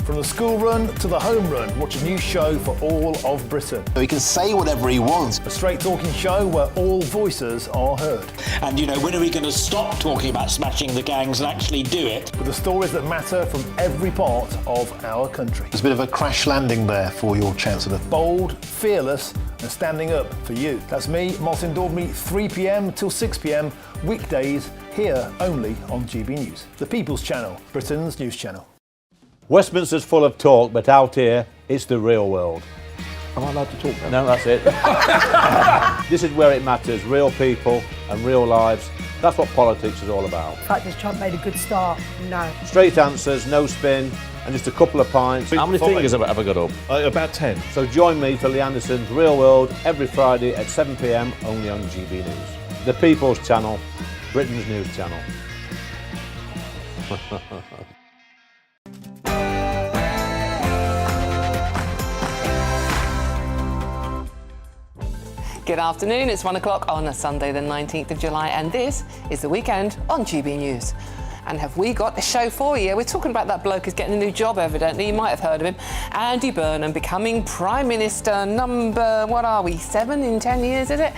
From the school run to the home run, watch a new show for all of Britain. So he can say whatever he wants. A straight-talking show where all voices are heard. And, you know, when are we going to stop talking about smashing the gangs and actually do it? With the stories that matter from every part of our country. There's a bit of a crash landing there for your Chancellor. Bold, fearless and standing up for you. That's me, Martin Daubney, 3 p.m. till 6 p.m, weekdays, here only on GB News. The People's Channel, Britain's news channel. Westminster's full of talk, but out here, it's the real world. Am I allowed to talk now? No, that's it. This is where it matters, real people and real lives. That's what politics is all about. In fact, has Trump made a good start? No. Straight answers, no spin, and just a couple of pints. How many fingers have I got up? About 10. So join me for Lee Anderson's Real World every Friday at 7 p.m, only on GB News. The People's Channel, Britain's news channel. Good afternoon, it's 1 o'clock on a Sunday the 19th of July and this is The Weekend on GB News. And have we got a show for you? We're talking about that bloke who's getting a new job evidently, you might have heard of him. Andy Burnham becoming Prime Minister number, 7 in 10 years, is it?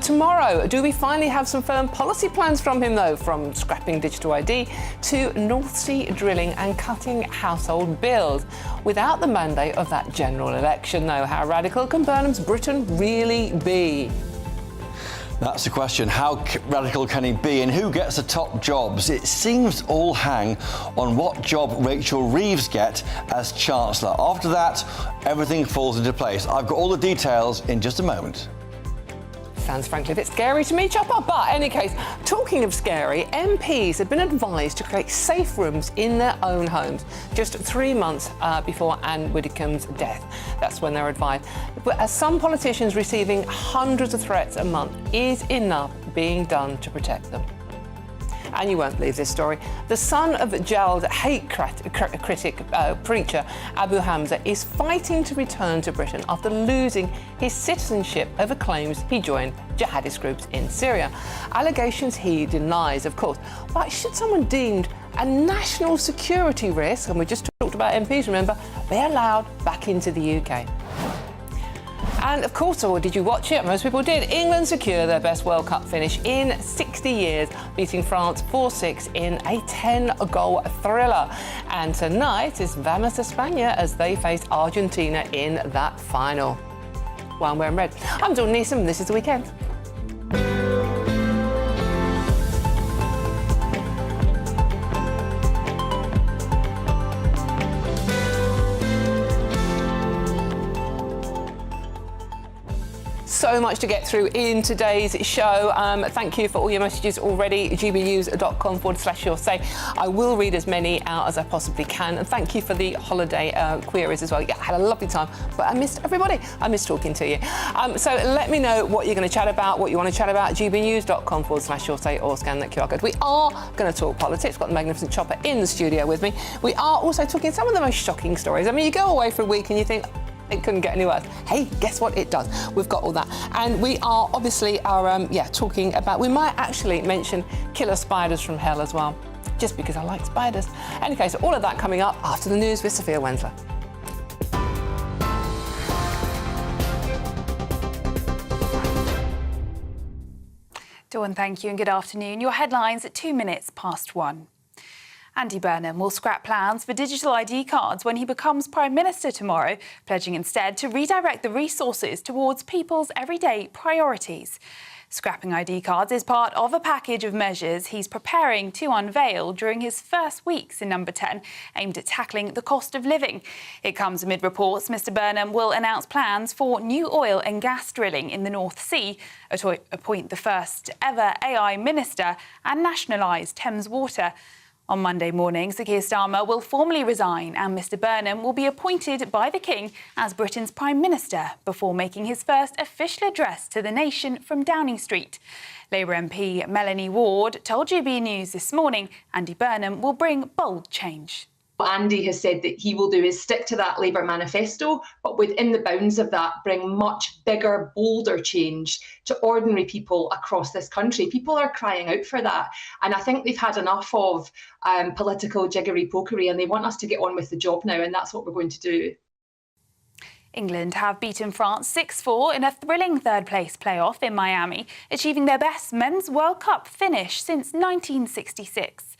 Tomorrow, do we finally have some firm policy plans from him though? From scrapping digital ID to North Sea drilling and cutting household bills. Without the mandate of that general election though, how radical can Burnham's Britain really be? That's the question. How radical can he be and who gets the top jobs? It seems all hang on what job Rachel Reeves gets as Chancellor. After that, everything falls into place. I've got all the details in just a moment. Sounds frankly a bit scary to me, Chopper, but in any case, talking of scary, MPs have been advised to create safe rooms in their own homes just 3 months before Anne Widdecombe's death. That's when they're advised. But as some politicians receiving hundreds of threats a month, is enough being done to protect them? And you won't believe this story. The son of jailed hate critic preacher Abu Hamza is fighting to return to Britain after losing his citizenship over claims he joined jihadist groups in Syria. Allegations he denies, of course. But should someone deemed a national security risk, and we just talked about MPs, remember, be allowed back into the UK? And of course, or did you watch it? Most people did. England secure their best World Cup finish in 60 years, beating France 4-6 in a 10-goal thriller. And tonight is Vamos España as they face Argentina in that final. Well, I'm wearing red. I'm Dawn Neeson, and this is The Weekend. So much to get through in today's show. Thank you for all your messages already. gbnews.com/your say. I will read as many out as I possibly can. And thank you for the holiday queries as well. Yeah, I had a lovely time, but I missed everybody. I missed talking to you. So let me know what you're going to chat about, what you want to chat about. gbnews.com/your say or scan that QR code. We are going to talk politics. We've got the magnificent Chopper in the studio with me. We are also talking some of the most shocking stories. I mean, you go away for a week and you think, it couldn't get any worse. Hey, guess what? It does. We've got all that. And we are obviously talking about, we might actually mention killer spiders from hell as well, just because I like spiders. Any case, all of that coming up after the news with Sophia Wensler. Dawn, thank you and good afternoon. Your headlines at 2 minutes past 1. Andy Burnham will scrap plans for digital ID cards when he becomes Prime Minister tomorrow, pledging instead to redirect the resources towards people's everyday priorities. Scrapping ID cards is part of a package of measures he's preparing to unveil during his first weeks in Number 10, aimed at tackling the cost of living. It comes amid reports Mr Burnham will announce plans for new oil and gas drilling in the North Sea, appoint the first ever AI minister and nationalise Thames Water. On Monday morning, Sir Keir Starmer will formally resign and Mr Burnham will be appointed by the King as Britain's Prime Minister before making his first official address to the nation from Downing Street. Labour MP Melanie Ward told GB News this morning Andy Burnham will bring bold change. What Andy has said that he will do is stick to that Labour manifesto, but within the bounds of that, bring much bigger, bolder change to ordinary people across this country. People are crying out for that. And I think they've had enough of political jiggery-pokery, and they want us to get on with the job now, and that's what we're going to do. England have beaten France 6-4 in a thrilling third-place playoff in Miami, achieving their best men's World Cup finish since 1966.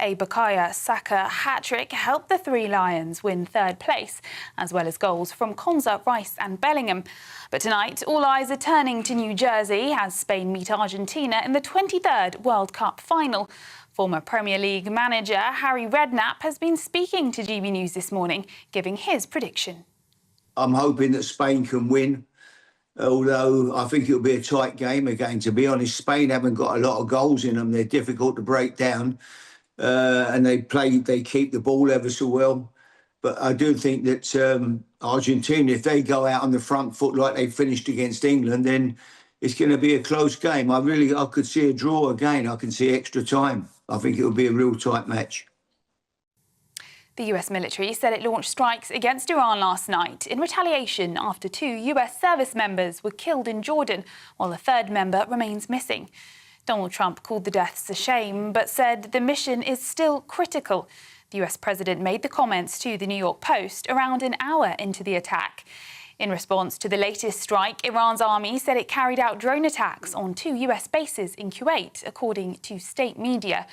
A Bukayo Saka hat-trick helped the Three Lions win third place, as well as goals from Konsa, Rice and Bellingham. But tonight, all eyes are turning to New Jersey as Spain meet Argentina in the 23rd World Cup final. Former Premier League manager Harry Redknapp has been speaking to GB News this morning, giving his prediction. I'm hoping that Spain can win, although I think it'll be a tight game again. To be honest, Spain haven't got a lot of goals in them. They're difficult to break down. And they keep the ball ever so well. But I do think that Argentina, if they go out on the front foot like they finished against England, then it's going to be a close game. I could see a draw again. I can see extra time. I think it'll be a real tight match. The US military said it launched strikes against Iran last night in retaliation after 2 US service members were killed in Jordan, while a third member remains missing. Donald Trump called the deaths a shame, but said the mission is still critical. The US president made the comments to the New York Post around an hour into the attack. In response to the latest strike, Iran's army said it carried out drone attacks on 2 US bases in Kuwait, according to state media.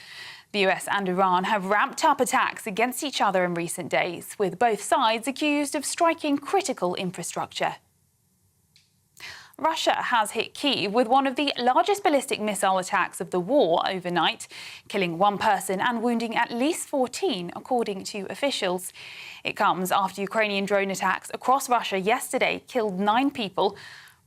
The US and Iran have ramped up attacks against each other in recent days, with both sides accused of striking critical infrastructure. Russia has hit Kyiv with one of the largest ballistic missile attacks of the war overnight, killing 1 person and wounding at least 14, according to officials. It comes after Ukrainian drone attacks across Russia yesterday killed 9 people.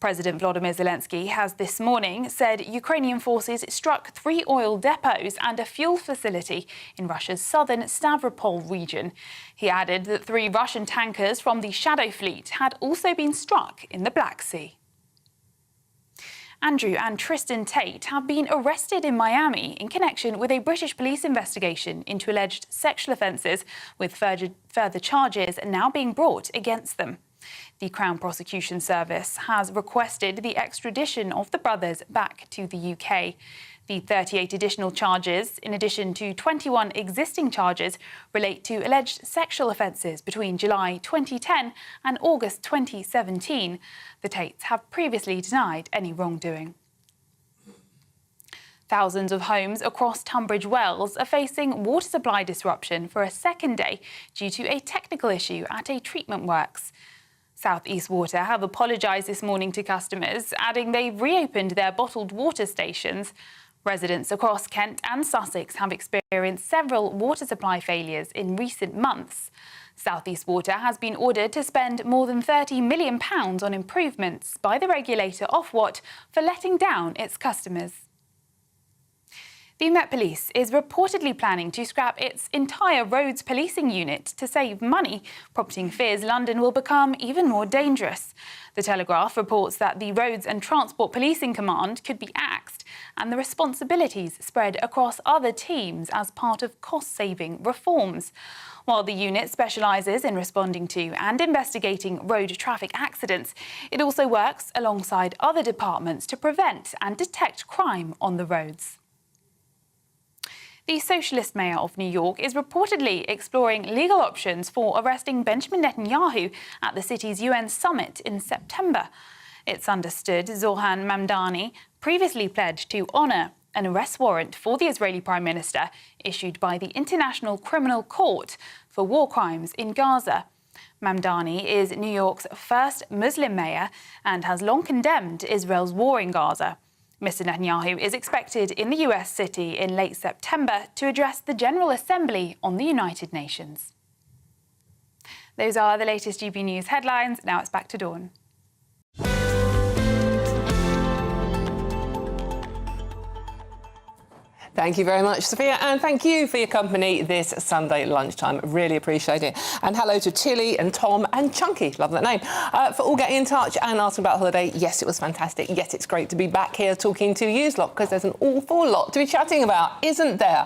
President Volodymyr Zelensky has this morning said Ukrainian forces struck 3 oil depots and a fuel facility in Russia's southern Stavropol region. He added that 3 Russian tankers from the Shadow Fleet had also been struck in the Black Sea. Andrew and Tristan Tate have been arrested in Miami in connection with a British police investigation into alleged sexual offences, with further charges now being brought against them. The Crown Prosecution Service has requested the extradition of the brothers back to the UK. The 38 additional charges, in addition to 21 existing charges, relate to alleged sexual offences between July 2010 and August 2017. The Tates have previously denied any wrongdoing. Thousands of homes across Tunbridge Wells are facing water supply disruption for a second day due to a technical issue at a treatment works. South East Water have apologised this morning to customers, adding they've reopened their bottled water stations. Residents across Kent and Sussex have experienced several water supply failures in recent months. South East Water has been ordered to spend more than £30 million on improvements by the regulator Ofwat for letting down its customers. The Met Police is reportedly planning to scrap its entire roads policing unit to save money, prompting fears London will become even more dangerous. The Telegraph reports that the Roads and Transport Policing Command could be axed and the responsibilities spread across other teams as part of cost-saving reforms. While the unit specialises in responding to and investigating road traffic accidents, it also works alongside other departments to prevent and detect crime on the roads. The socialist mayor of New York is reportedly exploring legal options for arresting Benjamin Netanyahu at the city's UN summit in September. It's understood Zohran Mamdani previously pledged to honour an arrest warrant for the Israeli Prime Minister issued by the International Criminal Court for war crimes in Gaza. Mamdani is New York's first Muslim mayor and has long condemned Israel's war in Gaza. Mr. Netanyahu is expected in the US city in late September to address the General Assembly on the United Nations. Those are the latest GB News headlines. Now it's back to Dawn. Thank you very much, Sophia, and thank you for your company this Sunday lunchtime. Really appreciate it. And hello to Tilly and Tom and Chunky, love that name, for all getting in touch and asking about holiday. Yes, it was fantastic. Yes, it's great to be back here talking to you lot, because there's an awful lot to be chatting about, isn't there?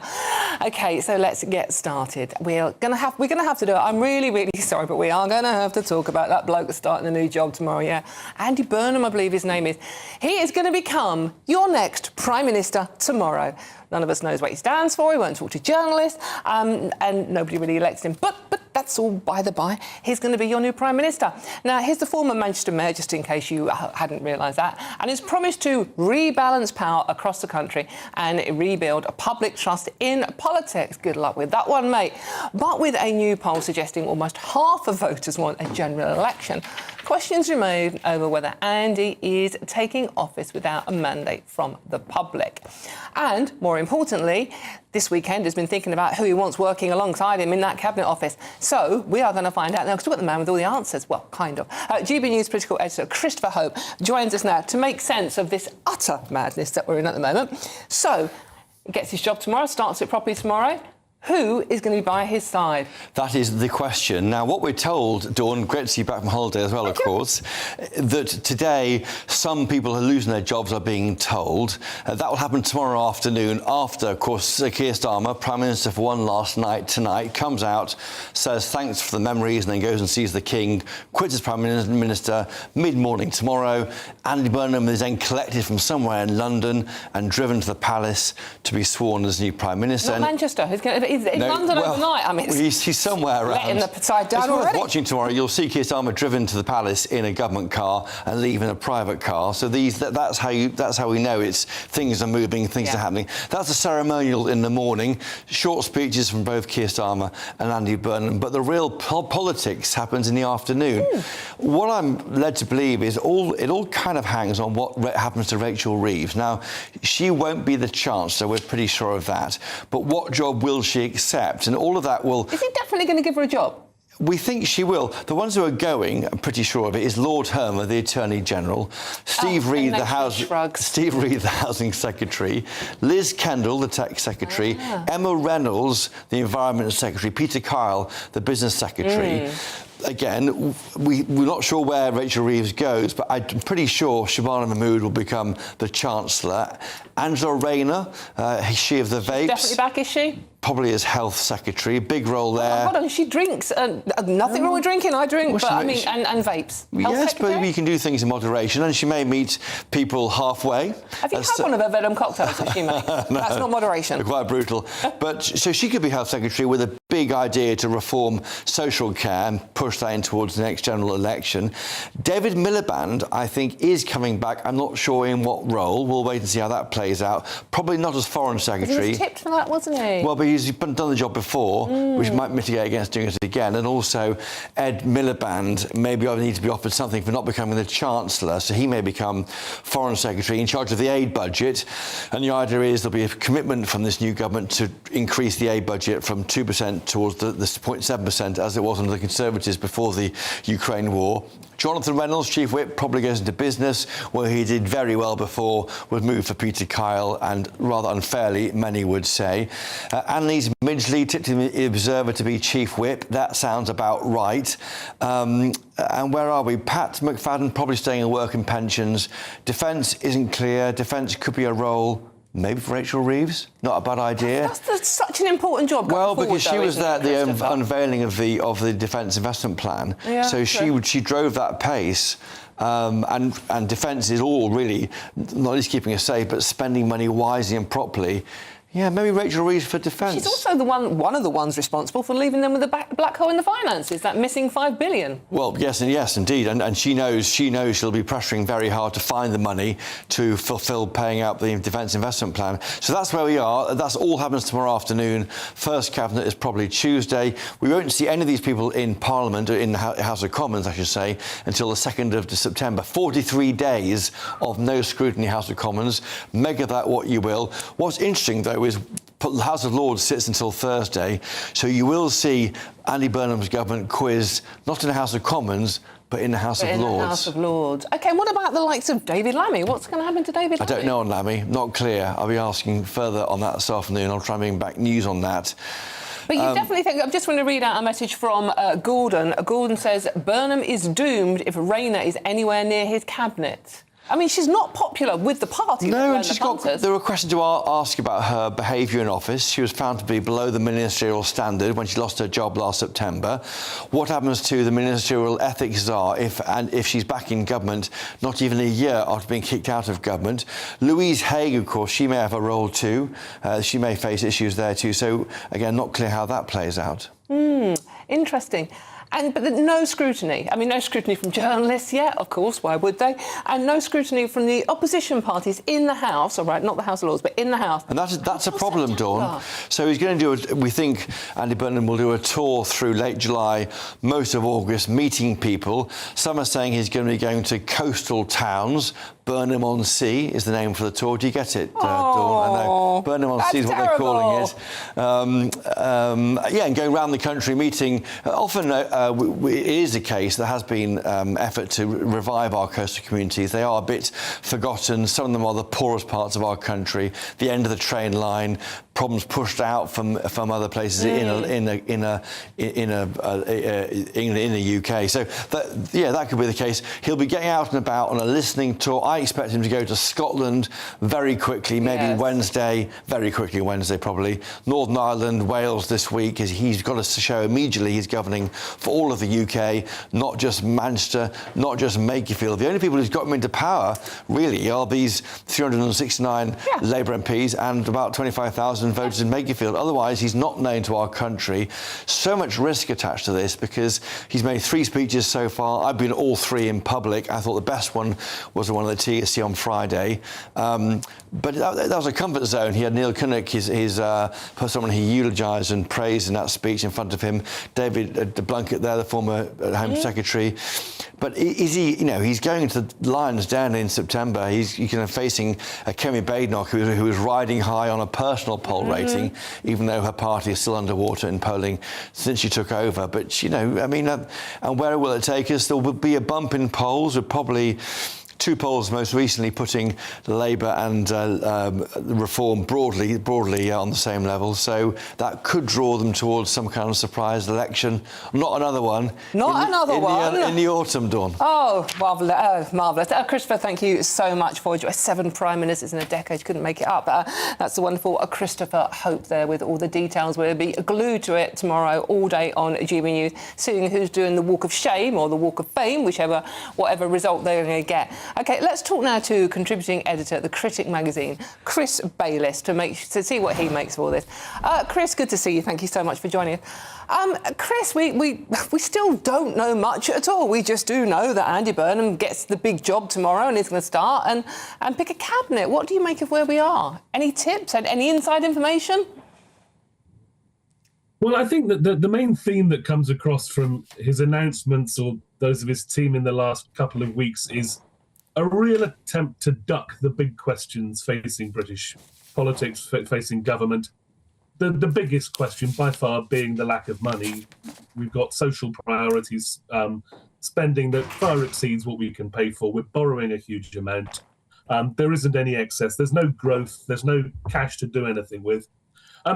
OK, so let's get started. We're gonna have to do it. I'm really, really sorry, but we are going to have to talk about that bloke that's starting a new job tomorrow, yeah. Andy Burnham, I believe his name is. He is going to become your next Prime Minister tomorrow. None of us knows what he stands for. He won't talk to journalists, and nobody really elects him. But that's all by the by. He's going to be your new Prime Minister. Now, here's the former Manchester Mayor, just in case you hadn't realised that, and he's promised to rebalance power across the country and rebuild a public trust in politics. Good luck with that one, mate. But with a new poll suggesting almost half of voters want a general election, questions remain over whether Andy is taking office without a mandate from the public. And, more importantly, this weekend has been thinking about who he wants working alongside him in that Cabinet Office. So we are going to find out now, because we've got the man with all the answers. Well, kind of. GB News political editor Christopher Hope joins us now to make sense of this utter madness that we're in at the moment. So, he gets his job tomorrow, starts it properly tomorrow. Who is going to be by his side? That is the question. Now, what we're told, Dawn, great to see you back from holiday as well, of course, that today some people are losing their jobs are being told. That will happen tomorrow afternoon after, of course, Keir Starmer, Prime Minister for one last night tonight, comes out, says thanks for the memories, and then goes and sees the King, quits as Prime Minister mid-morning tomorrow. Andy Burnham is then collected from somewhere in London and driven to the palace to be sworn as new Prime Minister. Not Manchester. He's in London overnight. I mean, he's somewhere around. Letting the side down it's already. Worth watching tomorrow. You'll see Keir Starmer driven to the palace in a government car and leave in a private car. So that's how we know things are moving, things are happening. That's a ceremonial in the morning. Short speeches from both Keir Starmer and Andy Burnham. But the real politics happens in the afternoon. What I'm led to believe is it all kind of hangs on what happens to Rachel Reeves. Now, she won't be the Chancellor. We're pretty sure of that. But what job will she accept? And all of that will... Is he definitely going to give her a job? We think she will. The ones who are going, I'm pretty sure of it, is Lord Hermer, the Attorney General, Steve Reid, the Housing Secretary, Liz Kendall, the Tech Secretary, Emma Reynolds, the Environment Secretary, Peter Kyle, the Business Secretary. Again, we're not sure where Rachel Reeves goes, but I'm pretty sure Shabana Mahmood will become the Chancellor. Angela Rayner, is she of the Vapes? Definitely back, is she? Probably as Health Secretary, big role there. Hold on, she drinks. Nothing wrong with drinking, I drink, but I mean, and vapes. Yes, but we can do things in moderation, and she may meet people halfway. Have you had one of her venom cocktails that she made? That's not moderation. Quite brutal. But so she could be Health Secretary with a big idea to reform social care and push that in towards the next general election. David Miliband, I think, is coming back. I'm not sure in what role. We'll wait and see how that plays out. Probably not as Foreign Secretary. He was tipped for that, wasn't he? Well, but he's done the job before, which might mitigate against doing it again. And also, Ed Miliband maybe need to be offered something for not becoming the Chancellor, so he may become Foreign Secretary in charge of the aid budget. And the idea is there'll be a commitment from this new government to increase the aid budget from 2% towards the 0.7% as it was under the Conservatives before the Ukraine war. Jonathan Reynolds, Chief Whip, probably goes into business, where he did very well before, was moved for Peter Kyle, and rather unfairly, many would say. Annalise Midgley, tipped in the Observer to be Chief Whip. That sounds about right. And where are we? Pat McFadden probably staying in work and pensions. Defence isn't clear. Defence could be a role. Maybe for Rachel Reeves, not a bad idea. That's such an important job. Well, because she was there at the unveiling of the Defence Investment Plan, so she drove that pace. And defence is all really not just keeping us safe, but spending money wisely and properly. Yeah, maybe Rachel Reeves for defence. She's also one of the ones responsible for leaving them with a black hole in the finances, that missing $5 billion. Well, yes, indeed, and she knows she'll be pressuring very hard to find the money to fulfil paying out the Defence Investment Plan. So that's where we are. That's all happens tomorrow afternoon. First Cabinet is probably Tuesday. We won't see any of these people in Parliament, or in the House of Commons, I should say, until the 2nd of September. 43 days of no scrutiny, House of Commons. Make of that what you will. What's interesting, though, is the House of Lords sits until Thursday, so you will see Andy Burnham's government quizzed, not in the House of Commons, but in the House of Lords. In the House of Lords. OK, and what about the likes of David Lammy? What's going to happen to David Lammy? I don't know on Lammy, not clear. I'll be asking further on that this afternoon. I'll try and bring back news on that. But you definitely think... I just want to read out a message from Gordon. Gordon says, Burnham is doomed if Rayner is anywhere near his cabinet. I mean, she's not popular with the party. No, and there were questions to ask about her behaviour in office. She was found to be below the ministerial standard when she lost her job last September. What happens to the ministerial ethics czar if she's back in government, not even a year after being kicked out of government? Louise Haigh, of course, she may have a role too. She may face issues there too. So, again, not clear how that plays out. Interesting. But no scrutiny. I mean, no scrutiny from journalists yet, of course, why would they? And no scrutiny from the opposition parties in the House, all right, not the House of Lords, but in the House. And that's a problem, Dawn. So he's going to do, we think Andy Burnham will do a tour through late July, most of August, meeting people. Some are saying he's going to be going to coastal towns. Burnham-on-Sea is the name for the tour. Do you get it, Dawn? I know. Burnham-on-Sea is what they're calling it. And going around the country meeting. Often it is a case there has been effort to revive our coastal communities. They are a bit forgotten. Some of them are the poorest parts of our country. The end of the train line, problems pushed out from other places in the UK. So that could be the case. He'll be getting out and about on a listening tour. I expect him to go to Scotland very quickly, maybe Wednesday, very quickly Wednesday probably. Northern Ireland, Wales this week. He's got to show immediately he's governing for all of the UK, not just Manchester, not just Makerfield. The only people who's got him into power, really, are these 369 Labour MPs and about 25,000 voters in Makerfield. Otherwise, he's not known to our country. So much risk attached to this because he's made 3 speeches so far. I've been all 3 in public. I thought the best one was the one at the TSC on Friday. But that was a comfort zone. He had Neil Kinnock, his someone he eulogised and praised in that speech in front of him. David Blunkett there, the former Home Secretary. But is he, he's going to the Lions Den in September. He's facing Kemi Badenoch, who is riding high on a personal poll rating, even though her party is still underwater in polling since she took over. But, and where will it take us? There will be a bump in polls. We're probably 2 polls most recently putting Labour and Reform broadly on the same level. So that could draw them towards some kind of surprise election. Not another one. Not another one. In the autumn, Dawn. Oh, marvellous. Christopher, thank you so much for 7 Prime Ministers in a decade. Couldn't make it up. That's the wonderful Christopher Hope there with all the details. We'll be glued to it tomorrow all day on GB News, seeing who's doing the Walk of Shame or the Walk of Fame, whatever result they're going to get. OK, let's talk now to contributing editor at The Critic magazine, Chris Bayliss, to see what he makes of all this. Chris, good to see you. Thank you so much for joining us. Chris, we still don't know much at all. We just do know that Andy Burnham gets the big job tomorrow and is going to start and pick a cabinet. What do you make of where we are? Any tips? Any inside information? Well, I think that the main theme that comes across from his announcements or those of his team in the last couple of weeks is a real attempt to duck the big questions facing British politics, facing government. The biggest question by far being the lack of money. We've got social priorities, spending that far exceeds what we can pay for. We're borrowing a huge amount. There isn't any excess. There's no growth. There's no cash to do anything with.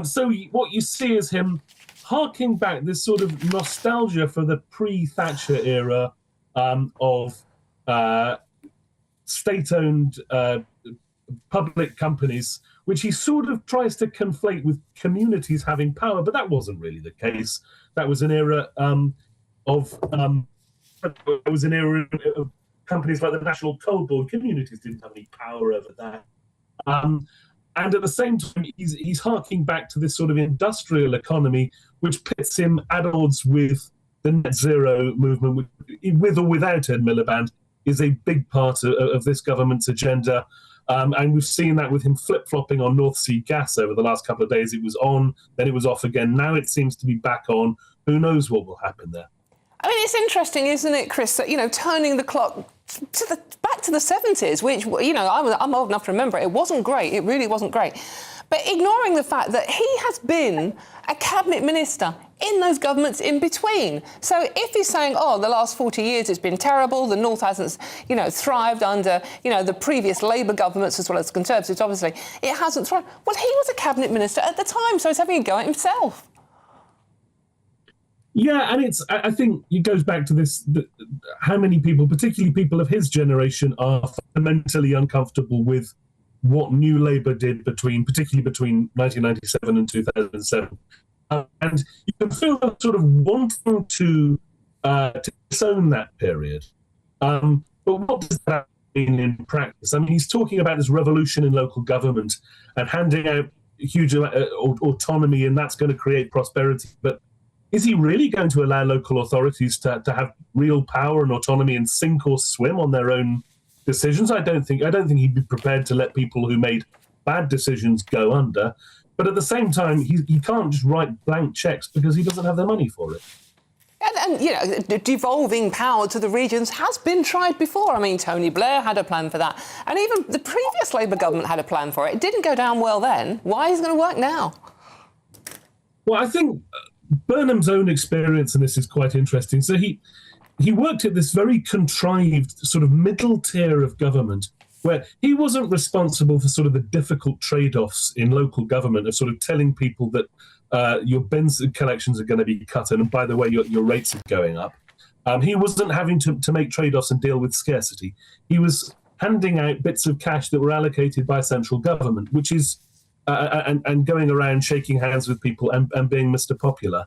So what you see is him harking back this sort of nostalgia for the pre-Thatcher era of state-owned public companies, which he sort of tries to conflate with communities having power, but that wasn't really the case. That was an era of companies like the National Coal Board. Communities didn't have any power over that. And at the same time, he's harking back to this sort of industrial economy, which pits him at odds with the net zero movement, with or without Ed Miliband, is a big part of this government's agenda. And we've seen that with him flip-flopping on North Sea gas over the last couple of days. It was on, then it was off again. Now it seems to be back on. Who knows what will happen there? I mean, it's interesting, isn't it, Chris, that, turning the clock back to the 70s, which, I'm old enough to remember it. It wasn't great. It really wasn't great. but ignoring the fact that he has been a cabinet minister in those governments in between. So if he's saying, oh, the last 40 years it's been terrible, the North hasn't, thrived under, the previous Labour governments as well as Conservatives, obviously, it hasn't thrived. Well, he was a cabinet minister at the time, so he's having a go at himself. Yeah, and I think it goes back to this, how many people, particularly people of his generation, are fundamentally uncomfortable with what New Labour did particularly between 1997 and 2007. And you can feel them sort of wanting to disown that period. But what does that mean in practice? I mean, he's talking about this revolution in local government and handing out huge autonomy, and that's going to create prosperity. But is he really going to allow local authorities to have real power and autonomy and sink or swim on their own decisions? I don't think he'd be prepared to let people who made bad decisions go under. But at the same time, he can't just write blank checks because he doesn't have the money for it. And devolving power to the regions has been tried before. I mean, Tony Blair had a plan for that. And even the previous Labour government had a plan for it. It didn't go down well then. Why is it going to work now? Well, I think Burnham's own experience in this is quite interesting. So he worked at this very contrived sort of middle tier of government where he wasn't responsible for sort of the difficult trade-offs in local government of sort of telling people that your bins collections are going to be cut, and by the way, your rates are going up. He wasn't having to make trade-offs and deal with scarcity. He was handing out bits of cash that were allocated by central government, which is and going around shaking hands with people and being Mr. Popular.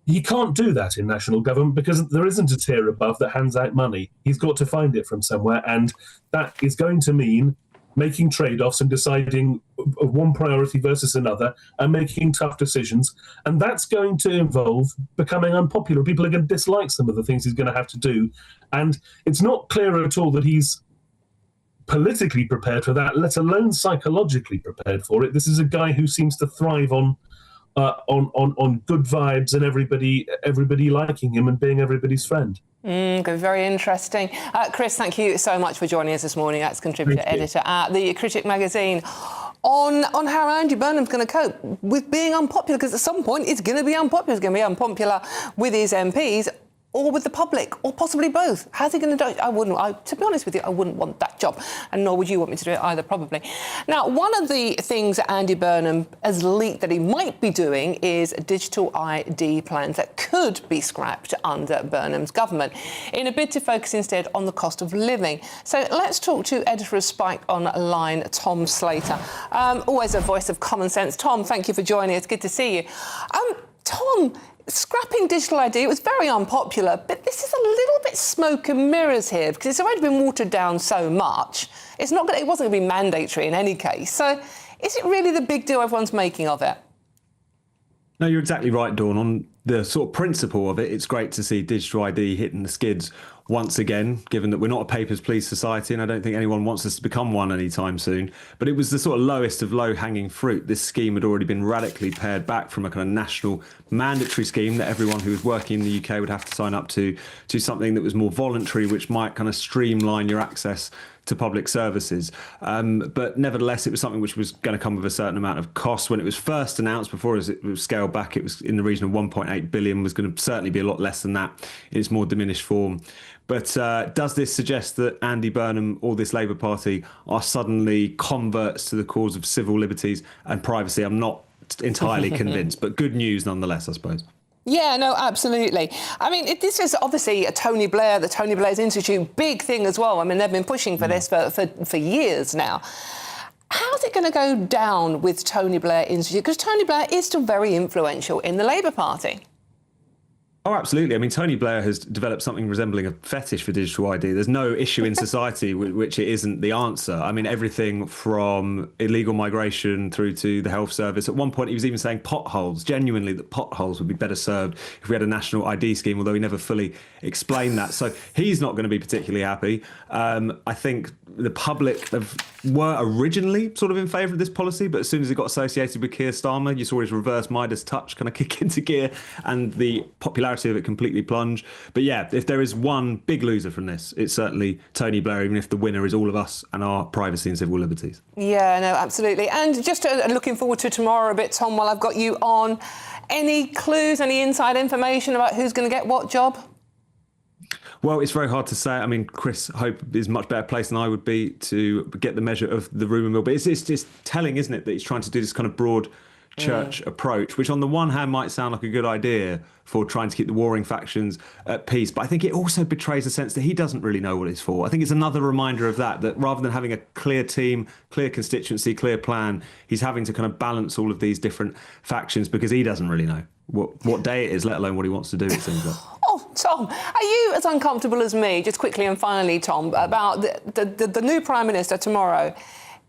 He can't do that in national government because there isn't a tier above that hands out money. He's got to find it from somewhere, and that is going to mean making trade-offs and deciding one priority versus another and making tough decisions. And that's going to involve becoming unpopular. People are going to dislike some of the things he's going to have to do. And it's not clear at all that he's politically prepared for that, let alone psychologically prepared for it. This is a guy who seems to thrive on good vibes and everybody liking him and being everybody's friend. Very interesting. Chris, thank you so much for joining us this morning as contributor editor at The Critic magazine on how Andy Burnham's going to cope with being unpopular, because at some point it's going to be unpopular. It's going to be unpopular with his MPs or with the public, or possibly both. How's he going to do it? To be honest with you, I wouldn't want that job, and nor would you want me to do it either, probably. Now, one of the things that Andy Burnham has leaked that he might be doing is digital ID plans that could be scrapped under Burnham's government, in a bid to focus instead on the cost of living. So let's talk to editor of Spike Online, Tom Slater. Always a voice of common sense. Tom, thank you for joining us. Good to see you. Tom, scrapping digital ID, it was very unpopular, but this is a little bit smoke and mirrors here because it's already been watered down so much. It wasn't going to be mandatory in any case. So is it really the big deal everyone's making of it? No, you're exactly right, Dawn. On the sort of principle of it, it's great to see digital ID hitting the skids once again, given that we're not a papers, please society, and I don't think anyone wants us to become one anytime soon. But it was the sort of lowest of low-hanging fruit. This scheme had already been radically pared back from a kind of national mandatory scheme that everyone who was working in the UK would have to sign up to something that was more voluntary, which might kind of streamline your access to public services. But nevertheless, it was something which was going to come with a certain amount of cost. When it was first announced, before as it was scaled back, it was in the region of 1.8 billion, was going to certainly be a lot less than that in its more diminished form. But does this suggest that Andy Burnham or this Labour Party are suddenly converts to the cause of civil liberties and privacy? I'm not entirely convinced, but good news nonetheless, I suppose. Yeah, no, absolutely. I mean, this is obviously Tony Blair, the Tony Blair's Institute, big thing as well. I mean, they've been pushing for this for years now. How's it going to go down with Tony Blair Institute? Because Tony Blair is still very influential in the Labour Party. Oh, absolutely. I mean, Tony Blair has developed something resembling a fetish for digital ID. There's no issue in society which it isn't the answer. I mean, everything from illegal migration through to the health service. At one point, he was even saying potholes, genuinely, that potholes would be better served if we had a national ID scheme, although he never fully explained that. So he's not going to be particularly happy. I think the public were originally sort of in favour of this policy, but as soon as it got associated with Keir Starmer, you saw his reverse Midas touch kind of kick into gear, and the popularity popularity of it completely plunge. But yeah, if there is one big loser from this, it's certainly Tony Blair, even if the winner is all of us and our privacy and civil liberties. Yeah, no, absolutely. And just looking forward to tomorrow a bit, Tom, while I've got you on. Any clues, any inside information about who's going to get what job? Well, it's very hard to say. I mean, Chris Hope is much better placed than I would be to get the measure of the rumour mill. But it's just telling, isn't it, that he's trying to do this kind of broad church approach, which on the one hand might sound like a good idea for trying to keep the warring factions at peace. But I think it also betrays a sense that he doesn't really know what it's for. I think it's another reminder of that rather than having a clear team, clear constituency, clear plan, he's having to kind of balance all of these different factions because he doesn't really know what day it is, let alone what he wants to do, it seems like. Oh, Tom, are you as uncomfortable as me, just quickly and finally, Tom, about the new Prime Minister tomorrow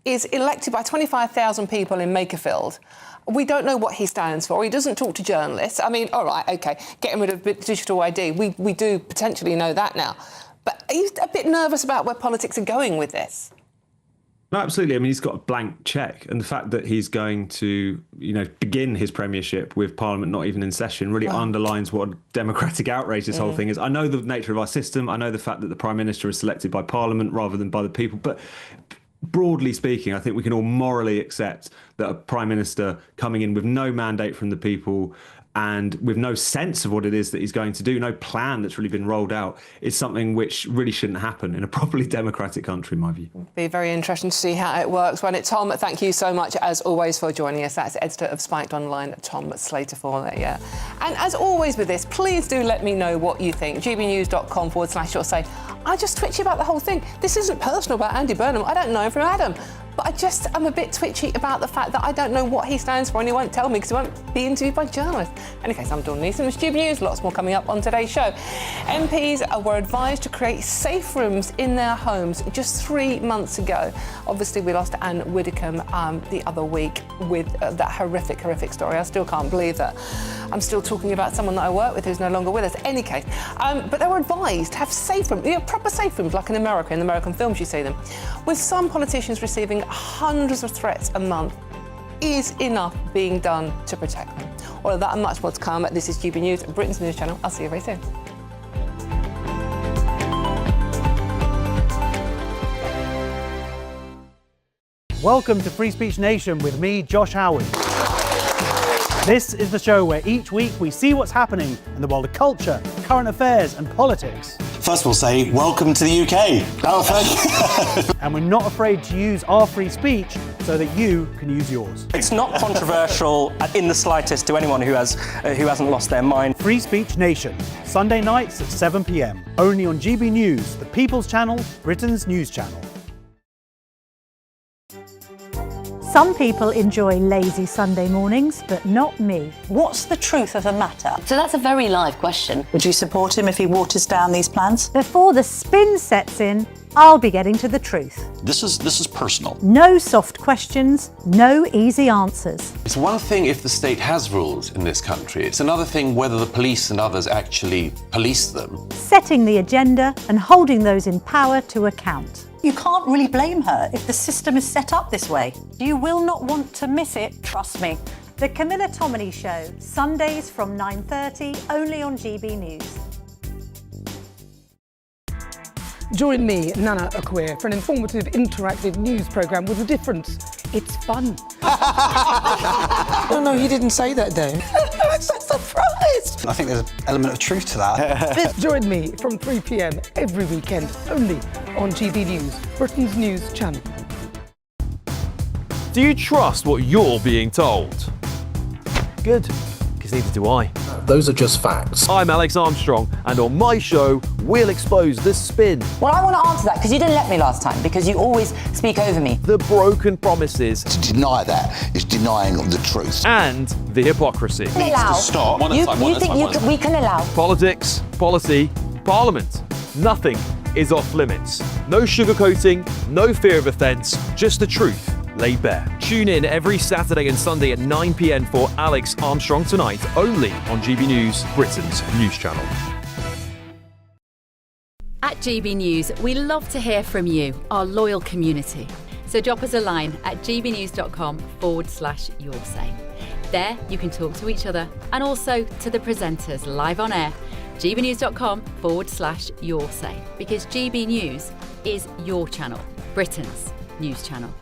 is elected by 25,000 people in Makerfield? We don't know what he stands for. He doesn't talk to journalists. I mean, all right, OK, getting rid of digital ID. We do potentially know that now. But are you a bit nervous about where politics are going with this? No, absolutely. I mean, he's got a blank cheque, and the fact that he's going to, begin his premiership with Parliament not even in session really underlines what a democratic outrage this whole thing is. I know the nature of our system. I know the fact that the Prime Minister is selected by Parliament rather than by the people, but broadly speaking, I think we can all morally accept that a Prime Minister coming in with no mandate from the people and with no sense of what it is that he's going to do, no plan that's really been rolled out, is something which really shouldn't happen in a properly democratic country, in my view. Be very interesting to see how it works. Tom, thank you so much, as always, for joining us. That's editor of Spiked Online, Tom Slater, for that, yeah. And as always with this, please do let me know what you think. gbnews.com/your say. I just twitchy about the whole thing. This isn't personal about Andy Burnham. I don't know him from Adam. But I'm a bit twitchy about the fact that I don't know what he stands for and he won't tell me because he won't be interviewed by journalists. In any case, I'm Dawn Neeson with GBNews. Lots more coming up on today's show. MPs were advised to create safe rooms in their homes just 3 months ago. Obviously, we lost Anne Widdecombe the other week with that horrific story. I still can't believe that. I'm still talking about someone that I work with who's no longer with us. In any case, but they were advised to have safe rooms, proper safe rooms like in America. In American films, you see them. With some politicians receiving hundreds of threats a month, is enough being done to protect them? All of that and much more to come. This is GB News, Britain's news channel. I'll see you very soon. Welcome to Free Speech Nation with me, Josh Howard. This is the show where each week we see what's happening in the world of culture, current affairs and politics. First we'll say, welcome to the UK. Oh, thank you. And we're not afraid to use our free speech so that you can use yours. It's not controversial in the slightest to anyone who hasn't lost their mind. Free Speech Nation, Sunday nights at 7 p.m. Only on GB News, the People's Channel, Britain's news channel. Some people enjoy lazy Sunday mornings, but not me. What's the truth of the matter? So that's a very live question. Would you support him if he waters down these plans? Before the spin sets in, I'll be getting to the truth. This is personal. No soft questions, no easy answers. It's one thing if the state has rules in this country. It's another thing whether the police and others actually police them. Setting the agenda and holding those in power to account. You can't really blame her if the system is set up this way. You will not want to miss it, trust me. The Camilla Tominey Show, Sundays from 9:30, only on GB News. Join me, Nana Akwe, for an informative, interactive news programme with a difference. It's fun. No, he didn't say that, though. I'm so surprised. I think there's an element of truth to that. Join me from 3 p.m. every weekend, only on GB News, Britain's news channel. Do you trust what you're being told? Good, because neither do I. Those are just facts. I'm Alex Armstrong, and on my show, we'll expose the spin. Well, I want to answer that because you didn't let me last time, because you always speak over me. The broken promises. To deny that is denying the truth. And the hypocrisy. Needs to stop. You think we can allow? Politics, policy, parliament. Nothing is off limits. No sugarcoating, no fear of offence, just the truth laid bare. Tune in every Saturday and Sunday at 9 p.m. for Alex Armstrong Tonight, only on GB News, Britain's news channel. At GB News, we love to hear from you, our loyal community. So drop us a line at gbnews.com/your say. There, you can talk to each other and also to the presenters live on air. gbnews.com/your say, because GB News is your channel, Britain's news channel.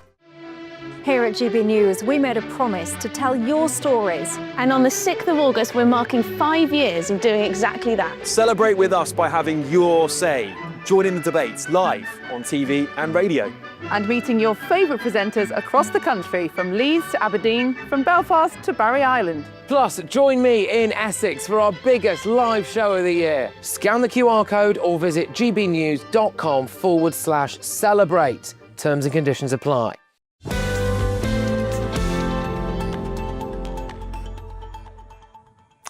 Here at GB News, we made a promise to tell your stories. And on the 6th of August, we're marking 5 years of doing exactly that. Celebrate with us by having your say. Join in the debates live on TV and radio. And meeting your favourite presenters across the country, from Leeds to Aberdeen, from Belfast to Barry Island. Plus, join me in Essex for our biggest live show of the year. Scan the QR code or visit gbnews.com/celebrate. Terms and conditions apply.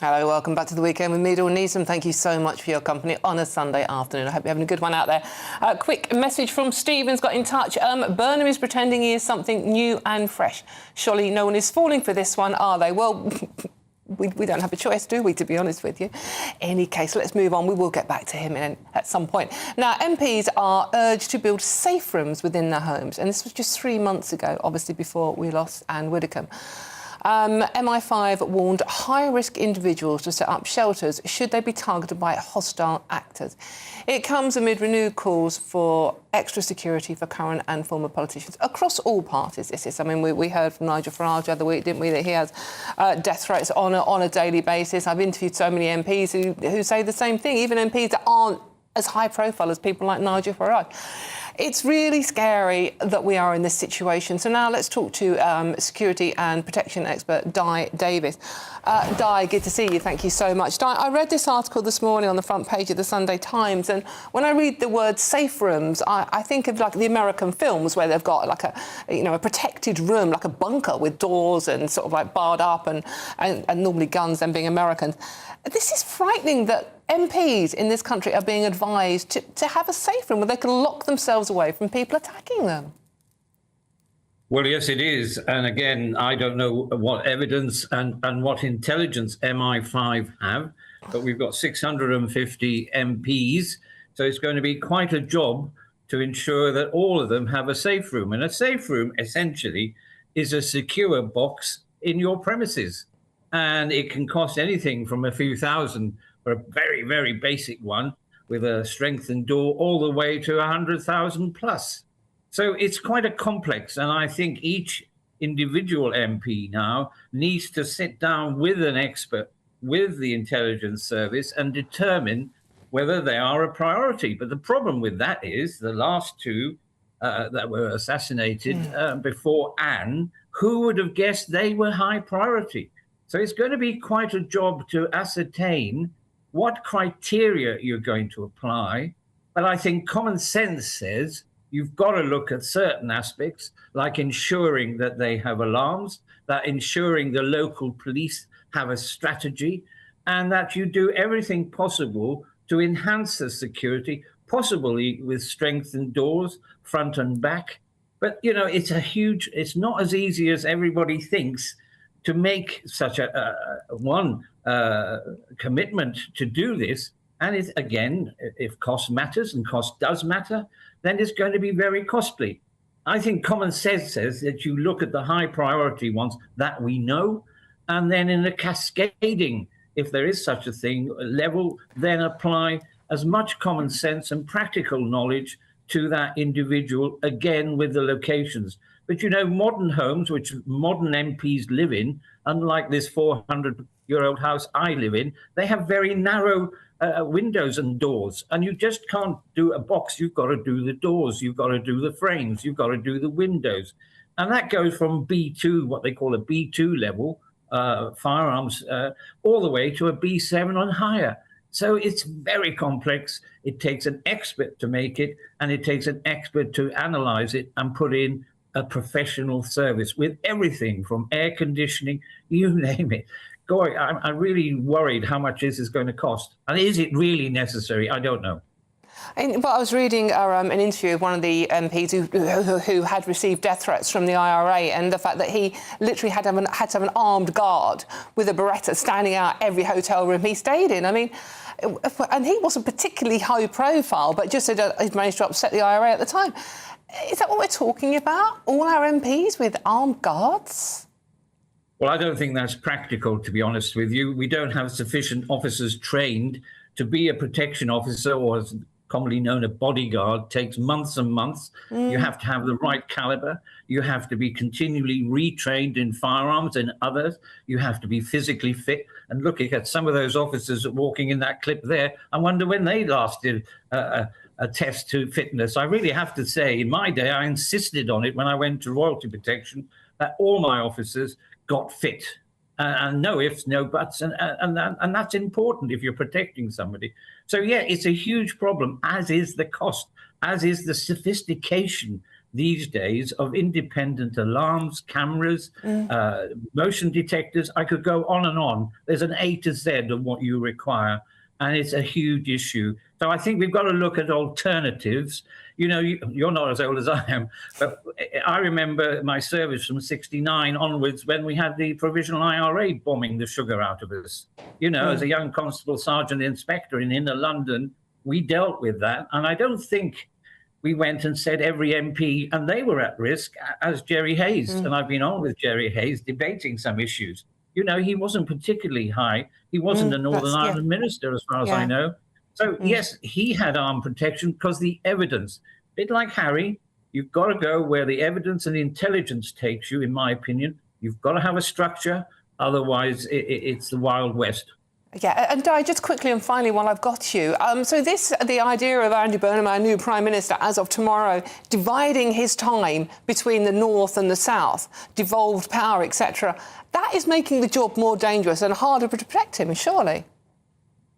Hello, welcome back to the weekend with me, Dawn Neeson. Thank you so much for your company on a Sunday afternoon. I hope you're having a good one out there. Quick message from Stephen's got in touch. Burnham is pretending he is something new and fresh. Surely no one is falling for this one, are they? Well, we don't have a choice, do we, to be honest with you? Any case, let's move on. We will get back to him at some point. Now, MPs are urged to build safe rooms within their homes. And this was just 3 months ago, obviously before we lost Anne Widdecombe. MI5 warned high-risk individuals to set up shelters should they be targeted by hostile actors. It comes amid renewed calls for extra security for current and former politicians across all parties. This is, I mean, we heard from Nigel Farage the other week, didn't we, that he has death threats on a daily basis. I've interviewed so many MPs who say the same thing, even MPs that aren't as high profile as people like Nigel Farage. It's really scary that we are in this situation. So now let's talk to security and protection expert Di Davis. Di, good to see you. Thank you so much. Di, I read this article this morning on the front page of the Sunday Times, and when I read the word safe rooms, I think of like the American films where they've got like a protected room, like a bunker with doors and sort of like barred up and normally guns, them being Americans. This is frightening that MPs in this country are being advised to have a safe room where they can lock themselves away from people attacking them. Well, yes, it is. And again, I don't know what evidence and what intelligence MI5 have, but we've got 650 MPs. So it's going to be quite a job to ensure that all of them have a safe room. And a safe room, essentially, is a secure box in your premises. And it can cost anything from a few thousand for a very, very basic one with a strengthened door all the way to 100,000 plus. So it's quite a complex. And I think each individual MP now needs to sit down with an expert, with the intelligence service, and determine whether they are a priority. But the problem with that is the last two that were assassinated before Anne, who would have guessed they were high priority? So it's going to be quite a job to ascertain what criteria you're going to apply. But I think common sense says you've got to look at certain aspects, like ensuring that they have alarms, that ensuring the local police have a strategy, and that you do everything possible to enhance the security, possibly with strengthened doors, front and back. But, it's not as easy as everybody thinks to make such a commitment to do this. And it, again, if cost matters, and cost does matter, then it's going to be very costly. I think common sense says that you look at the high priority ones that we know, and then in a cascading, if there is such a thing, level, then apply as much common sense and practical knowledge to that individual, again, with the locations. But, modern homes, which modern MPs live in, unlike this 400-year-old house I live in, they have very narrow windows and doors. And you just can't do a box. You've got to do the doors. You've got to do the frames. You've got to do the windows. And that goes from B2, what they call a B2 level, firearms, all the way to a B7 and higher. So it's very complex. It takes an expert to make it, and it takes an expert to analyze it and put in a professional service with everything from air conditioning, you name it. Boy, I'm really worried how much this is going to cost. And is it really necessary? I don't know. But I was reading an interview with one of the MPs who had received death threats from the IRA, and the fact that he literally had to have an armed guard with a Beretta standing out every hotel room he stayed in. I mean, and he wasn't particularly high profile, but just he'd managed to upset the IRA at the time. Is that what we're talking about? All our MPs with armed guards? Well, I don't think that's practical, to be honest with you. We don't have sufficient officers trained to be a protection officer, or as commonly known, a bodyguard. Takes months and months. You have to have the right caliber. You have to be continually retrained in firearms and others. You have to be physically fit. And looking at some of those officers walking in that clip there, I wonder when they last did a test to fitness. I really have to say, in my day, I insisted on it when I went to royalty protection, that all my officers got fit. And no ifs, no buts, and that's important if you're protecting somebody. So yeah, it's a huge problem, as is the cost, as is the sophistication these days of independent alarms, cameras, motion detectors. I could go on and on. There's an A to Z of what you require, and it's a huge issue. So I think we've got to look at alternatives. You know, you're not as old as I am, but I remember my service from 69 onwards when we had the provisional IRA bombing the sugar out of us. You know, as a young constable, sergeant, inspector in inner London, we dealt with that. And I don't think we went and said every MP, and they were at risk, as Jerry Hayes. And I've been on with Jerry Hayes debating some issues. You know, he wasn't particularly high. He wasn't a Northern Ireland minister, as far as I know. So, yes, he had armed protection because the evidence, a bit like Harry, you've got to go where the evidence and the intelligence takes you, in my opinion. You've got to have a structure. Otherwise, it's the Wild West. Yeah, and Di, just quickly and finally, while I've got you, so the idea of Andy Burnham, our new Prime Minister, as of tomorrow, dividing his time between the North and the South, devolved power, etc., that is making the job more dangerous and harder to protect him, surely.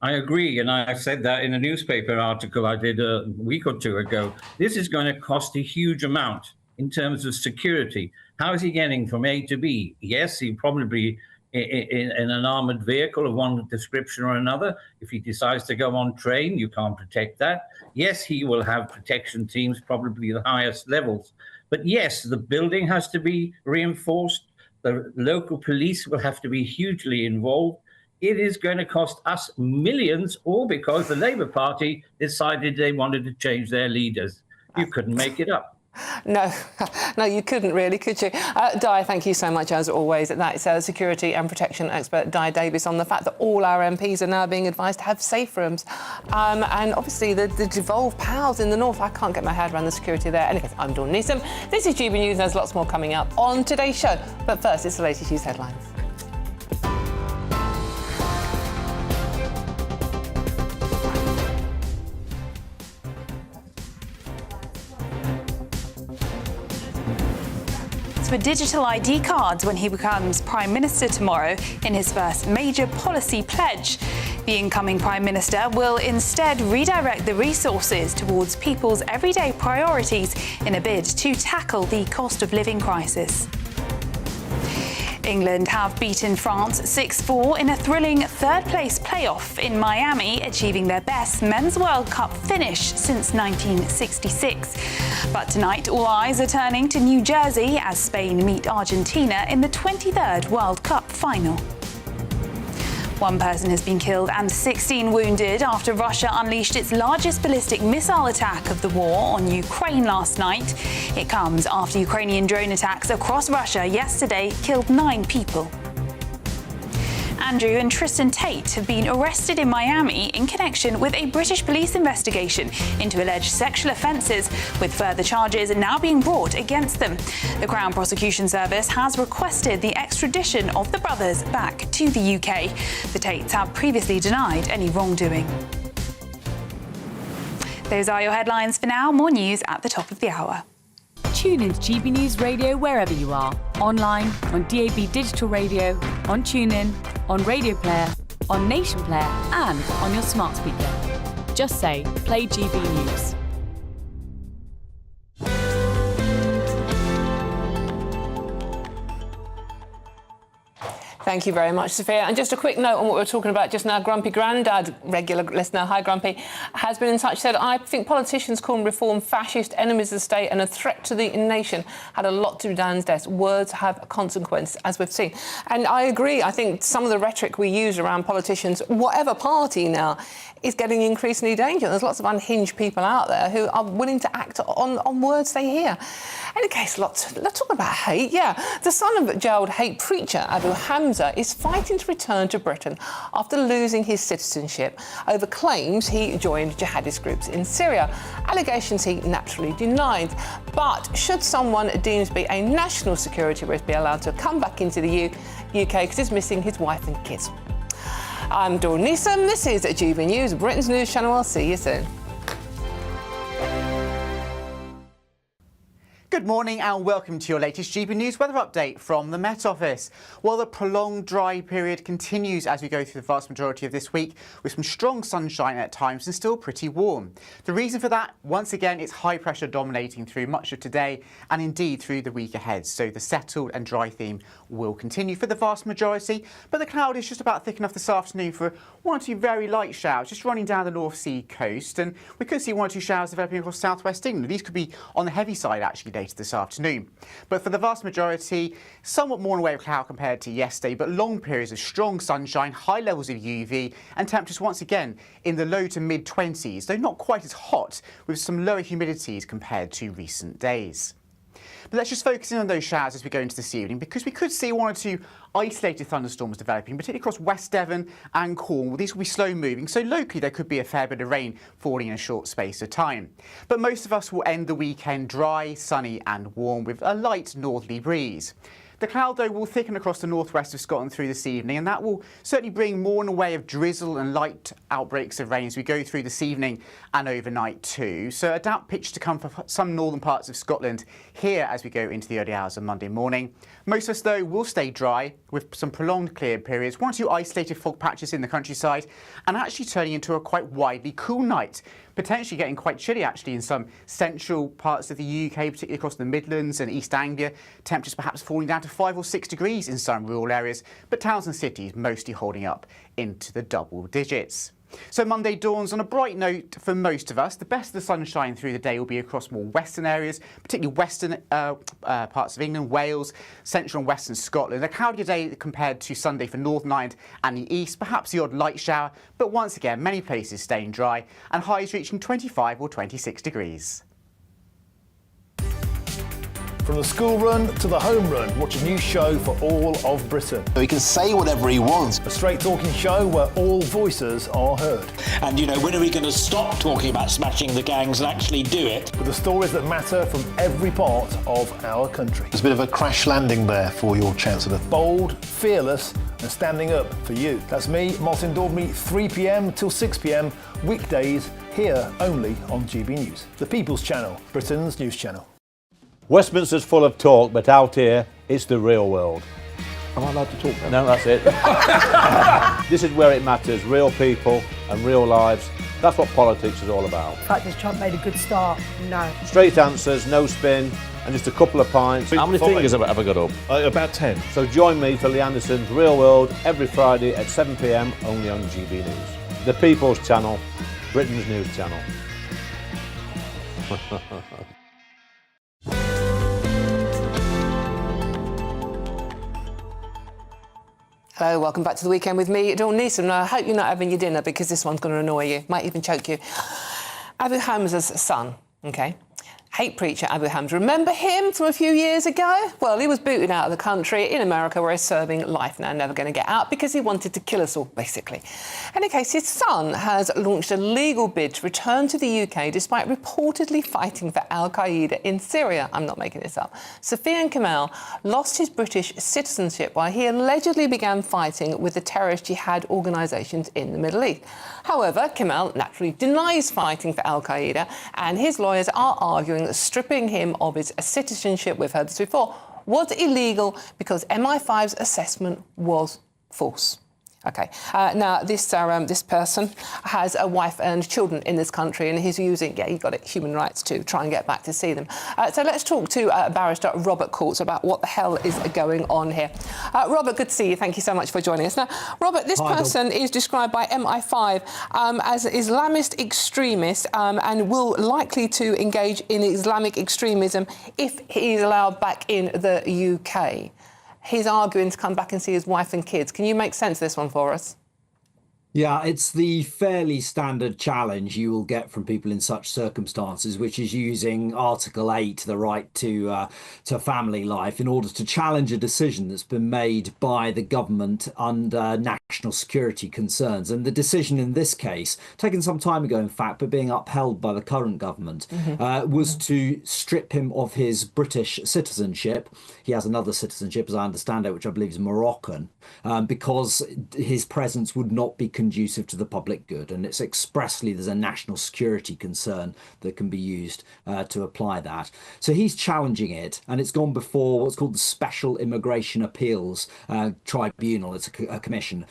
I agree, and I said that in a newspaper article I did a week or two ago. This is going to cost a huge amount in terms of security. How is he getting from A to B? Yes, he probably in an armoured vehicle of one description or another. If he decides to go on train, you can't protect that. Yes, he will have protection teams, probably the highest levels. But yes, the building has to be reinforced. The local police will have to be hugely involved. It is going to cost us millions, all because the Labour Party decided they wanted to change their leaders. You couldn't make it up. No, no, you couldn't really, could you? Di, thank you so much, as always. That's security and protection expert Di Davis on the fact that all our MPs are now being advised to have safe rooms. And obviously the devolved powers in the North, I can't get my head around the security there. Anyway, I'm Dawn Neeson. This is GB News. There's lots more coming up on today's show. But first, it's the latest news headlines. For digital ID cards when he becomes Prime Minister tomorrow in his first major policy pledge. The incoming Prime Minister will instead redirect the resources towards people's everyday priorities in a bid to tackle the cost of living crisis. England have beaten France 6-4 in a thrilling third-place playoff in Miami, achieving their best Men's World Cup finish since 1966. But tonight, all eyes are turning to New Jersey as Spain meet Argentina in the 23rd World Cup final. One person has been killed and 16 wounded after Russia unleashed its largest ballistic missile attack of the war on Ukraine last night. It comes after Ukrainian drone attacks across Russia yesterday killed 9 people. Andrew and Tristan Tate have been arrested in Miami in connection with a British police investigation into alleged sexual offences, with further charges now being brought against them. The Crown Prosecution Service has requested the extradition of the brothers back to the UK. The Tates have previously denied any wrongdoing. Those are your headlines for now. More news at the top of the hour. Tune in to GB News Radio wherever you are. Online, on DAB Digital Radio, on TuneIn, on Radio Player, on Nation Player and on your smart speaker. Just say, play GB News. Thank you very much, Sophia. And just a quick note on what we were talking about just now. Grumpy Grandad, regular listener, hi Grumpy, has been in touch, said, I think politicians calling reform fascist, enemies of the state and a threat to the nation had a lot to do with Dan's death. Words have consequences, as we've seen. And I agree. I think some of the rhetoric we use around politicians, whatever party now, is getting increasingly dangerous. There's lots of unhinged people out there who are willing to act on words they hear. In any case, let's talk about hate. Yeah, the son of jailed hate preacher Abu Hamza is fighting to return to Britain after losing his citizenship over claims he joined jihadist groups in Syria. Allegations he naturally denied. But should someone deemed to be a national security risk be allowed to come back into the UK because he's missing his wife and kids? I'm Dawn Neeson. This is GB News, Britain's news channel. I'll see you soon. Good morning and welcome to your latest GB News weather update from the Met Office. Well, the prolonged dry period continues as we go through the vast majority of this week with some strong sunshine at times and still pretty warm. The reason for that, once again, it's high pressure dominating through much of today and indeed through the week ahead. So the settled and dry theme will continue for the vast majority, but the cloud is just about thick enough this afternoon for one or two very light showers just running down the North Sea coast, and we could see one or two showers developing across southwest England. These could be on the heavy side actually later this afternoon. But for the vast majority, somewhat more in the way of cloud compared to yesterday, but long periods of strong sunshine, high levels of UV and temperatures once again in the low to mid 20s, though not quite as hot, with some lower humidities compared to recent days. But let's just focus in on those showers as we go into this evening, because we could see one or two isolated thunderstorms developing, particularly across West Devon and Cornwall. These will be slow moving, so locally there could be a fair bit of rain falling in a short space of time. But most of us will end the weekend dry, sunny and warm with a light northerly breeze. The cloud, though, will thicken across the northwest of Scotland through this evening, and that will certainly bring more in the way of drizzle and light outbreaks of rain as we go through this evening and overnight too. So a damp pitch to come for some northern parts of Scotland here as we go into the early hours of Monday morning. Most of us, though, will stay dry with some prolonged clear periods, one or two isolated fog patches in the countryside, and actually turning into a quite widely cool night. Potentially getting quite chilly actually in some central parts of the UK, particularly across the Midlands and East Anglia. Temperatures perhaps falling down to 5 or 6 degrees in some rural areas, but towns and cities mostly holding up into the double digits. So Monday dawns on a bright note for most of us. The best of the sunshine through the day will be across more western areas, particularly western parts of England, Wales, central and western Scotland. A cloudy day compared to Sunday for Northern Ireland and the east, perhaps the odd light shower, but once again, many places staying dry and highs reaching 25 or 26 degrees. From the school run to the home run, watch a new show for all of Britain. He can say whatever he wants. A straight talking show where all voices are heard. And, you know, when are we going to stop talking about smashing the gangs and actually do it? With the stories that matter from every part of our country. There's a bit of a crash landing there for your Chancellor. Bold, fearless and standing up for you. That's me, Martin Daubney, 3 p.m. till 6 p.m, weekdays, here only on GB News. The People's Channel, Britain's news channel. Westminster's full of talk, but out here, it's the real world. Am I allowed to talk now? No, that's it. This is where it matters, real people and real lives. That's what politics is all about. In fact, has Trump made a good start? No. Straight answers, no spin, and just a couple of pints. How many fingers have I got up? About 10. So join me for Lee Anderson's Real World every Friday at 7 p.m, only on GB News. The People's Channel, Britain's news channel. Hello, welcome back to the weekend with me, Dawn Neeson. I hope you're not having your dinner because this one's going to annoy you, might even choke you. Abu Hamza's son, OK? Hate preacher Abu Hamza. Remember him from a few years ago? Well, he was booted out of the country in America where he's serving life now, never going to get out because he wanted to kill us all, basically. In any case, his son has launched a legal bid to return to the UK despite reportedly fighting for Al-Qaeda in Syria. I'm not making this up. Safian Kamal lost his British citizenship while he allegedly began fighting with the terrorist jihad organisations in the Middle East. However, Kamal naturally denies fighting for Al-Qaeda, and his lawyers are arguing that stripping him of his citizenship, we've heard this before, was illegal because MI5's assessment was false. OK. Now, this person has a wife and children in this country, and he's using, you got it, human rights to try and get back to see them. So let's talk to Barrister Robert Courts about what the hell is going on here. Robert, good to see you. Thank you so much for joining us. Now, Robert, this person is described by MI5 as Islamist extremist and will likely to engage in Islamic extremism if he is allowed back in the UK. He's arguing to come back and see his wife and kids. Can you make sense of this one for us? Yeah, it's the fairly standard challenge you will get from people in such circumstances, which is using Article 8, the right to family life, in order to challenge a decision that's been made by the government under national security concerns. And the decision in this case, taken some time ago, in fact, but being upheld by the current government, was to strip him of his British citizenship. He has another citizenship, as I understand it, which I believe is Moroccan, because his presence would not be conducive to the public good, and it's expressly there's a national security concern that can be used to apply that. So he's challenging it, and it's gone before what's called the Special Immigration Appeals Tribunal. It's a commission,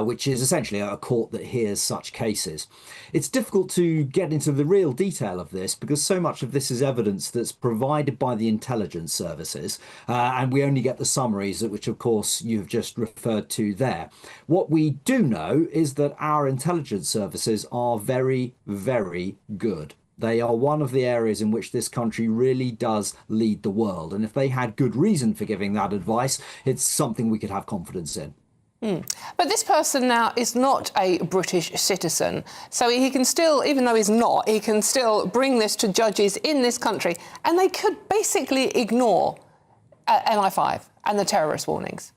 which is essentially a court that hears such cases. It's difficult to get into the real detail of this because so much of this is evidence that's provided by the intelligence services, and we only get the summaries, which of course you've just referred to there. What we do know is that our intelligence services are very, very good. They are one of the areas in which this country really does lead the world. And if they had good reason for giving that advice, it's something we could have confidence in. But this person now is not a British citizen, so he can still, even though he's not, he can still bring this to judges in this country, and they could basically ignore MI5 and the terrorist warnings.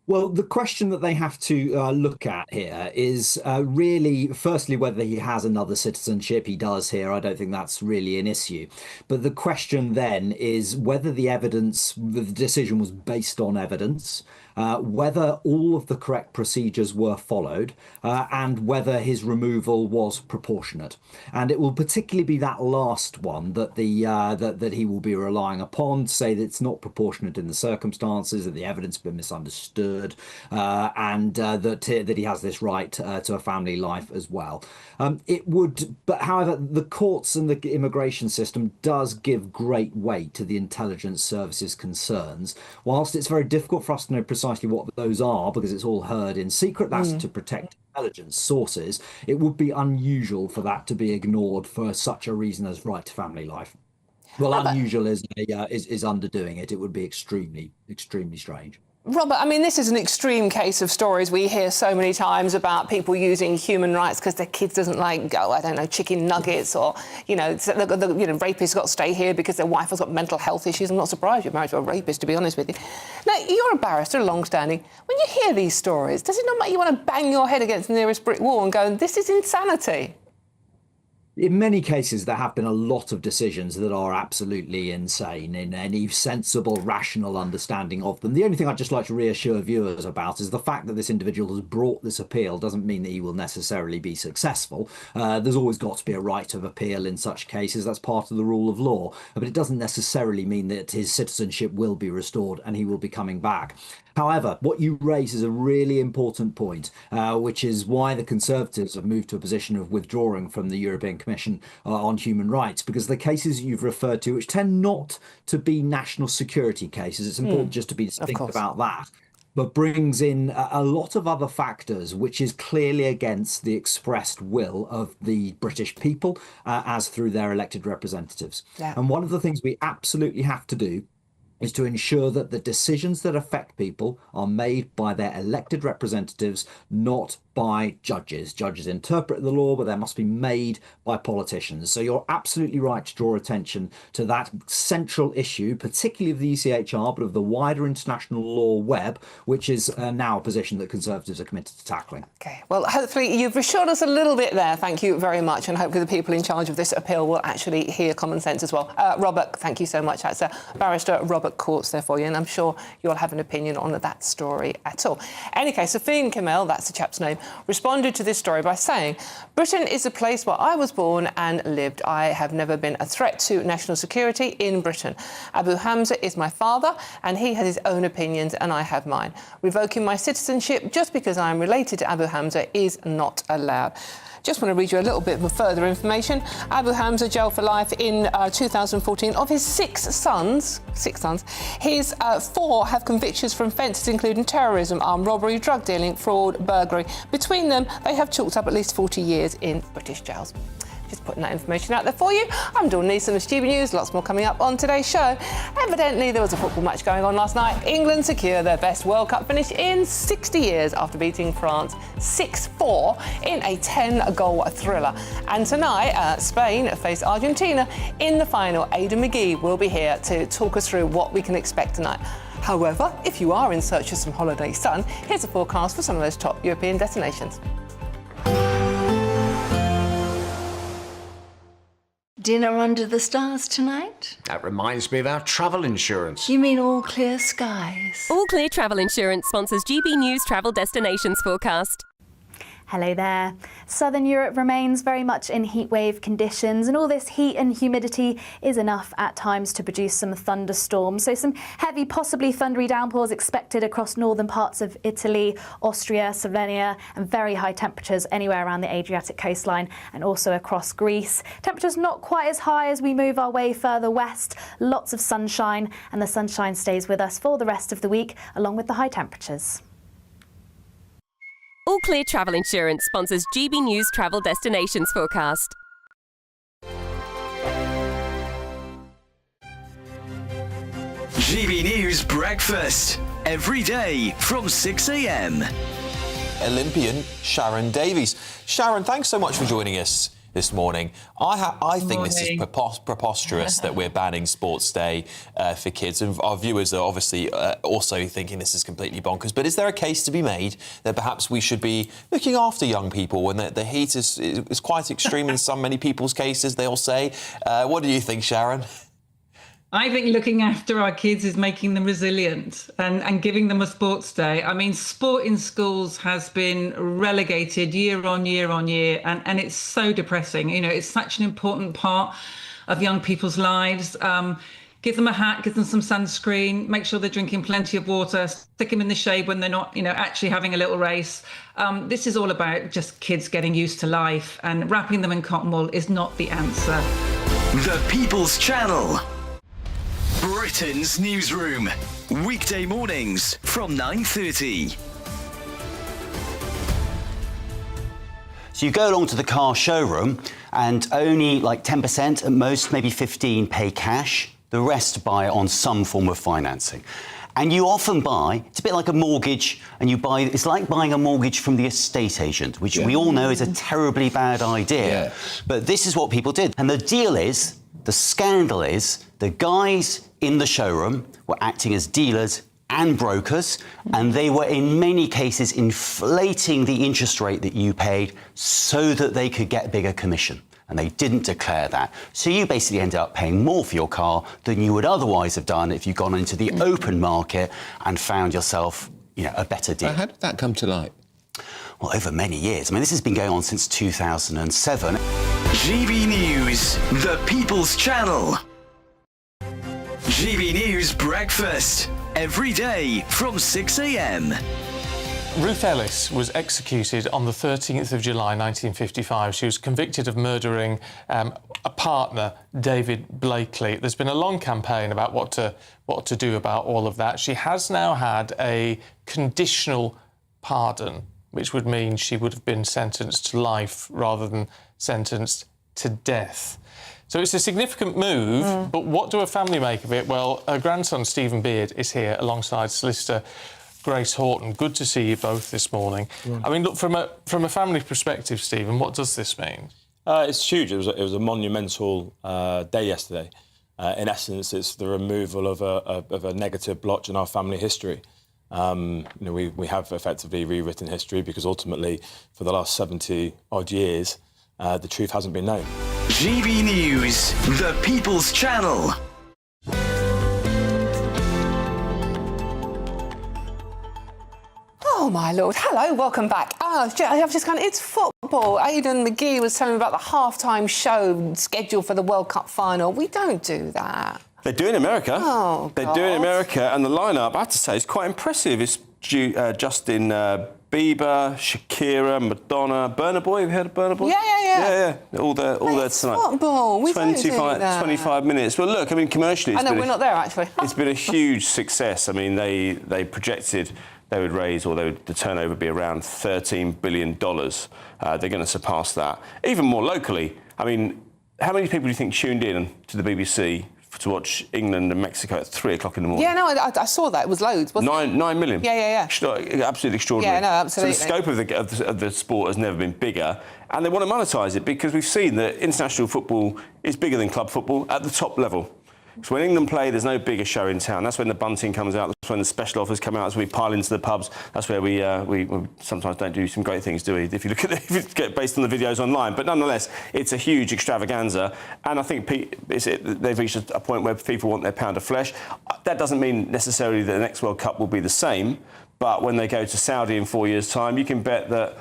Well, the question that they have to look at here is really, firstly, whether he has another citizenship. He does here. I don't think that's really an issue. But the question then is whether the evidence, the decision was based on evidence, whether all of the correct procedures were followed, and whether his removal was proportionate. And it will particularly be that last one that that he will be relying upon to say that it's not proportionate in the circumstances, that the evidence has been misunderstood, and that he has this right to a family life as well. But however, the courts and the immigration system does give great weight to the intelligence services concerns. Whilst it's very difficult for us to know precisely what those are, because it's all heard in secret, that's to protect intelligence sources, it would be unusual for that to be ignored for such a reason as right to family life. Well, unusual is underdoing it. It would be extremely, extremely strange. Robert, I mean, this is an extreme case of stories we hear so many times about people using human rights because their kids doesn't like, I don't know, chicken nuggets, or, rapists got to stay here because their wife has got mental health issues. I'm not surprised you're married to a rapist, to be honest with you. Now, you're a barrister, long-standing. When you hear these stories, does it not make you want to bang your head against the nearest brick wall and go, this is insanity? In many cases, there have been a lot of decisions that are absolutely insane in any sensible, rational understanding of them. The only thing I'd just like to reassure viewers about is the fact that this individual has brought this appeal doesn't mean that he will necessarily be successful. There's always got to be a right of appeal in such cases. That's part of the rule of law. But it doesn't necessarily mean that his citizenship will be restored and he will be coming back. However, what you raise is a really important point, which is why the Conservatives have moved to a position of withdrawing from the European Commission on Human Rights, because the cases you've referred to, which tend not to be national security cases, it's important just to be distinct about that, but brings in a lot of other factors, which is clearly against the expressed will of the British people, as through their elected representatives. Yeah. And one of the things we absolutely have to do is to ensure that the decisions that affect people are made by their elected representatives, not by judges. Judges interpret the law, but they must be made by politicians. So you're absolutely right to draw attention to that central issue, particularly of the ECHR, but of the wider international law web, which is now a position that Conservatives are committed to tackling. OK, well, hopefully you've reassured us a little bit there. Thank you very much. And hopefully the people in charge of this appeal will actually hear common sense as well. Robert, thank you so much. That's Barrister Robert public courts there for you, and I'm sure you'll have an opinion on that story at all. Any case, Sophie Kamel, that's the chap's name, responded to this story by saying, "Britain is a place where I was born and lived. I have never been a threat to national security in Britain. Abu Hamza is my father, and he has his own opinions, and I have mine. Revoking my citizenship just because I am related to Abu Hamza is not allowed." Just want to read you a little bit of further information. Abu Hamza jailed for life in 2014. Of his six sons, his 4 have convictions for offences including terrorism, armed robbery, drug dealing, fraud, burglary. Between them, they have chalked up at least 40 years in British jails. Just putting that information out there for you. I'm Dawn Neeson of GBNews. Lots more coming up on today's show. Evidently, there was a football match going on last night. England secure their best World Cup finish in 60 years after beating France 6-4 in a 10-goal thriller. And tonight, Spain face Argentina in the final. Aidan McGee will be here to talk us through what we can expect tonight. However, if you are in search of some holiday sun, here's a forecast for some of those top European destinations. Dinner under the stars tonight? That reminds me of our travel insurance. You mean All Clear Skies? All Clear Travel Insurance sponsors GB News Travel Destinations forecast. Hello there. Southern Europe remains very much in heatwave conditions, and all this heat and humidity is enough at times to produce some thunderstorms. So some heavy, possibly thundery downpours expected across northern parts of Italy, Austria, Slovenia, and very high temperatures anywhere around the Adriatic coastline and also across Greece. Temperatures not quite as high as we move our way further west. Lots of sunshine, and the sunshine stays with us for the rest of the week, along with the high temperatures. All Clear Travel Insurance sponsors GB News Travel Destinations forecast. GB News Breakfast, every day from 6 a.m. Olympian Sharon Davies. Sharon, thanks so much for joining us this morning. I think this is preposterous that we're banning Sports Day for kids, and our viewers are obviously also thinking this is completely bonkers. But is there a case to be made that perhaps we should be looking after young people when the heat is quite extreme in many people's cases, they'll say? What do you think, Sharon? I think looking after our kids is making them resilient and giving them a sports day. I mean, sport in schools has been relegated year on year on year, and it's so depressing. You know, it's such an important part of young people's lives. Give them a hat, give them some sunscreen, make sure they're drinking plenty of water, stick them in the shade when they're not, actually having a little race. This is all about just kids getting used to life, and wrapping them in cotton wool is not the answer. The People's Channel. Britain's newsroom. Weekday mornings from 9:30. So you go along to the car showroom and only like 10%, at most maybe 15%, pay cash. The rest buy it on some form of financing. And you often buy, it's a bit like a mortgage, and it's like buying a mortgage from the estate agent, which we all know is a terribly bad idea. Yeah. But this is what people did. And the deal is, the scandal is, the guys in the showroom were acting as dealers and brokers, and they were in many cases inflating the interest rate that you paid so that they could get bigger commission. And they didn't declare that. So you basically ended up paying more for your car than you would otherwise have done if you'd gone into the open market and found yourself, a better deal. How did that come to light? Well, over many years. I mean, this has been going on since 2007. GB News, the People's Channel. GB News Breakfast, every day from 6 a.m. Ruth Ellis was executed on the 13th of July 1955. She was convicted of murdering a partner, David Blakely. There's been a long campaign about what to do about all of that. She has now had a conditional pardon, which would mean she would have been sentenced to life rather than sentenced to death. So it's a significant move, but what do her family make of it? Well, her grandson, Stephen Beard, is here alongside solicitor Grace Horton. Good to see you both this morning. Yeah. I mean, look, from a family perspective, Stephen, what does this mean? It's huge. It was a monumental day yesterday. In essence, it's the removal of a negative blotch in our family history. We have effectively rewritten history because ultimately, for the last 70-odd years, the truth hasn't been known. GB News, the People's Channel. Oh, my Lord. Hello, welcome back. I've just gone, it's football. Aidan McGee was telling me about the half-time show scheduled for the World Cup final. We don't do that. They do in America. Oh, They do in America, and the lineup, I have to say, is quite impressive. It's Justin Bieber, Shakira, Madonna, Burna Boy. Have you heard of Burna Boy? Yeah. All there tonight. Football. We 25 minutes. Well, look, I mean, commercially, I know we're not there actually. It's been a huge success. I mean, they projected they would raise, or the turnover would be around $13 billion. They're going to surpass that. Even more locally, I mean, how many people do you think tuned in to the BBC to watch England and Mexico at 3 o'clock in the morning? Yeah, no, I saw that. It was loads, wasn't it? 9 million. Yeah. Absolutely extraordinary. Yeah, no, absolutely. So the scope of the sport has never been bigger, and they want to monetise it because we've seen that international football is bigger than club football at the top level. So when England play, there's no bigger show in town. That's when the bunting comes out. That's when the special offers come out. As we pile into the pubs. That's where we sometimes don't do some great things, do we? If you look at if you get based on the videos online. But nonetheless, it's a huge extravaganza. And I think they've reached a point where people want their pound of flesh. That doesn't mean necessarily that the next World Cup will be the same. But when they go to Saudi in 4 years' time, you can bet that.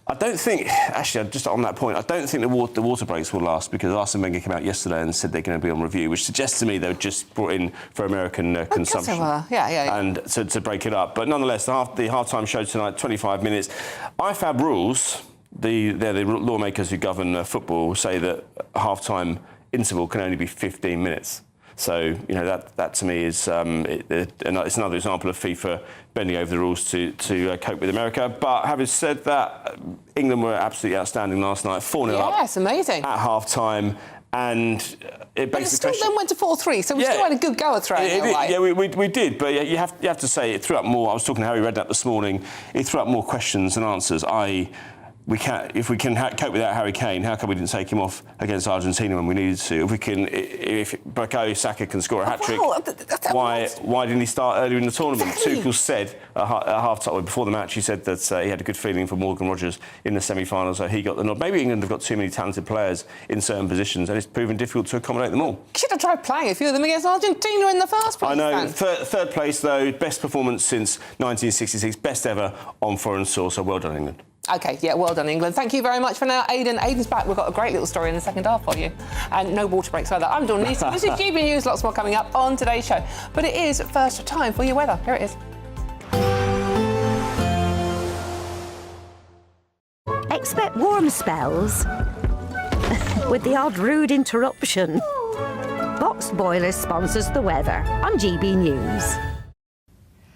I don't think, actually, just on that point, I don't think the water breaks will last, because Arsene Wenger came out yesterday and said they're going to be on review, which suggests to me they were just brought in for American consumption. Yeah. And to break it up. But nonetheless, the halftime show tonight, 25 minutes. IFAB rules, they're the lawmakers who govern football, say that a halftime interval can only be 15 minutes. So, that to me is it's another example of FIFA bending over the rules to cope with America. But having said that, England were absolutely outstanding last night, 4-0 up. Yes, amazing. At half-time. And it but it still then went to 4-3, so we still had a good go at throwing it away. Yeah, we did, but you have to say it threw up more. I was talking to Harry Redknapp this morning. It threw up more questions than answers, i.e., if we can cope without Harry Kane, how come we didn't take him off against Argentina when we needed to? If Bukayo Saka can score a hat-trick, why didn't he start earlier in the tournament? Exactly. Tuchel said at half-time, before the match, he said that he had a good feeling for Morgan Rogers in the semi-finals, so he got the nod. Maybe England have got too many talented players in certain positions, and it's proven difficult to accommodate them all. Should have tried playing a few of them against Argentina in the first place. I know. Third place, though, best performance since 1966, best ever on foreign soil, so well done, England. OK, yeah, well done, England. Thank you very much for now, Aidan. Aidan's back. We've got a great little story in the second half for you. And no water breaks either. I'm Dawn Neeson. This is GB News. Lots more coming up on today's show. But it is first time for your weather. Here it is. Expect warm spells with the odd rude interruption. Box Boilers sponsors the weather on GB News.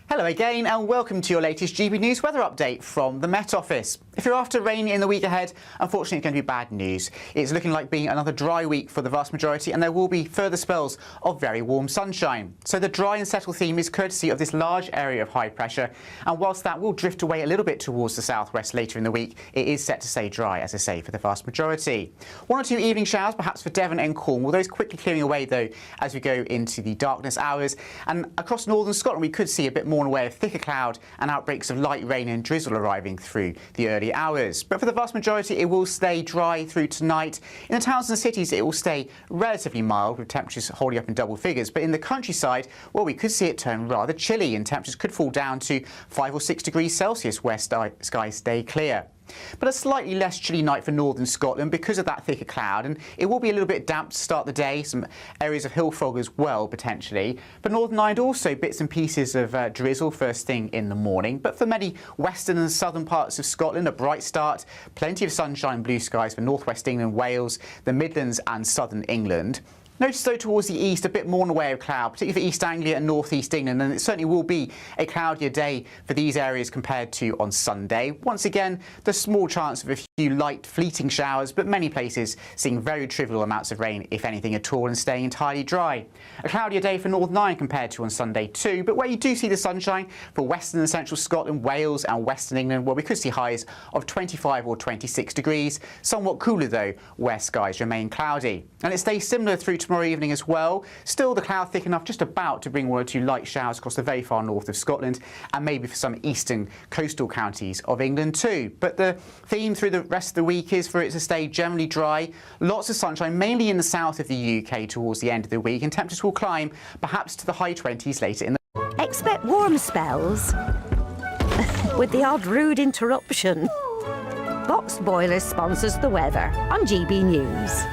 Hello again and welcome to your latest GB News weather update from the Met Office. If you're after rain in the week ahead, unfortunately it's going to be bad news. It's looking like being another dry week for the vast majority, and there will be further spells of very warm sunshine. So the dry and settle theme is courtesy of this large area of high pressure, and whilst that will drift away a little bit towards the southwest later in the week, it is set to stay dry, as I say, for the vast majority. One or two evening showers perhaps for Devon and Cornwall, those quickly clearing away though as we go into the darkness hours, and across northern Scotland we could see a bit more in the way of thicker cloud and outbreaks of light rain and drizzle arriving through the early hours. But for the vast majority, it will stay dry through tonight. In the towns and cities, it will stay relatively mild, with temperatures holding up in double figures. But in the countryside, well, we could see it turn rather chilly, and temperatures could fall down to 5 or 6 degrees Celsius where skies stay clear. But a slightly less chilly night for northern Scotland because of that thicker cloud, and it will be a little bit damp to start the day, some areas of hill fog as well potentially. But Northern Ireland also bits and pieces of drizzle first thing in the morning, but for many western and southern parts of Scotland a bright start, plenty of sunshine and blue skies for northwest England, Wales, the Midlands and southern England. Notice though towards the east a bit more in the way of cloud, particularly for East Anglia and North East England, and it certainly will be a cloudier day for these areas compared to on Sunday. Once again, there's small chance of a few light fleeting showers, but many places seeing very trivial amounts of rain, if anything at all, and staying entirely dry. A cloudier day for Northern Ireland compared to on Sunday too, but where you do see the sunshine for western and central Scotland, Wales and western England, where we could see highs of 25 or 26 degrees. Somewhat cooler though where skies remain cloudy. And it stays similar through tomorrow evening as well. Still the cloud thick enough just about to bring one or two light showers across the very far north of Scotland, and maybe for some eastern coastal counties of England too. But the theme through the rest of the week is for it to stay generally dry, lots of sunshine mainly in the south of the UK towards the end of the week, and temperatures will climb perhaps to the high 20s later in the... Expect warm spells with the odd rude interruption. Box Boiler sponsors the weather on GB News.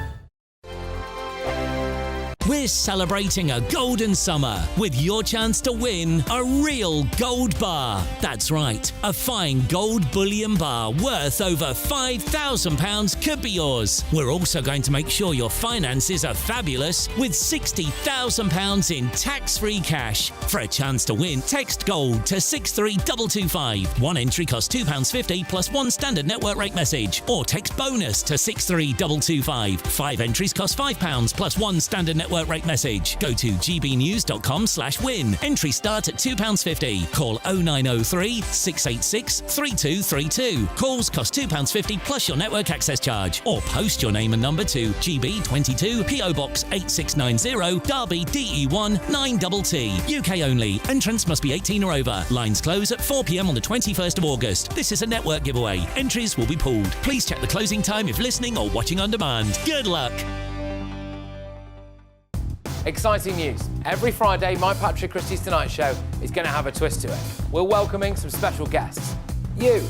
We're celebrating a golden summer with your chance to win a real gold bar. That's right, a fine gold bullion bar worth over £5,000 could be yours. We're also going to make sure your finances are fabulous with £60,000 in tax-free cash. For a chance to win, text GOLD to 63225. One entry costs £2.50 plus one standard network rate message. Or text BONUS to 63225. 5 entries cost £5 plus one standard network rate message. Go to gbnews.com/win. Entry start at £2.50. Call 0903 686 3232. Calls cost £2.50 plus your network access charge. Or post your name and number to GB22 PO Box 8690 Derby DE1 9TT. UK only. Entrance must be 18 or over. Lines close at 4 p.m. on the 21st of August. This is a network giveaway. Entries will be pulled. Please check the closing time if listening or watching on demand. Good luck. Exciting news. Every Friday, my Patrick Christie's Tonight Show is going to have a twist to it. We're welcoming some special guests. You.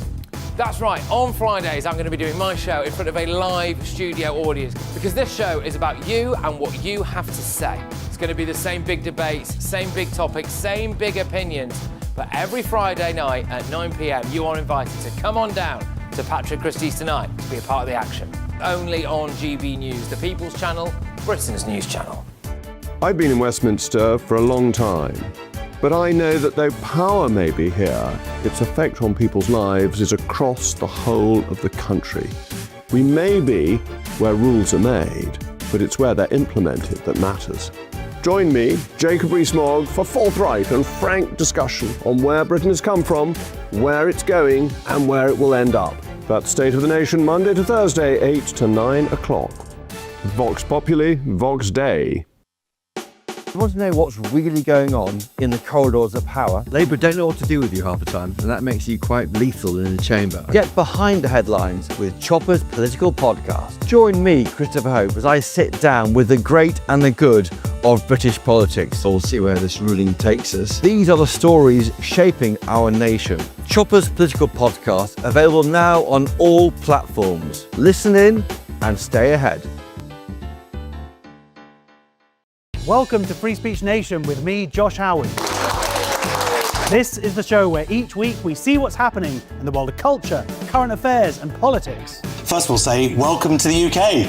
That's right, on Fridays I'm going to be doing my show in front of a live studio audience because this show is about you and what you have to say. It's going to be the same big debates, same big topics, same big opinions. But every Friday night at 9 p.m, you are invited to come on down to Patrick Christie's Tonight to be a part of the action. Only on GB News, the People's Channel, Britain's news channel. I've been in Westminster for a long time, but I know that though power may be here, its effect on people's lives is across the whole of the country. We may be where rules are made, but it's where they're implemented that matters. Join me, Jacob Rees-Mogg, for forthright and frank discussion on where Britain has come from, where it's going, and where it will end up. That's State of the Nation, Monday to Thursday, 8 to 9 o'clock. Vox Populi, Vox Dei. You want to know what's really going on in the corridors of power? Labour don't know what to do with you half the time, and that makes you quite lethal in the chamber. Get behind the headlines with Chopper's Political Podcast. Join me, Christopher Hope, as I sit down with the great and the good of British politics. We'll see where this ruling takes us. These are the stories shaping our nation. Chopper's Political Podcast, available now on all platforms. Listen in and stay ahead. Welcome to Free Speech Nation with me, Josh Howard. This is the show where each week we see what's happening in the world of culture, current affairs and politics. First we'll say, welcome to the UK.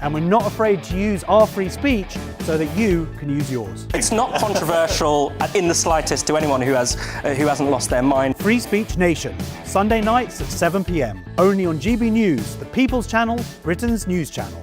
And we're not afraid to use our free speech so that you can use yours. It's not controversial in the slightest to anyone who hasn't lost their mind. Free Speech Nation, Sunday nights at 7 p.m. Only on GB News, the People's Channel, Britain's news channel.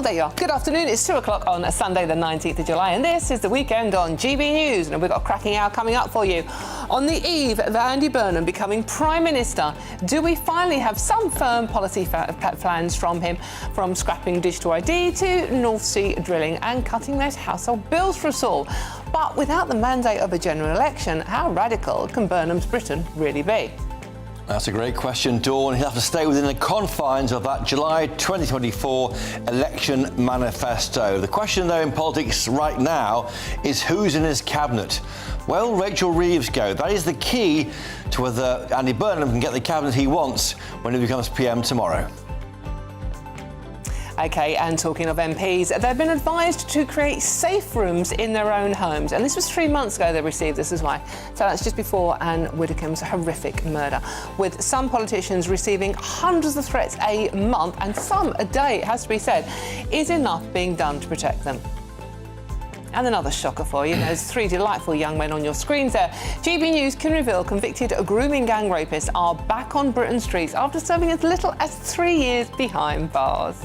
There you are. Good afternoon. It's 2 o'clock on Sunday, the 19th of July, and this is the weekend on GB News. And we've got a cracking hour coming up for you. On the eve of Andy Burnham becoming Prime Minister, do we finally have some firm policy plans from him, from scrapping digital ID to North Sea drilling and cutting those household bills for us all? But without the mandate of a general election, how radical can Burnham's Britain really be? That's a great question, Dawn. He'll have to stay within the confines of that July 2024 election manifesto. The question, though, in politics right now is who's in his cabinet. Well, Rachel Reeves go. That is the key to whether Andy Burnham can get the cabinet he wants when he becomes PM tomorrow. OK, and talking of MPs, they've been advised to create safe rooms in their own homes. And this was 3 months ago they received this as well. So that's just before Anne Widdecombe's horrific murder, with some politicians receiving hundreds of threats a month, and some a day, it has to be said. Is enough being done to protect them? And another shocker for you. Those 3 delightful young men on your screens there. GB News can reveal convicted grooming gang rapists are back on Britain's streets after serving as little as 3 years behind bars.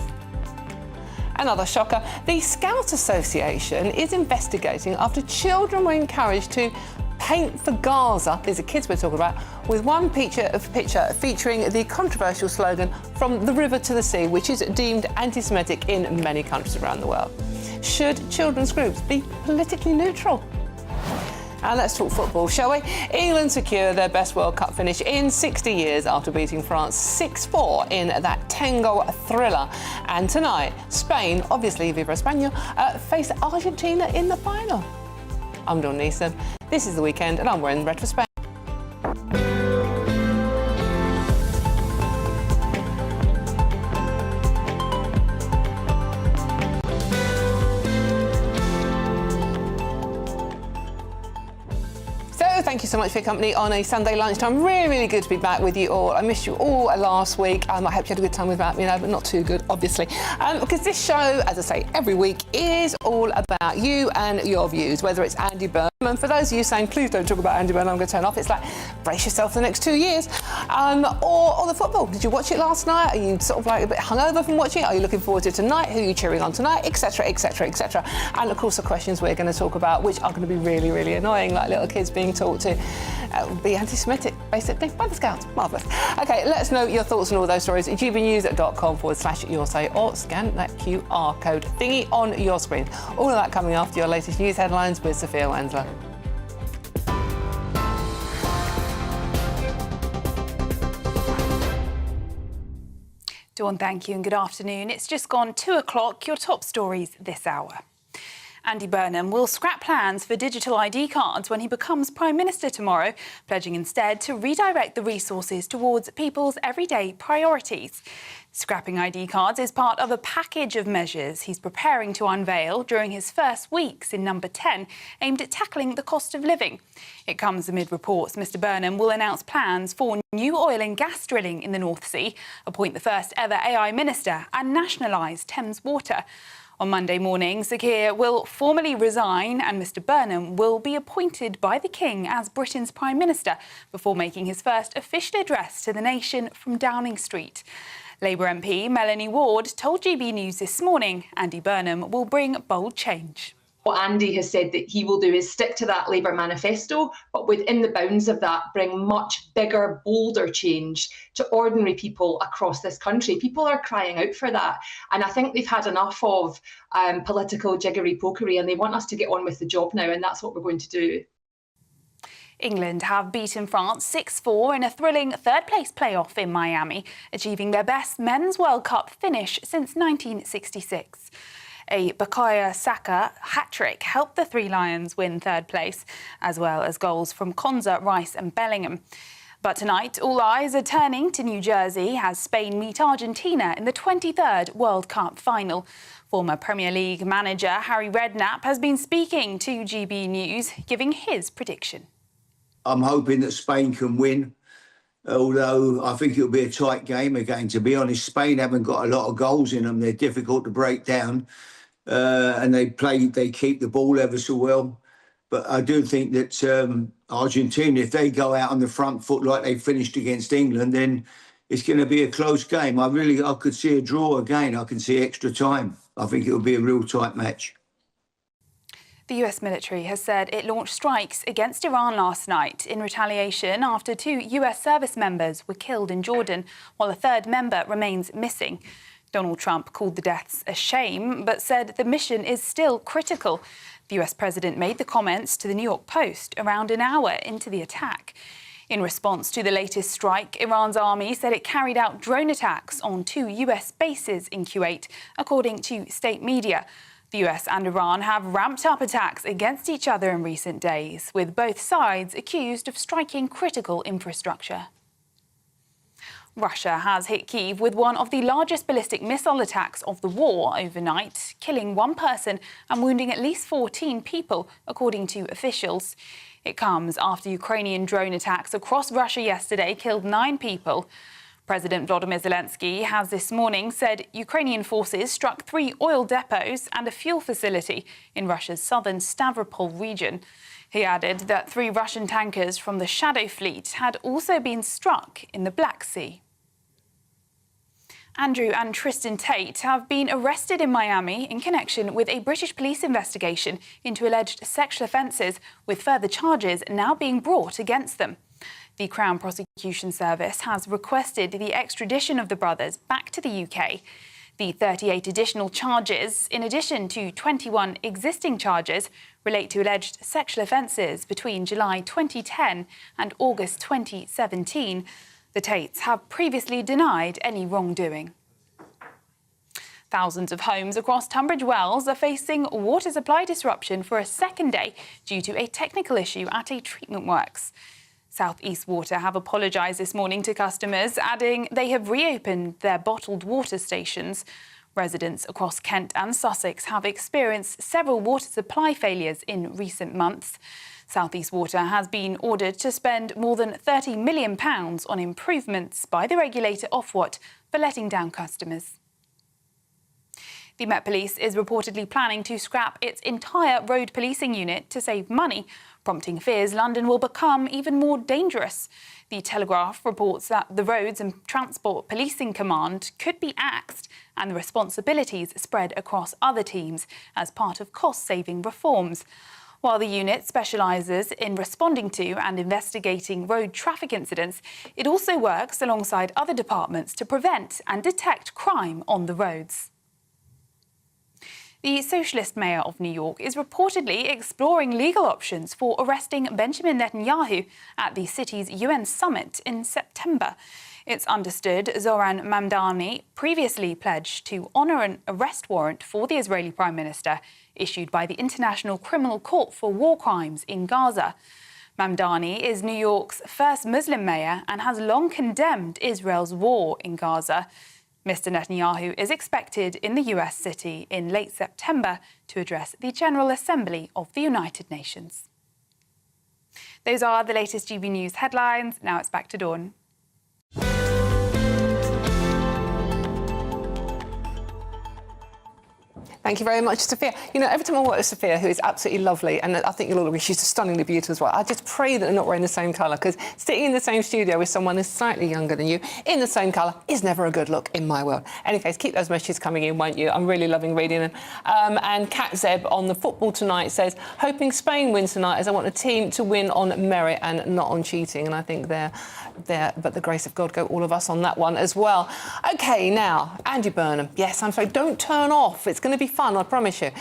Another shocker, the Scout Association is investigating after children were encouraged to paint for Gaza, these are kids we're talking about, with one picture featuring the controversial slogan, "From the river to the sea," which is deemed anti-Semitic in many countries around the world. Should children's groups be politically neutral? And let's talk football, shall we? England secure their best World Cup finish in 60 years after beating France 6-4 in that 10-goal thriller. And tonight, Spain, obviously Viva España, face Argentina in the final. I'm Dawn Neeson. This is The Weekend, and I'm wearing red for Spain. Thank you so much for your company on a Sunday lunchtime. Really good to be back with you all. I missed you all last week. I hope you had a good time without me, but not too good, obviously. Because this show, as I say, every week is all about you and your views, whether it's Andy Burnham. And for those of you saying, please don't talk about Andy Burnham, I'm going to turn off, it's like, brace yourself for the next 2 years. Or the football. Did you watch it last night? Are you sort of like a bit hungover from watching it? Are you looking forward to tonight? Who are you cheering on tonight? Etc, etc, etc. And of course, the questions we're going to talk about, which are going to be really annoying, like little kids being taught to be anti-Semitic, basically, by the Scouts. Marvellous. OK, let us know your thoughts on all those stories at gbnews.com/your say, or scan that QR code thingy on your screen. All of that coming after your latest news headlines with Sophia Wensler. Dawn, thank you and good afternoon. It's just gone 2 o'clock. Your top stories this hour. Andy Burnham will scrap plans for digital ID cards when he becomes Prime Minister tomorrow, pledging instead to redirect the resources towards people's everyday priorities. Scrapping ID cards is part of a package of measures he's preparing to unveil during his first weeks in Number 10, aimed at tackling the cost of living. It comes amid reports Mr Burnham will announce plans for new oil and gas drilling in the North Sea, appoint the first ever AI minister and nationalise Thames Water. On Monday morning, Sir Keir will formally resign and Mr Burnham will be appointed by the King as Britain's Prime Minister before making his first official address to the nation from Downing Street. Labour MP Melanie Ward told GB News this morning Andy Burnham will bring bold change. What Andy has said that he will do is stick to that Labour manifesto, but within the bounds of that, bring much bigger, bolder change to ordinary people across this country. People are crying out for that. And I think they've had enough of political jiggery-pokery and they want us to get on with the job now, and that's what we're going to do. England have beaten France 6-4 in a thrilling third-place playoff in Miami, achieving their best men's World Cup finish since 1966. A Bukayo Saka hat-trick helped the Three Lions win third place, as well as goals from Konza, Rice and Bellingham. But tonight, all eyes are turning to New Jersey as Spain meet Argentina in the 23rd World Cup final. Former Premier League manager Harry Redknapp has been speaking to GB News, giving his prediction. I'm hoping that Spain can win, although I think it'll be a tight game again. To be honest, Spain haven't got a lot of goals in them. They're difficult to break down. And they keep the ball ever so well. But I do think that Argentina, if they go out on the front foot like they finished against England, then it's going to be a close game. I could see a draw again. I can see extra time. I think it will be a real tight match. The US military has said it launched strikes against Iran last night in retaliation after 2 US service members were killed in Jordan, while a third member remains missing. Donald Trump called the deaths a shame, but said the mission is still critical. The US president made the comments to the New York Post around an hour into the attack. In response to the latest strike, Iran's army said it carried out drone attacks on 2 US bases in Kuwait, according to state media. The US and Iran have ramped up attacks against each other in recent days, with both sides accused of striking critical infrastructure. Russia has hit Kyiv with one of the largest ballistic missile attacks of the war overnight, killing 1 person and wounding at least 14 people, according to officials. It comes after Ukrainian drone attacks across Russia yesterday killed 9 people. President Volodymyr Zelensky has this morning said Ukrainian forces struck 3 oil depots and a fuel facility in Russia's southern Stavropol region. He added that 3 Russian tankers from the Shadow Fleet had also been struck in the Black Sea. Andrew and Tristan Tate have been arrested in Miami in connection with a British police investigation into alleged sexual offences, with further charges now being brought against them. The Crown Prosecution Service has requested the extradition of the brothers back to the UK. The 38 additional charges, in addition to 21 existing charges, relate to alleged sexual offences between July 2010 and August 2017. The Tates have previously denied any wrongdoing. Thousands of homes across Tunbridge Wells are facing water supply disruption for a second day due to a technical issue at a treatment works. South East Water have apologised this morning to customers, adding they have reopened their bottled water stations. Residents across Kent and Sussex have experienced several water supply failures in recent months. South East Water has been ordered to spend more than £30 million on improvements by the regulator Ofwat for letting down customers. The Met Police is reportedly planning to scrap its entire road policing unit to save money, prompting fears London will become even more dangerous. The Telegraph reports that the Roads and Transport Policing Command could be axed and the responsibilities spread across other teams as part of cost-saving reforms. While the unit specialises in responding to and investigating road traffic incidents, it also works alongside other departments to prevent and detect crime on the roads. The socialist mayor of New York is reportedly exploring legal options for arresting Benjamin Netanyahu at the city's UN summit in September. It's understood Zoran Mamdani previously pledged to honour an arrest warrant for the Israeli Prime Minister issued by the International Criminal Court for War Crimes in Gaza. Mamdani is New York's first Muslim mayor and has long condemned Israel's war in Gaza. Mr. Netanyahu is expected in the US city in late September to address the General Assembly of the United Nations. Those are the latest GB News headlines. Now it's back to Dawn. Thank you very much, Sophia. You know, every time I work with Sophia, who is absolutely lovely, and I think you'll all agree she's stunningly beautiful as well, I just pray that they're not wearing the same colour, because sitting in the same studio with someone who's slightly younger than you in the same colour is never a good look in my world. Anyways, keep those messages coming in, won't you? I'm really loving reading them. And Kat Zeb on the football tonight says, hoping Spain wins tonight as I want a team to win on merit and not on cheating. And I think they're but the grace of God go all of us on that one as well. OK, now, Andy Burnham. Yes, I'm sorry, don't turn off. It's going to be fun, I promise you.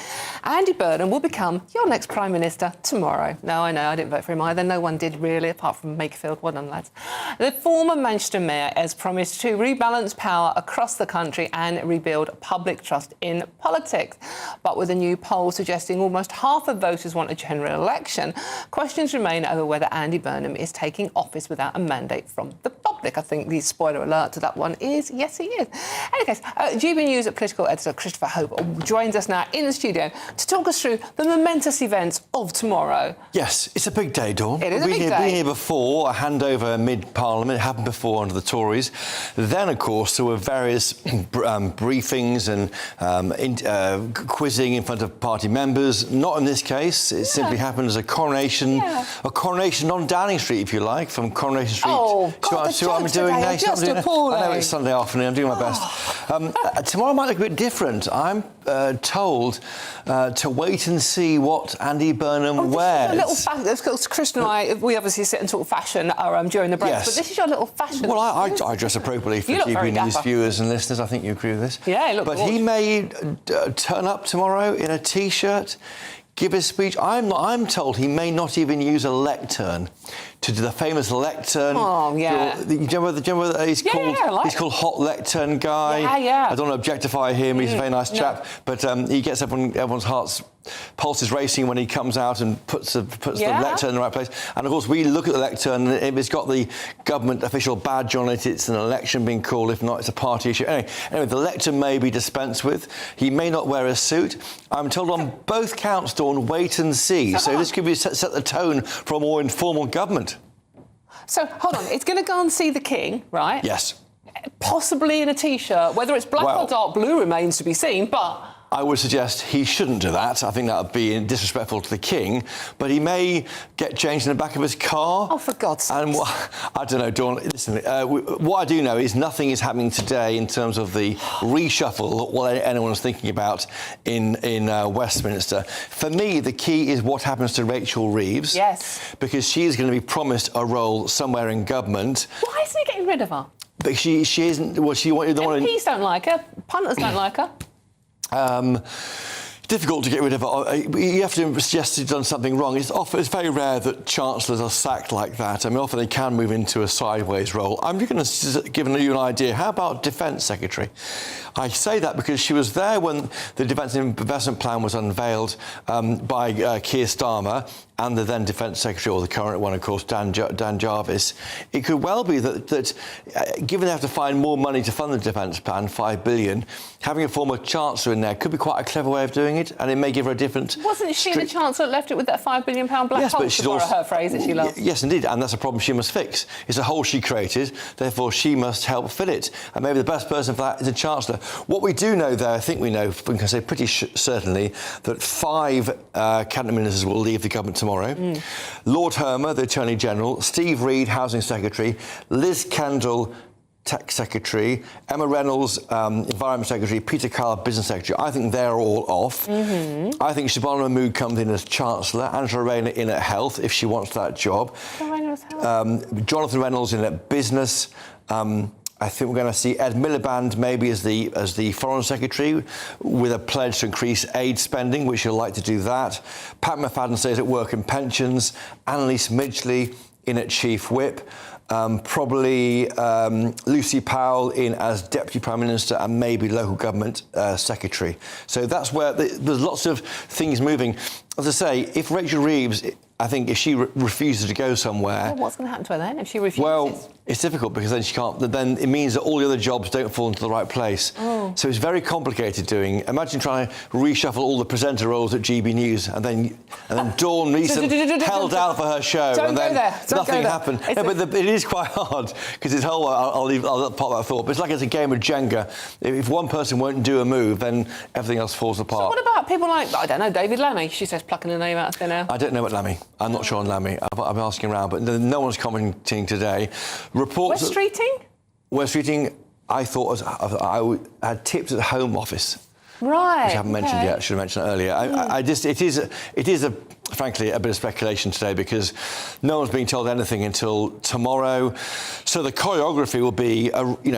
Andy Burnham will become your next Prime Minister tomorrow. No, I know, I didn't vote for him either. No one did, really, apart from Makefield. Well done, lads. The former Manchester Mayor has promised to rebalance power across the country and rebuild public trust in politics. But with a new poll suggesting almost half of voters want a general election, questions remain over whether Andy Burnham is taking office without a mandate from the public. I think the spoiler alert to that one is yes, he is. In any case, GB News political editor Christopher Hope joins us now in the studio to talk us through the momentous events of tomorrow. Yes, it's a big day, Dawn. It is a big day. Been here before, a handover mid-Parliament. It happened before under the Tories. Then, of course, there were various briefings and quizzing in front of party members. Not in this case. It simply happened as a coronation on Downing Street, if you like, from Coronation Street. Oh, God, see what I'm doing today now? are just appalling. I know it's Sunday afternoon. I'm doing my best. Tomorrow might look a bit different. I'm told to wait and see what Andy Burnham wears. Chris and I, we obviously sit and talk fashion during the break, but this is your little fashion. Well, I dress appropriately for GB News viewers and listeners. I think you agree with this. Yeah, look. But he may turn up tomorrow in a T-shirt, give a speech. I'm told he may not even use a lectern to do the famous lectern. Oh, yeah. Do you remember that he's called? Yeah, he's called Hot Lectern Guy. Yeah. I don't want to objectify him. He's a very nice chap, but he gets everyone's hearts. Pulses racing when he comes out and puts the lectern in the right place. And of course, we look at the lectern, and if it's got the government official badge on it, it's an election being called. If not, it's a party issue. Anyway, the lectern may be dispensed with. He may not wear a suit. I'm told on both counts, Dawn, wait and see. So this could be set the tone for a more informal government. So, hold on, it's going to go and see the King, right? Yes. Possibly in a T-shirt. Whether it's black or dark blue remains to be seen, but... I would suggest he shouldn't do that. I think that would be disrespectful to the King. But he may get changed in the back of his car. Oh, for God's sake. And I don't know, Dawn, listen, what I do know is nothing is happening today in terms of the reshuffle, what anyone's thinking about in Westminster. For me, the key is what happens to Rachel Reeves. Yes. Because she is going to be promised a role somewhere in government. Why isn't he getting rid of her? But she isn't. Well, she wanted. MPs don't like her. Punters don't like her. Difficult to get rid of her. You have to suggest she's done something wrong. It's very rare that chancellors are sacked like that. I mean, often they can move into a sideways role. I'm going to give you an idea. How about Defence Secretary? I say that because she was there when the Defence Investment Plan was unveiled by Keir Starmer and the then Defence Secretary, or the current one, of course, Dan Jarvis. It could well be that given they have to find more money to fund the Defence Plan, $5 billion, having a former Chancellor in there could be quite a clever way of doing it, and it may give her a different... Wasn't she the Chancellor that left it with that £5 billion black hole, to borrow her phrase that she loves? Yes, indeed, and that's a problem she must fix. It's a hole she created, therefore she must help fill it. And maybe the best person for that is a Chancellor. What we do know, though, I think we know, we can say pretty certainly, that 5 cabinet ministers will leave the government tomorrow. Lord Hermer, the Attorney General, Steve Reed, Housing Secretary, Liz Kendall, Tech Secretary, Emma Reynolds, Environment Secretary, Peter Kyle, Business Secretary. I think they're all off. I think Shabana Mahmood comes in as Chancellor, Angela Rayner in at Health, if she wants that job. Jonathan Reynolds in at Business. I think we're going to see Ed Miliband maybe as the Foreign Secretary, with a pledge to increase aid spending, which he'll like to do that. Pat McFadden stays at Work and Pensions. Annalise Midgley in at Chief Whip. Probably Lucy Powell in as Deputy Prime Minister and maybe Local Government Secretary. So that's where there's lots of things moving. As I say, if Rachel Reeves, I think if she refuses to go somewhere... Well, what's going to happen to her then if she refuses? Well, it's difficult because then she can't... Then it means that all the other jobs don't fall into the right place. So it's very complicated doing... Imagine trying to reshuffle all the presenter roles at GBNews and then Dawn Neeson held out for her show and then nothing happened. No, but it is quite hard because it's whole... I'll pop that thought. But it's like it's a game of Jenga. If one person won't do a move, then everything else falls apart. So what about people like, I don't know, David Lammy? She says plucking a name out of thin air. I don't know about Lammy. I'm not sure on Lammy. I've been asking around, but no one's commenting today. Reports... West Streeting? West Streeting, I thought I had tips at the Home Office. Right. Which I haven't mentioned yet. Should have mentioned it earlier. It is frankly a bit of speculation today because no one's being told anything until tomorrow. So the choreography will be,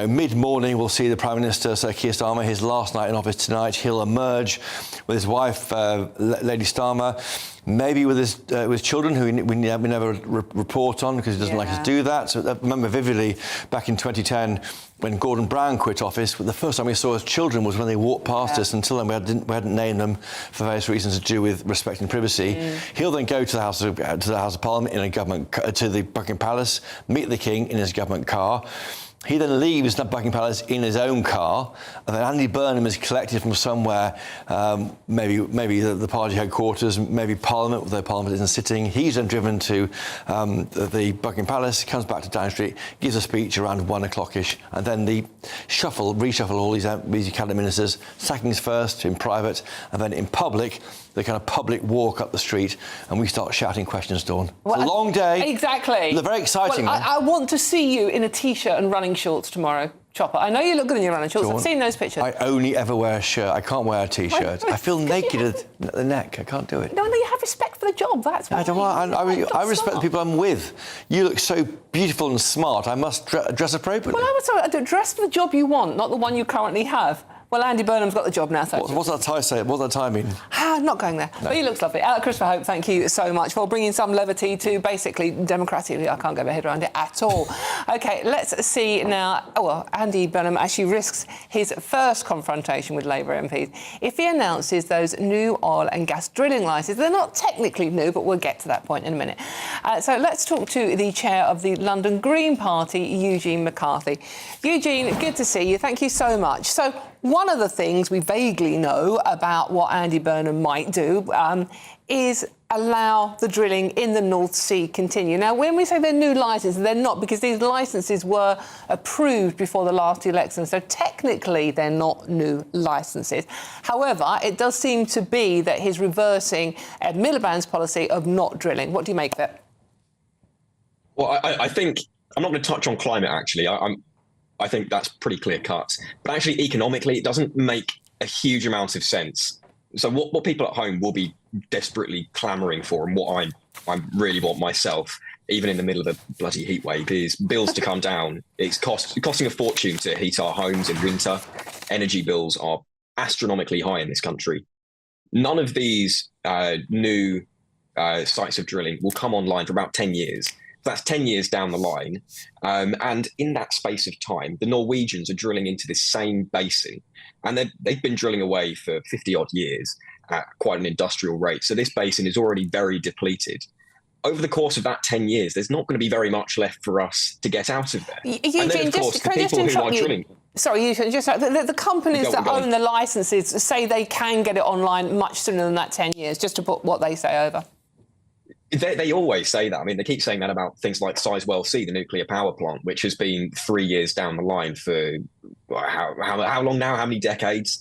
mid-morning. We'll see the Prime Minister, Sir Keir Starmer, his last night in office tonight. He'll emerge with his wife, Lady Starmer. Maybe with his children, who we never report on because he doesn't like us to do that. So I remember vividly back in 2010 when Gordon Brown quit office. The first time we saw his children was when they walked past us. Until then, we hadn't named them for various reasons to do with respecting privacy. He'll then go to the House of Parliament in a government to the Buckingham Palace, meet the King in his government car. He then leaves the Buckingham Palace in his own car, and then Andy Burnham is collected from somewhere, maybe the party headquarters, maybe Parliament, although Parliament isn't sitting. He's then driven to the Buckingham Palace, comes back to Downing Street, gives a speech around 1 o'clock-ish, and then the reshuffle all these cabinet ministers, sackings first in private, and then in public, the kind of public walk up the street, and we start shouting questions, Dawn. It's a long day. Exactly. They're very exciting. Well, I want to see you in a T-shirt and running shorts tomorrow, Chopper. I know you look good in your running shorts. Dawn, I've seen those pictures. I only ever wear a shirt. I can't wear a T-shirt. I feel naked at the neck. I can't do it. No, you have respect for the job. That's why. I don't want. I respect the people I'm with. You look so beautiful and smart. I must dress appropriately. Well, I would dress for the job you want, not the one you currently have. Well, Andy Burnham's got the job now, so... What's that tie say? What's that tie mean? I'm not going there. No. But he looks lovely. Christopher Hope, thank you so much for bringing some levity to basically democratically. I can't get my head around it at all. OK, let's see now... Andy Burnham actually risks his first confrontation with Labour MPs if he announces those new oil and gas drilling licences. They're not technically new, but we'll get to that point in a minute. So let's talk to the chair of the London Green Party, Eugene McCarthy. Eugene, good to see you. Thank you so much. So... one of the things we vaguely know about what Andy Burnham might do is allow the drilling in the North Sea continue. Now, when we say they're new licences, they're not, because these licences were approved before the last election, so technically they're not new licences. However, it does seem to be that he's reversing Ed Miliband's policy of not drilling. What do you make of it? Well, I think... I'm not going to touch on climate, actually. I think that's pretty clear cut. But actually, economically, it doesn't make a huge amount of sense. So what people at home will be desperately clamouring for, and what I really want myself, even in the middle of a bloody heat wave, is bills to come down. It's costing a fortune to heat our homes in winter. Energy bills are astronomically high in this country. None of these new sites of drilling will come online for about 10 years. That's 10 years down the line. And in that space of time, the Norwegians are drilling into this same basin. And they've been drilling away for 50 odd years at quite an industrial rate. So this basin is already very depleted. Over the course of that 10 years, there's not going to be very much left for us to get out of there. Eugene, and then, of course, the people who are drilling. Sorry, Eugene, the companies that own the licenses say they can get it online much sooner than that 10 years, just to put what they say over. They always say that. I mean, they keep saying that about things like Sizewell C, the nuclear power plant, which has been 3 years down the line for how long now? How many decades?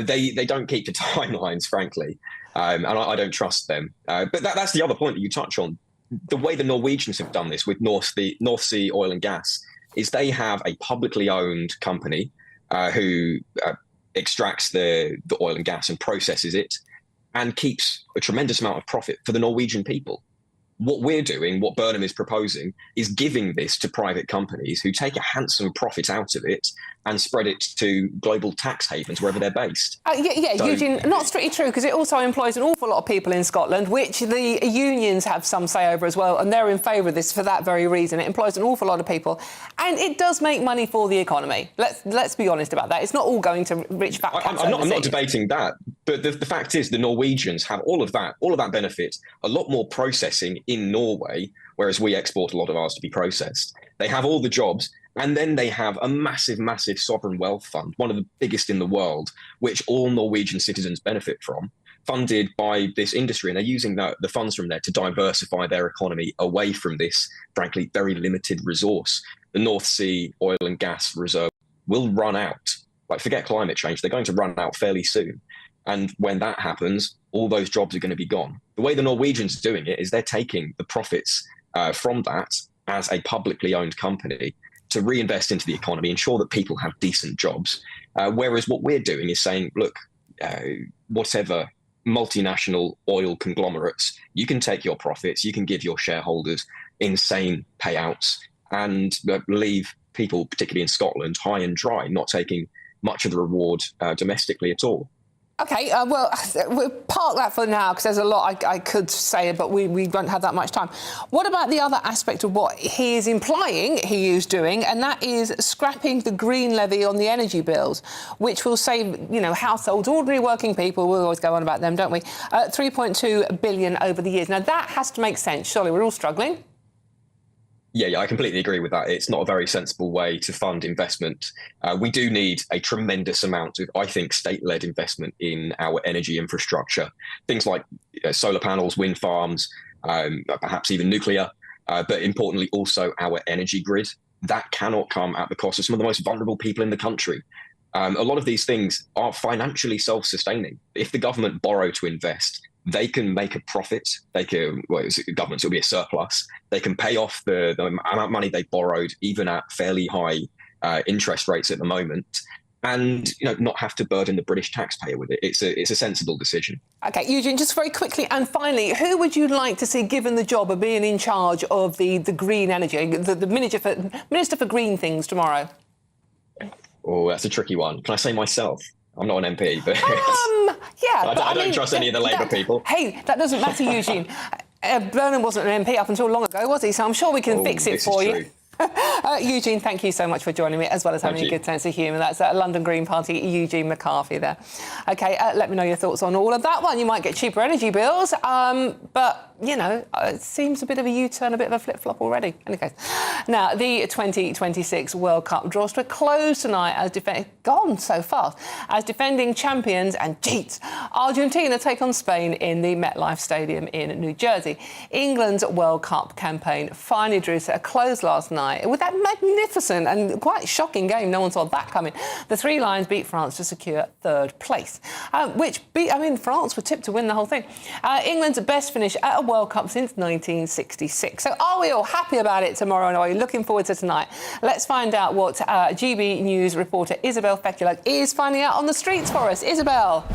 They don't keep to timelines, frankly, and I don't trust them. But that's the other point that you touch on. The way the Norwegians have done this with North Sea oil and gas is they have a publicly owned company who extracts the oil and gas and processes it, and keeps a tremendous amount of profit for the Norwegian people. What we're doing, what Burnham is proposing, is giving this to private companies who take a handsome profit out of it and spread it to global tax havens wherever they're based. So, Eugene, not strictly true, because it also employs an awful lot of people in Scotland, which the unions have some say over as well, and they're in favour of this for that very reason. It employs an awful lot of people, and it does make money for the economy. Let's be honest about that. It's not all going to rich fat cats I'm not debating that, but the fact is the Norwegians have all of that benefit, a lot more processing in Norway, whereas we export a lot of ours to be processed. They have all the jobs, and then they have a massive, massive sovereign wealth fund, one of the biggest in the world, which all Norwegian citizens benefit from, funded by this industry. And they're using the funds from there to diversify their economy away from this, frankly, very limited resource. The North Sea oil and gas reserve will run out. Like, forget climate change, they're going to run out fairly soon. And when that happens, all those jobs are going to be gone. The way the Norwegians are doing it is they're taking the profits from that as a publicly owned company to reinvest into the economy, ensure that people have decent jobs. Whereas what we're doing is saying, look, whatever multinational oil conglomerates, you can take your profits, you can give your shareholders insane payouts and leave people, particularly in Scotland, high and dry, not taking much of the reward domestically at all. OK, well, we'll park that for now, because there's a lot I could say, but we won't have that much time. What about the other aspect of what he is implying he is doing, and that is scrapping the green levy on the energy bills, which will save, households, ordinary working people, we always go on about them, don't we, 3.2 billion over the years. Now, that has to make sense. Surely we're all struggling. Yeah, I completely agree with that. It's not a very sensible way to fund investment. We do need a tremendous amount of, I think, state-led investment in our energy infrastructure. Things like solar panels, wind farms, perhaps even nuclear, but importantly also our energy grid. That cannot come at the cost of some of the most vulnerable people in the country. A lot of these things are financially self-sustaining. If the government borrow to invest, they can make a profit. They can, governments, it'll be a surplus. They can pay off the amount of money they borrowed, even at fairly high interest rates at the moment, and not have to burden the British taxpayer with it. It's a sensible decision. OK, Eugene, just very quickly and finally, who would you like to see given the job of being in charge of the green energy, the Minister for Green Things tomorrow? Oh, that's a tricky one. Can I say myself? I'm not an MP, but yeah, I don't trust any of the Labour people. Hey, that doesn't matter, Eugene. Burnham wasn't an MP up until long ago, was he? So I'm sure we can fix it for you. Eugene, thank you so much for joining me, as well as having a good sense of humour. That's London Green Party Eugene McCarthy there. OK, let me know your thoughts on all of that one. You might get cheaper energy bills, but, it seems a bit of a U-turn, a bit of a flip-flop already. In any case, now, the 2026 World Cup draws to a close tonight as defending champions and cheats. Argentina take on Spain in the MetLife Stadium in New Jersey. England's World Cup campaign finally drew to a close last night with that magnificent and quite shocking game. No one saw that coming. The Three Lions beat France to secure third place, France were tipped to win the whole thing. England's best finish at a World Cup since 1966. So are we all happy about it tomorrow, and are you looking forward to tonight? Let's find out what GB News reporter Isabel Feculak is finding out on the streets for us. Isabel.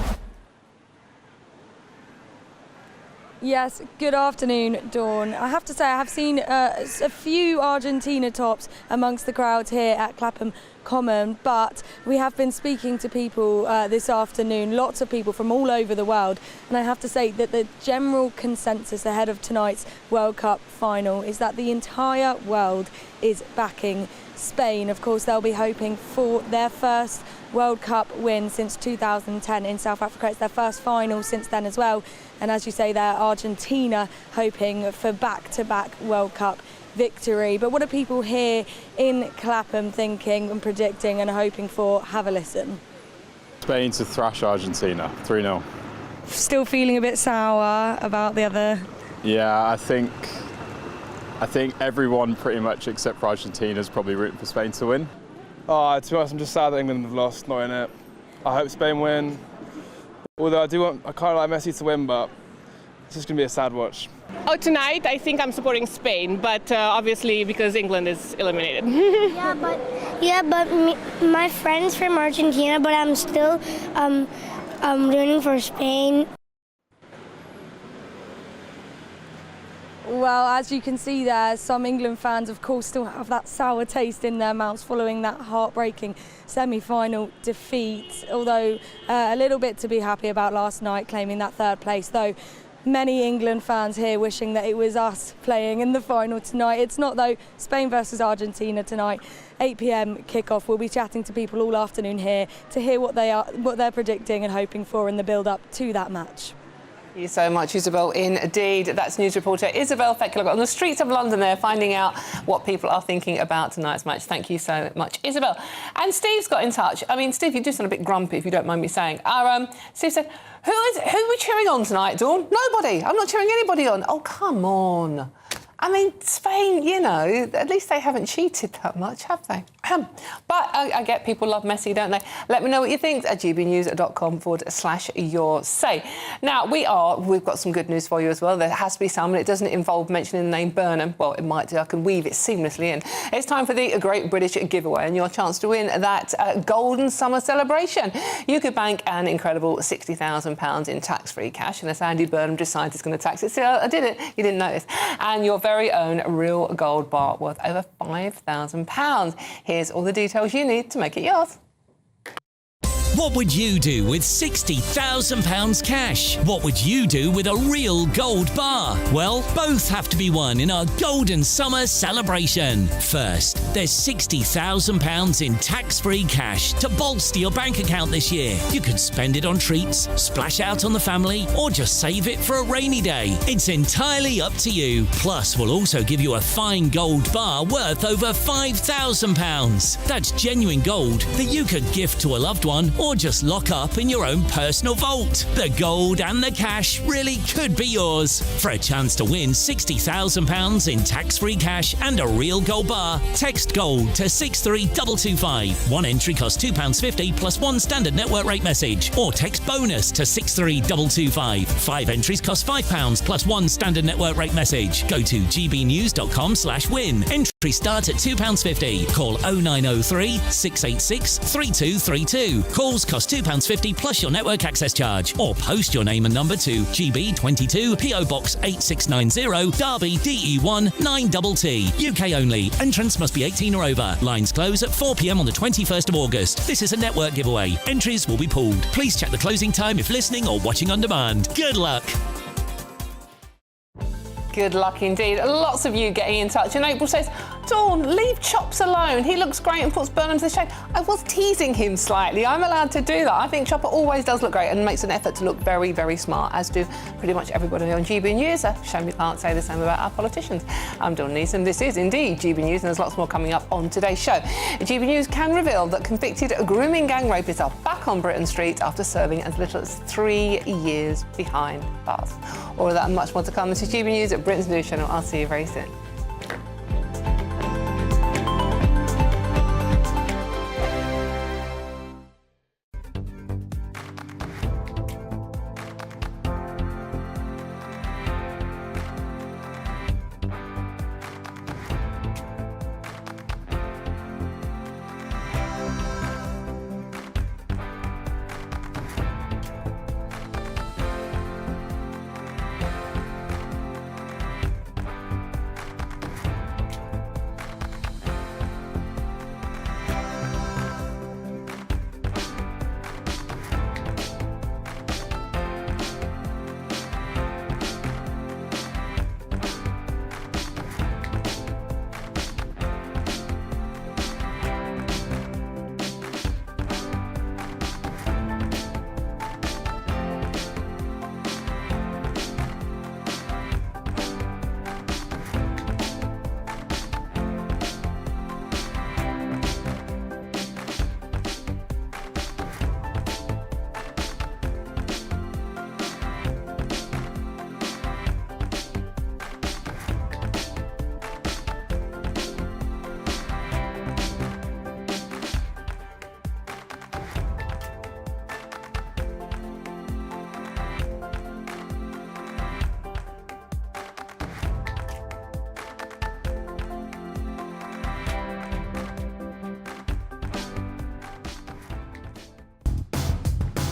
Yes, good afternoon, Dawn. I have to say I have seen a few Argentina tops amongst the crowds here at Clapham Common, but we have been speaking to people this afternoon, lots of people from all over the world, and I have to say that the general consensus ahead of tonight's World Cup final is that the entire world is backing Spain. Of course, they'll be hoping for their first World Cup win since 2010 in South Africa. It's their first final since then as well. And as you say there, Argentina hoping for back-to-back World Cup victory. But what are people here in Clapham thinking and predicting and hoping for? Have a listen. Spain to thrash Argentina, 3-0. Still feeling a bit sour about the other? Yeah, I think everyone pretty much except for Argentina is probably rooting for Spain to win. Oh, to be honest, I'm just sad that England have lost, not in it. I hope Spain win. Although I kind of like Messi to win, but it's just going to be a sad watch. Oh, tonight I think I'm supporting Spain, but obviously because England is eliminated. My friend's from Argentina, but I'm still rooting for Spain. Well, as you can see there, some England fans, of course, still have that sour taste in their mouths following that heartbreaking semi-final defeat. Although a little bit to be happy about last night, claiming that third place, though. Many England fans here wishing that it was us playing in the final tonight. It's not, though. Spain versus Argentina tonight, 8 p.m. kickoff. We'll be chatting to people all afternoon here to hear what they're predicting and hoping for in the build-up to that match. Thank you so much, Isabel. Indeed, that's news reporter Isabel Fekler on the streets of London there, finding out what people are thinking about tonight's match. Thank you so much, Isabel. And Steve's got in touch. I mean, Steve, you do sound a bit grumpy, if you don't mind me saying. Steve said, who are we cheering on tonight, Dawn? Nobody. I'm not cheering anybody on. Oh, come on. I mean, Spain, you know, at least they haven't cheated that much, have they? But I get people love Messi, don't they? Let me know what you think at gbnews.com/your say. Now, we've got some good news for you as well. There has to be some, and it doesn't involve mentioning the name Burnham. Well, it might do. I can weave it seamlessly in. It's time for the Great British Giveaway and your chance to win that golden summer celebration. You could bank an incredible £60,000 in tax-free cash, unless Andy Burnham decides he's going to tax it. See, I did it. You didn't notice. And your very own real gold bar worth over £5,000. Here's all the details you need to make it yours. What would you do with £60,000 cash? What would you do with a real gold bar? Well, both have to be won in our Golden Summer celebration. First, there's £60,000 in tax-free cash to bolster your bank account this year. You can spend it on treats, splash out on the family, or just save it for a rainy day. It's entirely up to you. Plus, we'll also give you a fine gold bar worth over £5,000. That's genuine gold that you could gift to a loved one or just lock up in your own personal vault. The gold and the cash really could be yours. For a chance to win £60,000 in tax-free cash and a real gold bar, text GOLD to 63225. One entry costs £2.50 plus one standard network rate message, or text BONUS to 63225. 5 entries cost £5 plus one standard network rate message. Go to gbnews.com/win. Entry start at £2.50. Call 0903 686 3232. Calls cost £2.50 plus your network access charge, or post your name and number to GB22 PO Box 8690 Derby DE1 9TT. UK only. Entrance must be 18 or over. Lines close at 4 p.m. on the 21st of August. This is a network giveaway. Entries will be pooled. Please check the closing time if listening or watching on demand. Good luck. Good luck indeed. Lots of you getting in touch. And April says, Dawn, leave Chops alone. He looks great and puts Burnham to the shade. I was teasing him slightly. I'm allowed to do that. I think Chopper always does look great and makes an effort to look very, very smart, as do pretty much everybody on GB News. Shame we can't say the same about our politicians. I'm Dawn Neeson. This is indeed GB News, and there's lots more coming up on today's show. GB News can reveal that convicted grooming gang rapists are back on Britain Street after serving as little as 3 years behind bars. All of that and much more to come. This is GB News at Britain's News Channel. I'll see you very soon.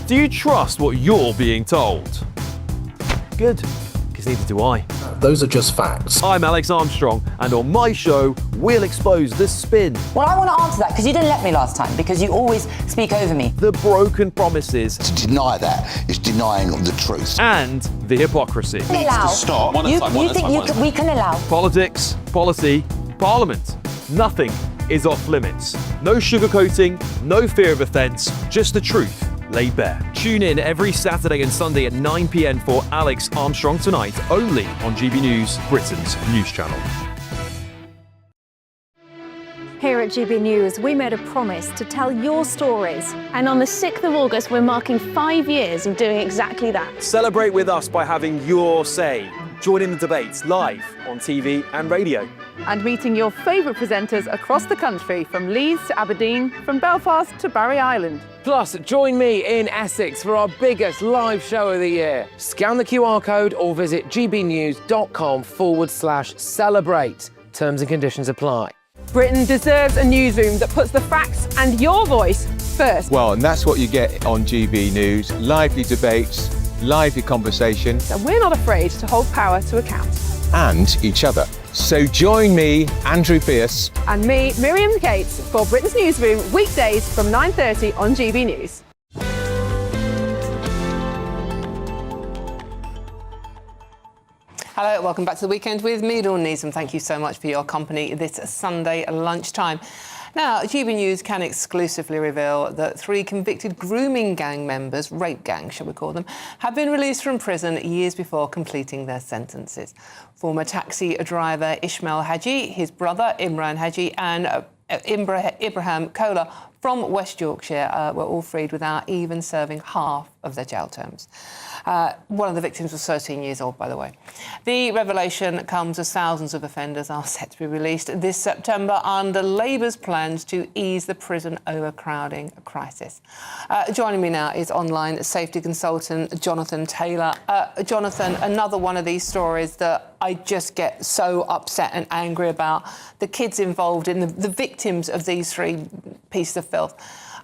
Do you trust what you're being told? Good, because neither do I. Those are just facts. I'm Alex Armstrong, and on my show, we'll expose the spin. Well, I want to answer that because you didn't let me last time, because you always speak over me. The broken promises. To deny that is denying the truth. And the hypocrisy. Needs to stop. You think we can allow? Politics, policy, parliament. Nothing is off limits. No sugarcoating, no fear of offence, just the truth laid bare. Tune in every Saturday and Sunday at 9 p.m. for Alex Armstrong Tonight, only on GB News, Britain's news channel. Here at GB News, we made a promise to tell your stories. And on the 6th of August, we're marking 5 years of doing exactly that. Celebrate with us by having your say. Join in the debates live on TV and radio. And meeting your favourite presenters across the country, from Leeds to Aberdeen, from Belfast to Barry Island. Plus, join me in Essex for our biggest live show of the year. Scan the QR code or visit gbnews.com/celebrate. Terms and conditions apply. Britain deserves a newsroom that puts the facts and your voice first. Well, and that's what you get on GB News. Lively debates, lively conversation. And we're not afraid to hold power to account. And each other. So join me, Andrew Pearce. And me, Miriam Gates, for Britain's Newsroom, weekdays from 9:30 on GB News. Hello, welcome back to The Weekend with me, Dawn Neeson. Thank you so much for your company this Sunday lunchtime. Now, GB News can exclusively reveal that 3 convicted grooming gang members, rape gangs shall we call them, have been released from prison years before completing their sentences. Former taxi driver Ismail Haji, his brother Imran Haji and Ibrahim Kola from West Yorkshire were all freed without even serving half of their jail terms. One of the victims was 13 years old, by the way. The revelation comes as thousands of offenders are set to be released this September under Labour's plans to ease the prison overcrowding crisis. Joining me now is online safety consultant Jonathan Taylor. Jonathan, another one of these stories that I just get so upset and angry about. The kids involved in the victims of these 3 pieces of filth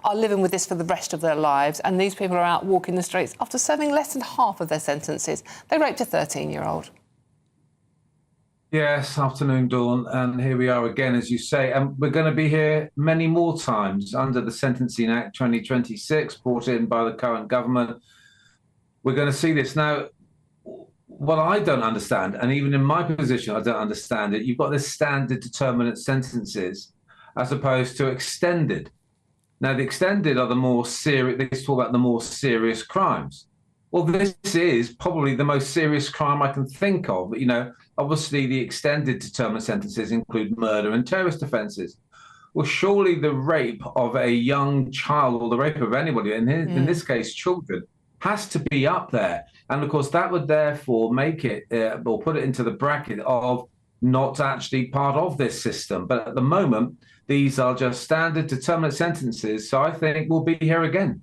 are living with this for the rest of their lives, and these people are out walking the streets after serving less than half of their sentences. They raped a 13-year-old. Yes, afternoon, Dawn, and here we are again, as you say, and we're going to be here many more times under the Sentencing Act 2026, brought in by the current government. We're going to see this. Now, what I don't understand, and even in my position I don't understand it, you've got this standard determinate sentences as opposed to extended. Now, the extended are the more serious, they talk about the more serious crimes. Well, this is probably the most serious crime I can think of. You know, obviously the extended determinate sentences include murder and terrorist offences. Well, surely the rape of a young child, or the rape of anybody, in this case children, has to be up there. And of course, that would therefore make it, or put it into the bracket of not actually part of this system. But at the moment, these are just standard determinate sentences. So I think we'll be here again.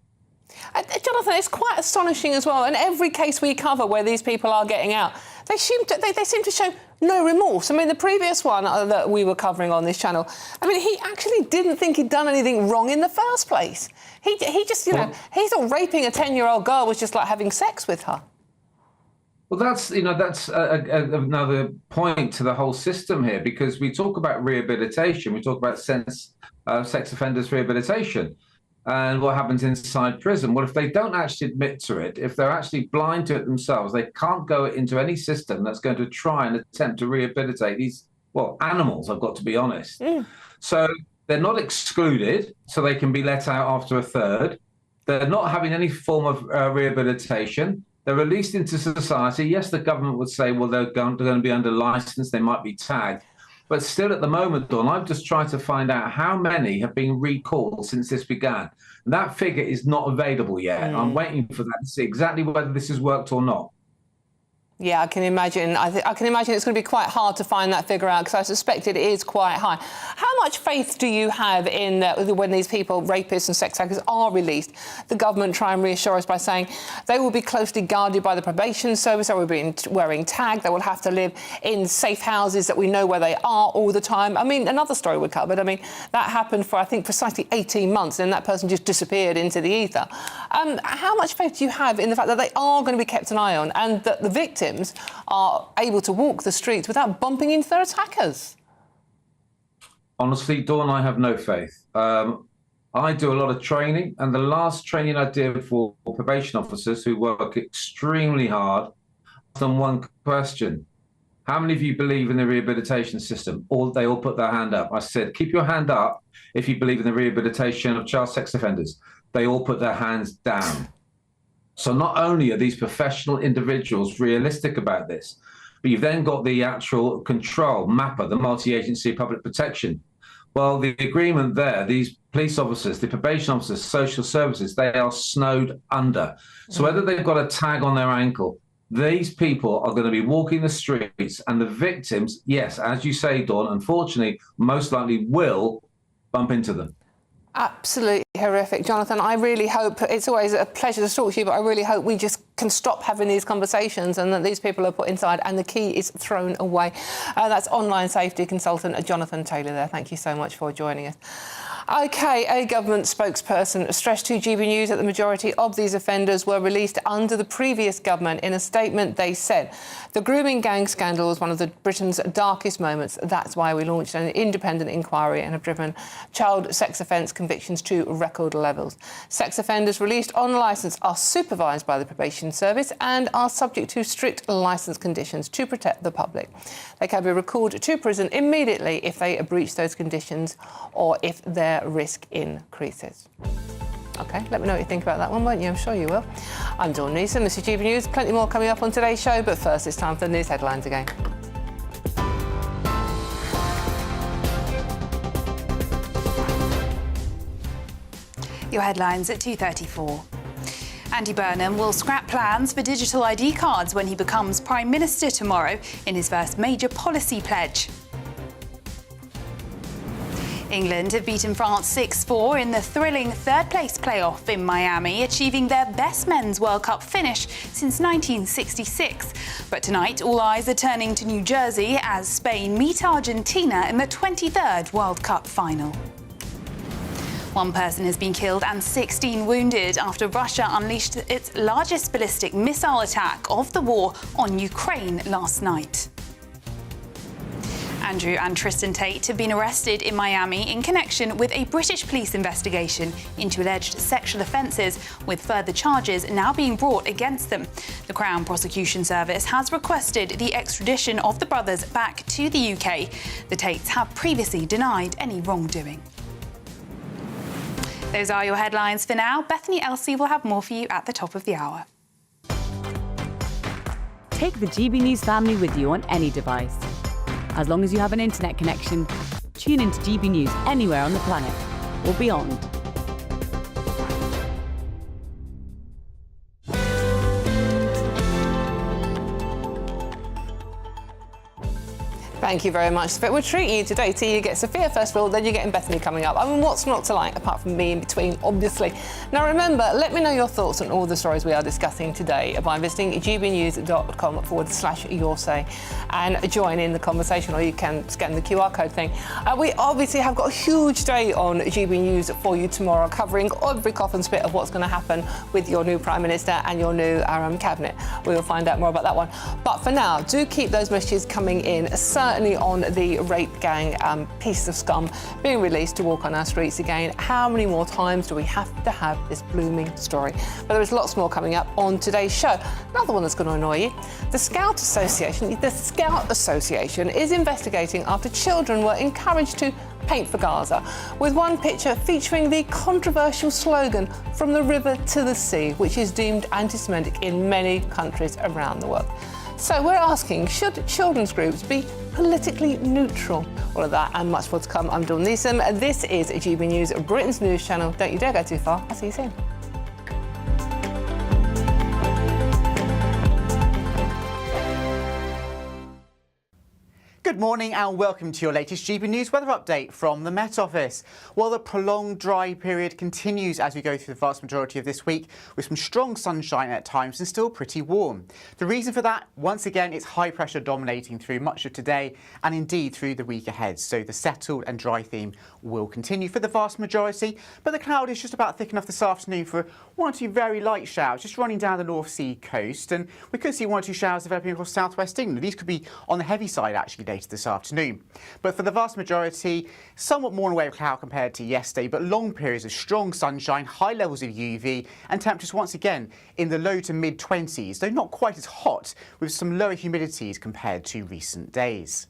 Jonathan, it's quite astonishing as well. In every case we cover where these people are getting out, they seem to show no remorse. I mean, the previous one that we were covering on this channel, I mean, he actually didn't think he'd done anything wrong in the first place. He just, you know, he thought raping a 10-year-old girl was just like having sex with her. Well, that's another point to the whole system here, because we talk about rehabilitation, we talk about sex offenders rehabilitation, and what happens inside prison. Well, if they don't actually admit to it, if they're actually blind to it themselves, they can't go into any system that's going to try and attempt to rehabilitate these, well, animals, I've got to be honest. So they're not excluded, so they can be let out after a third. They're not having any form of rehabilitation. They're released into society. Yes, the government would say, well, they're going to be under license, they might be tagged. But still at the moment, Dawn, I've just tried to find out how many have been recalled since this began. And that figure is not available yet. I'm waiting for that to see exactly whether this has worked or not. Yeah, I can imagine. I can imagine it's going to be quite hard to find that figure out because I suspect it is quite high. How much faith do you have in when these people, rapists and sex workers, are released, the government try and reassure us by saying they will be closely guarded by the probation service, they will be wearing tags, they will have to live in safe houses that we know where they are all the time? I mean, another story we covered, I mean, that happened for, I think, precisely 18 months, and that person just disappeared into the ether. How much faith do you have in the fact that they are going to be kept an eye on and that the victims are able to walk the streets without bumping into their attackers? Honestly, Dawn, I have no faith. I do a lot of training, and the last training I did for probation officers who work extremely hard, asked them one question: how many of you believe in the rehabilitation system? They all put their hand up. I said, keep your hand up if you believe in the rehabilitation of child sex offenders. They all put their hands down. So not only are these professional individuals realistic about this, but you've then got the actual control, MAPA, the Multi-Agency Public Protection. Well, the agreement there, these police officers, the probation officers, social services, they are snowed under. So whether they've got a tag on their ankle, these people are going to be walking the streets, and the victims, yes, as you say, Dawn, unfortunately, most likely will bump into them. Absolutely horrific. Jonathan, I really hope, it's always a pleasure to talk to you, but I really hope we just can stop having these conversations and that these people are put inside and the key is thrown away. That's online safety consultant Jonathan Taylor there. Thank you so much for joining us. OK, a government spokesperson stressed to GB News that the majority of these offenders were released under the previous government. In a statement, they said the grooming gang scandal was one of Britain's darkest moments. That's why we launched an independent inquiry and have driven child sex offence convictions to record levels. Sex offenders released on licence are supervised by the probation service and are subject to strict licence conditions to protect the public. They can be recalled to prison immediately if they breach those conditions or if their risk increases. OK, let me know what you think about that one, won't you? I'm sure you will. I'm Dawn Neeson, this is GB News. Plenty more coming up on today's show, but first it's time for the news headlines again. Your headlines at 2:34. Andy Burnham will scrap plans for digital ID cards when he becomes Prime Minister tomorrow in his first major policy pledge. England have beaten France 6-4 in the thrilling third-place playoff in Miami, achieving their best men's World Cup finish since 1966. But tonight, all eyes are turning to New Jersey as Spain meet Argentina in the 23rd World Cup final. One person has been killed and 16 wounded after Russia unleashed its largest ballistic missile attack of the war on Ukraine last night. Andrew and Tristan Tate have been arrested in Miami in connection with a British police investigation into alleged sexual offences, with further charges now being brought against them. The Crown Prosecution Service has requested the extradition of the brothers back to the UK. The Tates have previously denied any wrongdoing. Those are your headlines for now. Bethany Elsey will have more for you at the top of the hour. Take the GB News family with you on any device. As long as you have an internet connection, tune into GB News anywhere on the planet or beyond. Thank you very much, Sophia. We're treating you today till you get Sophia first of all, then you're getting Bethany coming up. I mean, what's not to like, apart from me in between, obviously. Now, remember, let me know your thoughts on all the stories we are discussing today by visiting gbnews.com/yoursay and join in the conversation, or you can scan the QR code thing. We obviously have got a huge day on GB News for you tomorrow, covering every cough and spit of what's going to happen with your new Prime Minister and your new cabinet. We will find out more about that one. But for now, do keep those messages coming in, certainly on the rape gang piece of scum being released to walk on our streets again. How many more times do we have to have this blooming story? But there is lots more coming up on today's show. Another one that's going to annoy you. The Scout Association is investigating after children were encouraged to paint for Gaza, with one picture featuring the controversial slogan, "From the river to the sea," which is deemed anti-Semitic in many countries around the world. So we're asking, should children's groups be politically neutral? All of that and much more to come. I'm Dawn Neeson. This is GB News, Britain's news channel. Don't you dare go too far. I'll see you soon. Good morning and welcome to your latest GB News weather update from the Met Office. Well, the prolonged dry period continues as we go through the vast majority of this week with some strong sunshine at times and still pretty warm. The reason for that, once again, it's high pressure dominating through much of today and indeed through the week ahead. So the settled and dry theme will continue for the vast majority, but the cloud is just about thick enough this afternoon for one or two very light showers just running down the North Sea coast, and we could see one or two showers developing across southwest England. These could be on the heavy side actually later this afternoon. But for the vast majority, somewhat more in the way of cloud compared to yesterday, but long periods of strong sunshine, high levels of UV, and temperatures once again in the low to mid 20s, though not quite as hot, with some lower humidities compared to recent days.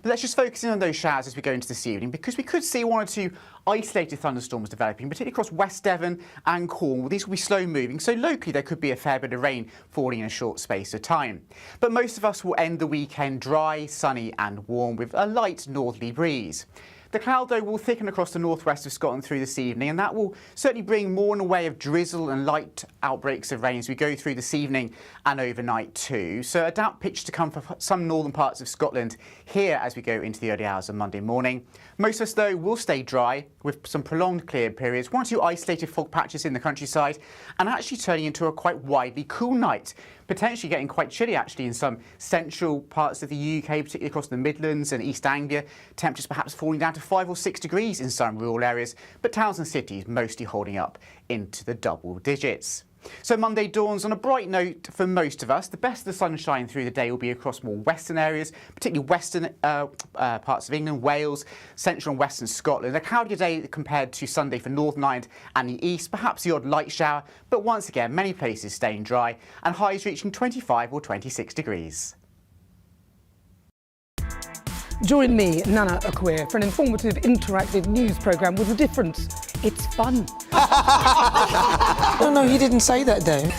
But let's just focus in on those showers as we go into this evening, because we could see one or two isolated thunderstorms developing, particularly across West Devon and Cornwall. These will be slow moving, so locally there could be a fair bit of rain falling in a short space of time. But most of us will end the weekend dry, sunny and warm with a light northerly breeze. The cloud, though, will thicken across the northwest of Scotland through this evening, and that will certainly bring more in the way of drizzle and light outbreaks of rain as we go through this evening and overnight too. So a damp pitch to come for some northern parts of Scotland here as we go into the early hours of Monday morning. Most of us, though, will stay dry with some prolonged clear periods, one or two isolated fog patches in the countryside, and actually turning into a quite widely cool night. Potentially getting quite chilly actually in some central parts of the UK, particularly across the Midlands and East Anglia. Temperatures perhaps falling down to 5 or 6 degrees in some rural areas, but towns and cities mostly holding up into the double digits. So Monday dawns on a bright note for most of us. The best of the sunshine through the day will be across more western areas, particularly western parts of England, Wales, central and western Scotland. A cloudier day compared to Sunday for Northern Ireland and the east, perhaps the odd light shower, but once again many places staying dry and highs reaching 25 or 26 degrees. Join me, Nana Akweer, for an informative, interactive news programme with a difference. It's fun. No, you didn't say that, Dave.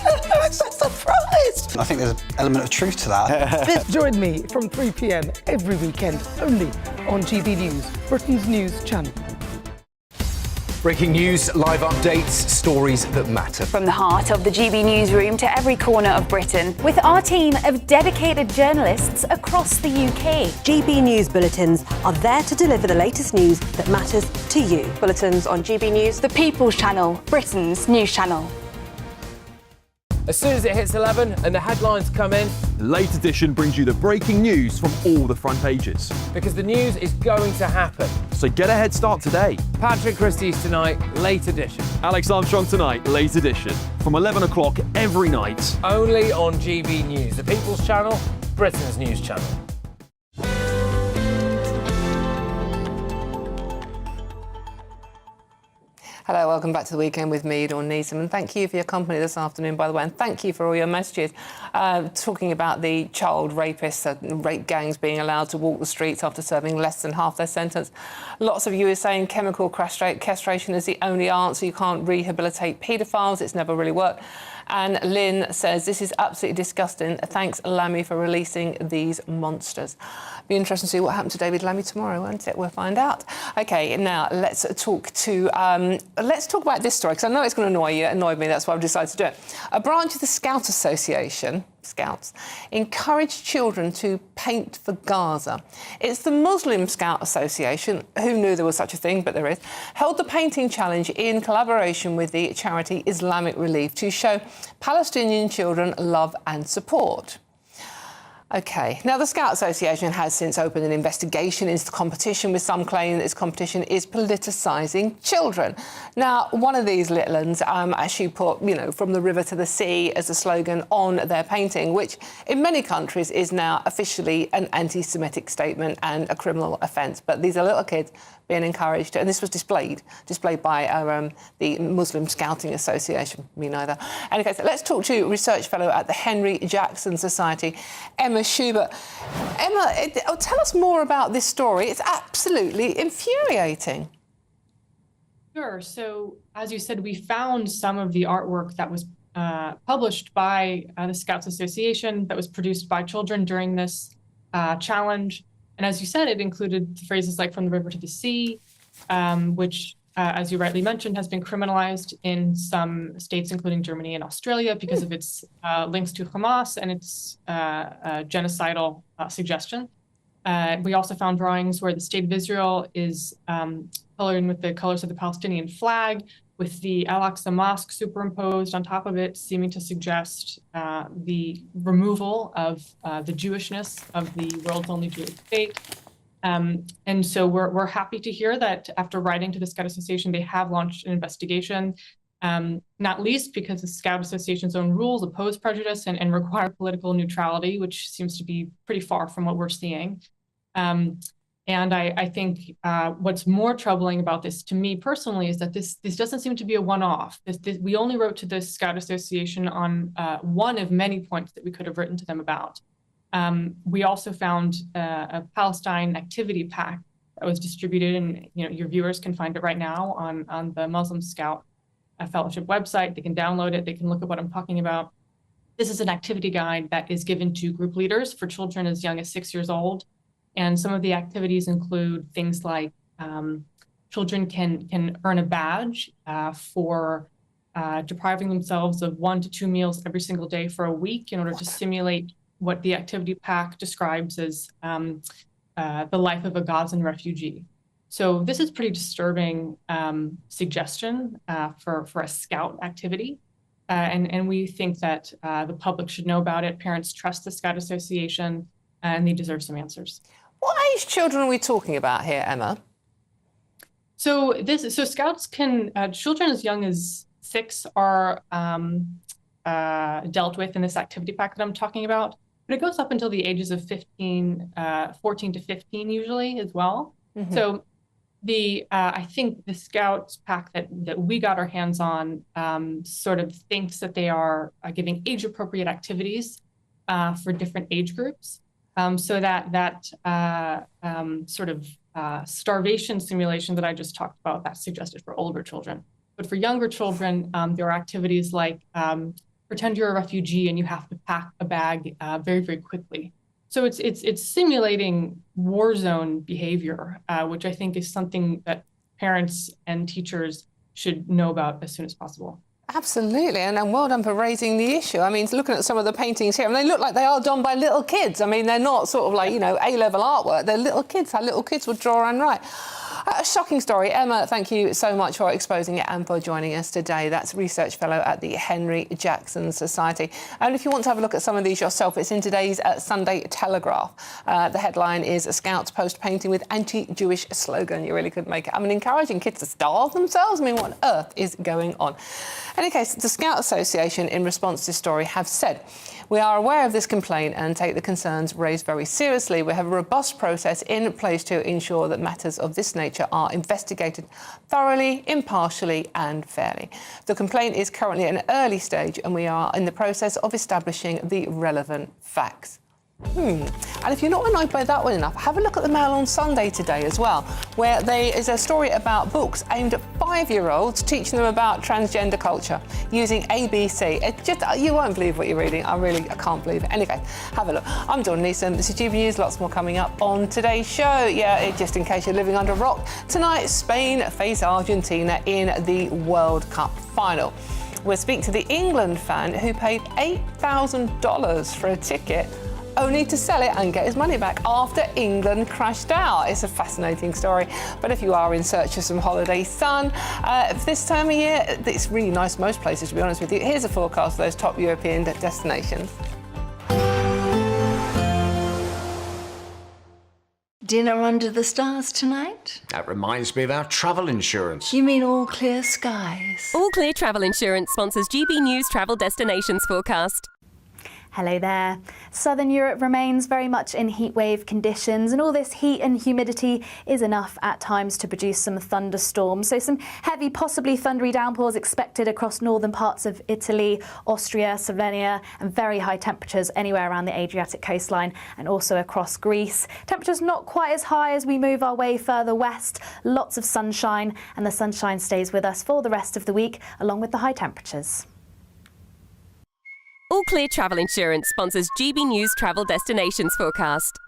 I'm so surprised. I think there's an element of truth to that. Join me from 3 p.m. every weekend, only on GB News, Britain's news channel. Breaking news, live updates, stories that matter. From the heart of the GB newsroom to every corner of Britain, with our team of dedicated journalists across the UK. GB News bulletins are there to deliver the latest news that matters to you. Bulletins on GB News, the People's Channel, Britain's news channel. As soon as it hits 11 and the headlines come in, The Late Edition brings you the breaking news from all the front pages. because the news is going to happen. So get a head start today. Patrick Christie's tonight, Late Edition. Alex Armstrong tonight, Late Edition. From 11 o'clock every night. Only on GB News, the People's Channel, Britain's news channel. Hello, welcome back to the weekend with me, Dawn Neeson, and thank you for your company this afternoon, by the way, and thank you for all your messages talking about the child rapists, rape gangs being allowed to walk the streets after serving less than half their sentence. Lots of you are saying chemical castration is the only answer. You can't rehabilitate paedophiles. It's never really worked. And Lynn says, this is absolutely disgusting. Thanks, Lammy, for releasing these monsters. Be interesting to see what happened to David Lammy tomorrow, won't it? We'll find out. OK, now let's talk about this story, because I know it's going to annoy you. It annoyed me, that's why I've decided to do it. A branch of the Scout Association, Scouts, encourage children to paint for Gaza. It's the Muslim Scout Association, who knew there was such a thing, but there is, held the painting challenge in collaboration with the charity Islamic Relief to show Palestinian children love and support. OK, now the Scout Association has since opened an investigation into the competition, with some claiming that this competition is politicising children. Now, one of these little uns actually put, you know, from the river to the sea as a slogan on their painting, which in many countries is now officially an anti-Semitic statement and a criminal offence. But these are little kids being encouraged, and this was displayed by the Muslim Scouting Association, me neither. Anyway, so let's talk to research fellow at the Henry Jackson Society, Emma Schubert. Emma, tell us more about this story. It's absolutely infuriating. Sure. So, as you said, we found some of the artwork that was published by the Scouts Association, that was produced by children during this challenge. And as you said, it included phrases like "from the river to the sea," which, as you rightly mentioned, has been criminalized in some states, including Germany and Australia, because of its links to Hamas and its genocidal suggestion. We also found drawings where the State of Israel is colored in with the colors of the Palestinian flag, with the Al-Aqsa Mosque superimposed on top of it, seeming to suggest the removal of the Jewishness of the world's only Jewish state. And so we're happy to hear that after writing to the Scout Association, they have launched an investigation, not least because the Scout Association's own rules oppose prejudice and require political neutrality, which seems to be pretty far from what we're seeing. And I think what's more troubling about this to me personally is that this doesn't seem to be a one-off. We only wrote to the Scout Association on one of many points that we could have written to them about. We also found a Palestine activity pack that was distributed, and your viewers can find it right now on the Muslim Scout Fellowship website. They can download it. They can look at what I'm talking about. This is an activity guide that is given to group leaders for children as young as 6 years old. And some of the activities include things like children can earn a badge for depriving themselves of 1 to 2 meals every single day for a week in order to simulate what the activity pack describes as the life of a Gazan refugee. So this is pretty disturbing suggestion for a Scout activity. And we think that the public should know about it. Parents trust the Scout Association, and they deserve some answers. What age children are we talking about here, Emma? So Scouts can, children as young as 6 are dealt with in this activity pack that I'm talking about, but it goes up until the ages of 14 to 15 usually as well. Mm-hmm. So I think the Scouts pack that we got our hands on sort of thinks that they are giving age-appropriate activities for different age groups. So that sort of starvation simulation that I just talked about, that's suggested for older children. But for younger children, there are activities like pretend you're a refugee and you have to pack a bag very, very quickly. So it's simulating war zone behavior, which I think is something that parents and teachers should know about as soon as possible. Absolutely, and well done for raising the issue. I mean, looking at some of the paintings here, they look like they are done by little kids. I mean, they're not sort of like, A-level artwork. They're little kids, how little kids would draw and write. A shocking story. Emma, thank you so much for exposing it and for joining us today. That's Research Fellow at the Henry Jackson Society. And if you want to have a look at some of these yourself, it's in today's Sunday Telegraph. The headline is Scouts Post Painting with Anti-Jewish Slogan. You really could make it. I mean, encouraging kids to starve themselves? I mean, what on earth is going on? In any case, the Scout Association, in response to this story, have said, we are aware of this complaint and take the concerns raised very seriously. We have a robust process in place to ensure that matters of this nature are investigated thoroughly, impartially and fairly. The complaint is currently at an early stage and we are in the process of establishing the relevant facts. And if you're not annoyed by that one enough, have a look at the Mail on Sunday today as well, where there is a story about books aimed at 5-year-olds, teaching them about transgender culture using ABC. You won't believe what you're reading. I can't believe it. Anyway, have a look. I'm Dawn Neeson. This is GBNews. Lots more coming up on today's show. Yeah, just in case you're living under a rock. Tonight, Spain face Argentina in the World Cup final. We'll speak to the England fan who paid $8,000 for a ticket only to sell it and get his money back after England crashed out. It's a fascinating story. But if you are in search of some holiday sun, this time of year, it's really nice most places, to be honest with you. Here's a forecast for those top European destinations. Dinner under the stars tonight? That reminds me of our travel insurance. You mean All Clear Skies? All Clear Travel Insurance sponsors GB News Travel Destinations forecast. Hello there. Southern Europe remains very much in heatwave conditions, and all this heat and humidity is enough at times to produce some thunderstorms. So some heavy, possibly thundery downpours expected across northern parts of Italy, Austria, Slovenia, and very high temperatures anywhere around the Adriatic coastline and also across Greece. Temperatures not quite as high as we move our way further west. Lots of sunshine, and the sunshine stays with us for the rest of the week, along with the high temperatures. All Clear Travel Insurance sponsors GB News Travel Destinations forecast.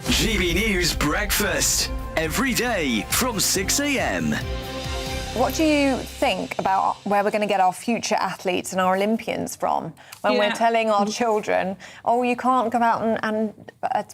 GB News Breakfast, every day from 6 a.m. What do you think about where we're going to get our future athletes and our Olympians from when we're telling our children, oh, you can't go out and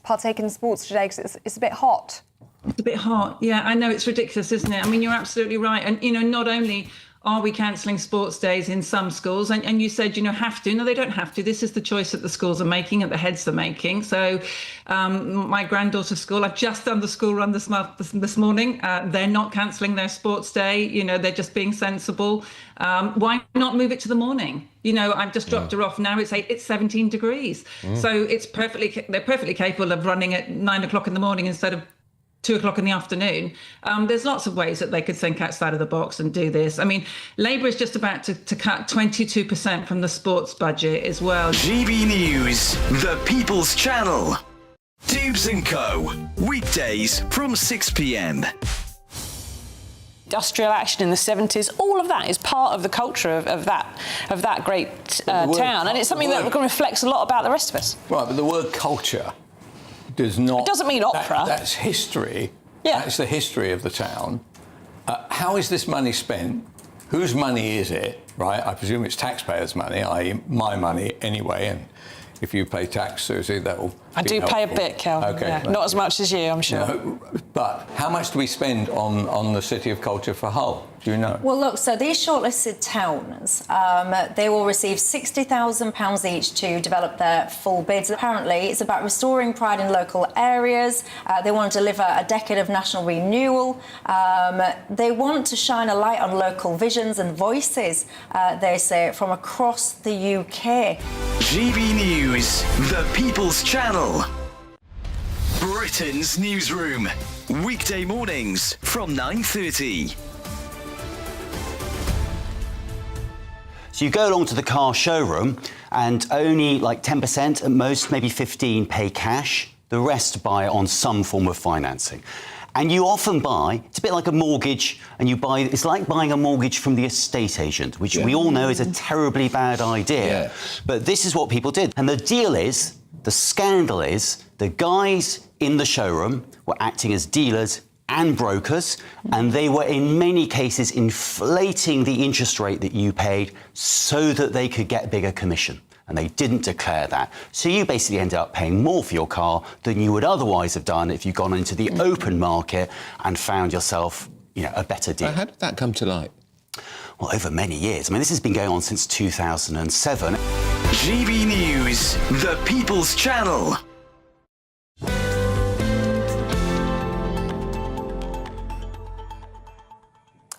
partake in sports today because it's a bit hot? It's a bit hot. Yeah, I know, it's ridiculous, isn't it? I mean, you're absolutely right. And, you know, not only are we cancelling sports days in some schools, and you said, you know, have to. No, they don't have to. This is the choice that the schools are making, and the heads are making. So my granddaughter's school, I've just done the school run this morning. They're not cancelling their sports day. You know, they're just being sensible. Why not move it to the morning? You know, I've just dropped her off now. It's 17 degrees. So they're perfectly capable of running at 9 o'clock in the morning instead of 2 o'clock in the afternoon. There's lots of ways that they could think outside of the box and do this. I mean, Labour is just about to cut 22% from the sports budget as well. GB News, the People's Channel. Dubes & Co. Weekdays from 6 p.m. Industrial action in the 70s, all of that is part of the culture of that great town, and it's something that reflects a lot about the rest of us. Right, but the word culture does not... It doesn't mean opera. That's history. Yeah. That's the history of the town. How is this money spent? Whose money is it, right? I presume it's taxpayers' money, i.e. my money anyway, and if you pay tax, Susie, that will I do pay a bit, Calvin. Okay. Yeah. Not as much as you, I'm sure. No, but how much do we spend on the City of Culture for Hull? Do you know? Well, look, so these shortlisted towns, they will receive £60,000 each to develop their full bids. Apparently, it's about restoring pride in local areas. They want to deliver a decade of national renewal. They want to shine a light on local visions and voices, they say, from across the UK. GB News, the People's Channel. Britain's newsroom. Weekday mornings from 9:30. So you go along to the car showroom and only like 10%, at most maybe 15%, pay cash. The rest buy it on some form of financing. And you often buy, it's a bit like a mortgage, and it's like buying a mortgage from the estate agent, which we all know is a terribly bad idea. Yeah. But this is what people did. And the deal is, the scandal is, the guys in the showroom were acting as dealers and brokers, and they were in many cases inflating the interest rate that you paid so that they could get bigger commission. And they didn't declare that. So you basically ended up paying more for your car than you would otherwise have done if you'd gone into the open market and found yourself, you know, a better deal. How did that come to light? Well, over many years. I mean, this has been going on since 2007. GB News, the People's Channel.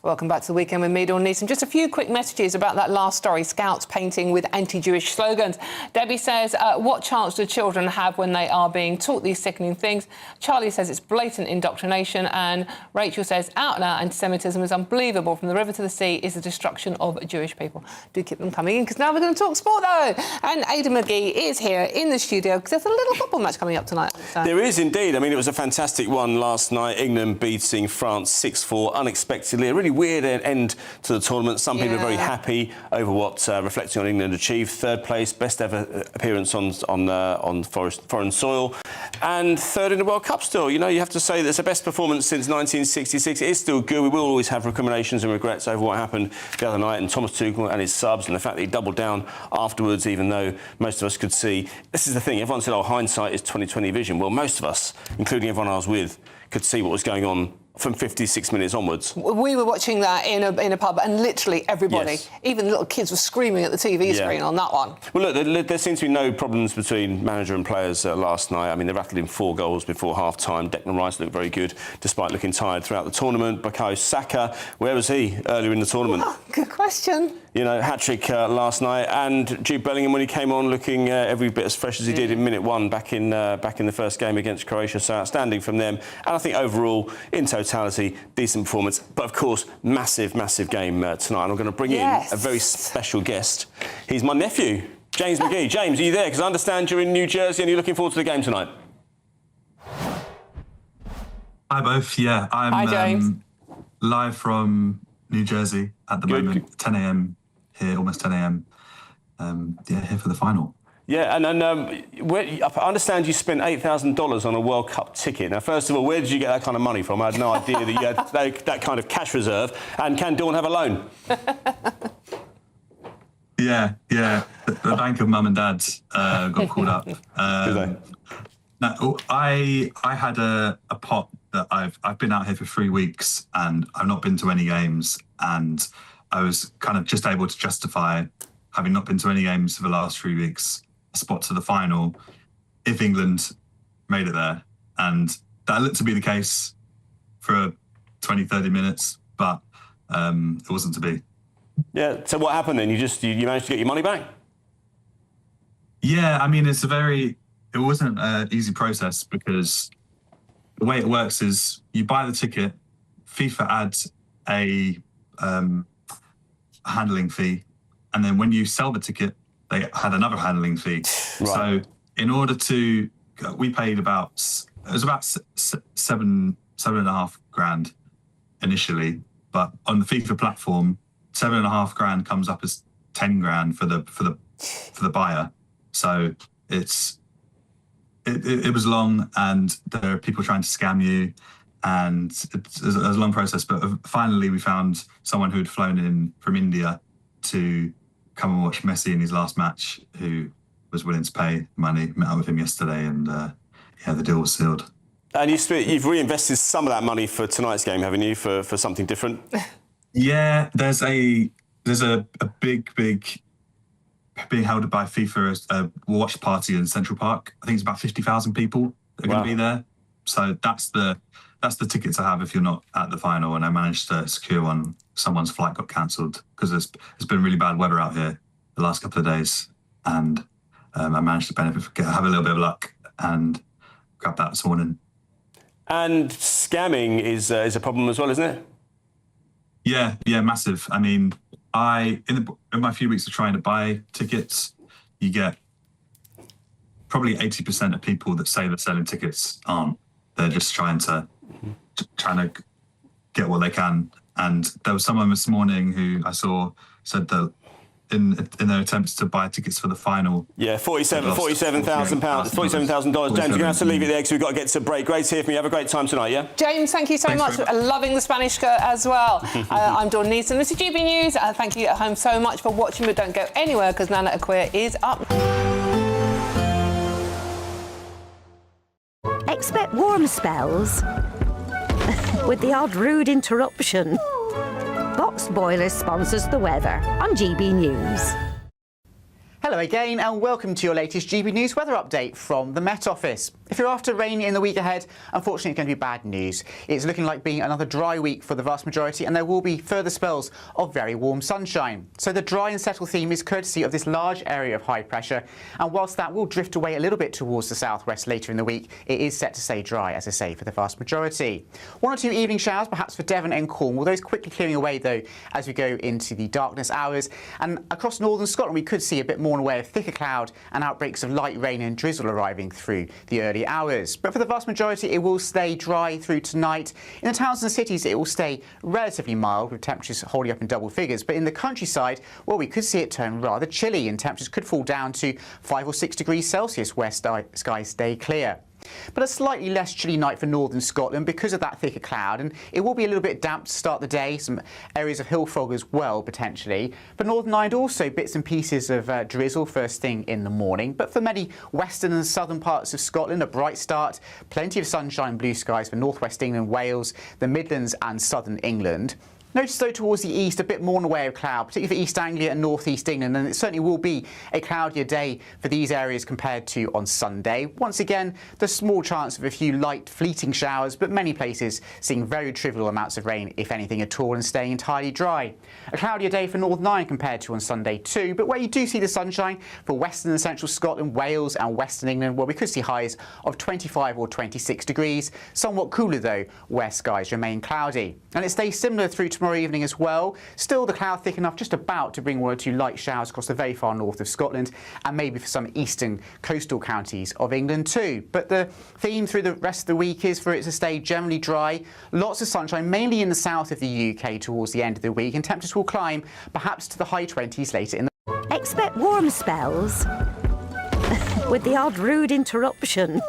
Welcome back to the Weekend with me, Dawn Neeson. Just a few quick messages about that last story, Scouts painting with anti-Jewish slogans. Debbie says, what chance do children have when they are being taught these sickening things? Charlie says it's blatant indoctrination. And Rachel says, out-and-out anti-Semitism is unbelievable. From the river to the sea is the destruction of Jewish people. Do keep them coming in, because now we're going to talk sport, though. And Aidan McGee is here in the studio, because there's a little football match coming up tonight. So. There is indeed. I mean, it was a fantastic one last night. England beating France 6-4 unexpectedly. A really weird end to the tournament. Some people are very happy over what reflecting on England achieved. Third place, best ever appearance on foreign soil, and third in the World Cup still. You know, you have to say that's the best performance since 1966. It is still good. We will always have recriminations and regrets over what happened the other night, and Thomas Tuchel and his subs, and the fact that he doubled down afterwards, even though most of us could see. This is the thing. Everyone said, "Oh, hindsight is 20/20 vision." Well, most of us, including everyone I was with, could see what was going on from 56 minutes onwards. We were watching that in a pub, and literally everybody, even the little kids, were screaming at the TV screen on that one. Well, look, there seems to be no problems between manager and players last night. I mean, they rattled in 4 goals before half-time. Declan Rice looked very good, despite looking tired throughout the tournament. Bukayo Saka, where was he earlier in the tournament? Oh, good question. You know, hat-trick last night. And Jude Bellingham, when he came on, looking every bit as fresh as he did in minute 1 back in the first game against Croatia. So outstanding from them. And I think overall, in totality, decent performance. But of course, massive, massive game tonight. And I'm going to bring in a very special guest. He's my nephew, James McGee. James, are you there? Because I understand you're in New Jersey and you're looking forward to the game tonight. Hi both. Yeah, I'm live from New Jersey at the moment. 10 a.m. here, almost 10 a.m. Here for the final. Yeah, and I understand you spent $8,000 on a World Cup ticket. Now, first of all, where did you get that kind of money from? I had no idea that you had that kind of cash reserve. And can Dawn have a loan? Yeah. The bank of mum and dad got called up. No, I had a pot that I've been out here for 3 weeks and I've not been to any games, and I was kind of just able to justify, having not been to any games for the last 3 weeks, a spot to the final if England made it there. And that looked to be the case for 20, 30 minutes, but it wasn't to be. Yeah, so what happened then? You managed to get your money back? Yeah, I mean, it wasn't an easy process, because the way it works is you buy the ticket, FIFA adds a handling fee, and then when you sell the ticket, they had another handling fee. Right. So in order to, we paid about $7.5 grand initially, but on the FIFA platform, $7.5 grand comes up as 10 grand for the buyer. So it was long, and there are people trying to scam you, and it was a long process. But finally, we found someone who had flown in from India to come and watch Messi in his last match, who was willing to pay money. Met up with him yesterday, and the deal was sealed. And you've reinvested some of that money for tonight's game, haven't you, for something different? Yeah, there's a big being held by FIFA a watch party in Central Park. I think it's about 50,000 people that are going to be there. So that's the ticket to have if you're not at the final. And I managed to secure one. Someone's flight got cancelled because it's been really bad weather out here the last couple of days, and I managed to have a little bit of luck and grab that this morning. And scamming is a problem as well, isn't it? Yeah, massive. I mean, in my few weeks of trying to buy tickets, you get probably 80% of people that say they're selling tickets aren't. They're just trying to get what they can. And there was someone this morning who I saw said that in their attempts to buy tickets for the final. Yeah, $47,000. $47,000. James, you're going to have to leave it there because we've got to get to break. Great to hear from you. Have a great time tonight, yeah? James, thank you so much. Loving the Spanish skirt as well. I'm Dawn Neeson. This is GB News. Thank you at home so much for watching, but don't go anywhere because Nana Akua is up. Expect warm spells with the odd rude interruption. Box Boilers sponsors the weather on GB News. Hello again and welcome to your latest GB News weather update from the Met Office. If you're after rain in the week ahead, unfortunately it's going to be bad news. It's looking like being another dry week for the vast majority, and there will be further spells of very warm sunshine. So the dry and settle theme is courtesy of this large area of high pressure, and whilst that will drift away a little bit towards the southwest later in the week, it is set to stay dry, as I say, for the vast majority. One or two evening showers perhaps for Devon and Cornwall, those quickly clearing away though as we go into the darkness hours, and across northern Scotland we could see a bit more in the way of thicker cloud and outbreaks of light rain and drizzle arriving through the early hours. But for the vast majority, it will stay dry through tonight. In the towns and cities, it will stay relatively mild, with temperatures holding up in double figures. But in the countryside, well, we could see it turn rather chilly, and temperatures could fall down to 5 or 6 degrees Celsius where skies stay clear. But a slightly less chilly night for northern Scotland because of that thicker cloud, and it will be a little bit damp to start the day, some areas of hill fog as well potentially. For Northern Ireland also bits and pieces of drizzle first thing in the morning, but for many western and southern parts of Scotland a bright start, plenty of sunshine, blue skies for northwest England, Wales, the Midlands and southern England. Notice though towards the east a bit more in the way of cloud, particularly for East Anglia and North East England, and it certainly will be a cloudier day for these areas compared to on Sunday. Once again, there's small chance of a few light fleeting showers, but many places seeing very trivial amounts of rain, if anything at all, and staying entirely dry. A cloudier day for Northern Ireland compared to on Sunday too, but where you do see the sunshine for western and central Scotland, Wales and western England, where we could see highs of 25 or 26 degrees. Somewhat cooler though where skies remain cloudy. And it stays similar through tomorrow evening as well. Still the cloud thick enough just about to bring one or two light showers across the very far north of Scotland, and maybe for some eastern coastal counties of England too. But the theme through the rest of the week is for it to stay generally dry. Lots of sunshine, mainly in the south of the UK towards the end of the week, and temperatures will climb perhaps to the high 20s later in the... Expect warm spells with the odd rude interruption.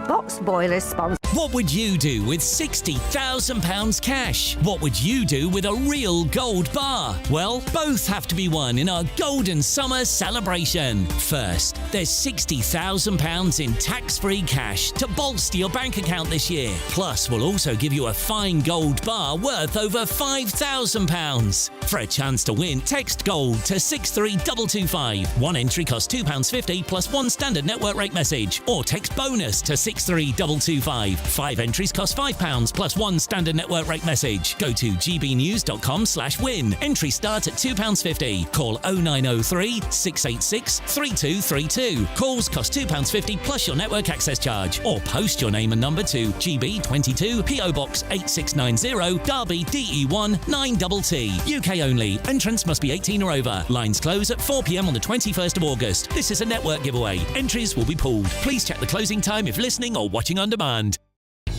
Box boilers sponsor. What would you do with £60,000 cash? What would you do with a real gold bar? Well, both have to be won in our Golden Summer celebration. First, there's £60,000 in tax-free cash to bolster your bank account this year. Plus, we'll also give you a fine gold bar worth over £5,000. For a chance to win, text GOLD to 63225. One entry costs £2.50 plus one standard network rate message. Or text BONUS to 63225. 5 entries cost £5 plus one standard network rate message. Go to gbnews.com/win. Entry start at £2.50. Call 0903 686 3232. Calls cost £2.50 plus your network access charge. Or post your name and number to GB22 PO Box 8690 Derby DE1 9TT. UK only. Entrance must be 18 or over. Lines close at 4 p.m. on the 21st of August. This is a network giveaway. Entries will be pulled. Please check the closing time if listening or watching on demand.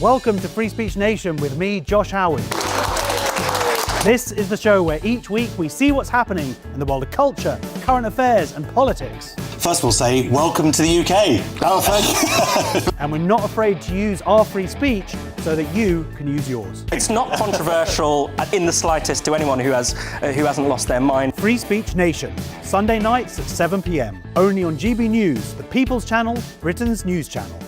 Welcome to Free Speech Nation with me, Josh Howard. This is the show where each week we see what's happening in the world of culture, current affairs and politics. First we'll say, welcome to the UK. Oh, thank you. And we're not afraid to use our free speech so that you can use yours. It's not controversial in the slightest to anyone who hasn't lost their mind. Free Speech Nation, Sunday nights at 7 p.m. Only on GB News, the People's Channel, Britain's news channel.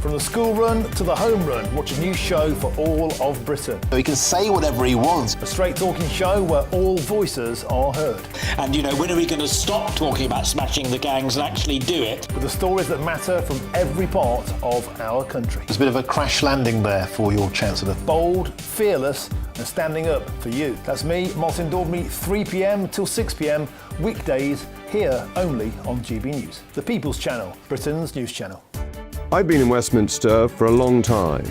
From the school run to the home run, watch a new show for all of Britain. He can say whatever he wants. A straight talking show where all voices are heard. And, when are we going to stop talking about smashing the gangs and actually do it? With the stories that matter from every part of our country. There's a bit of a crash landing there for your Chancellor. Bold, fearless and standing up for you. That's me, Martin Daubney, 3 p.m. till 6 p.m. weekdays here only on GB News. The People's Channel, Britain's news channel. I've been in Westminster for a long time,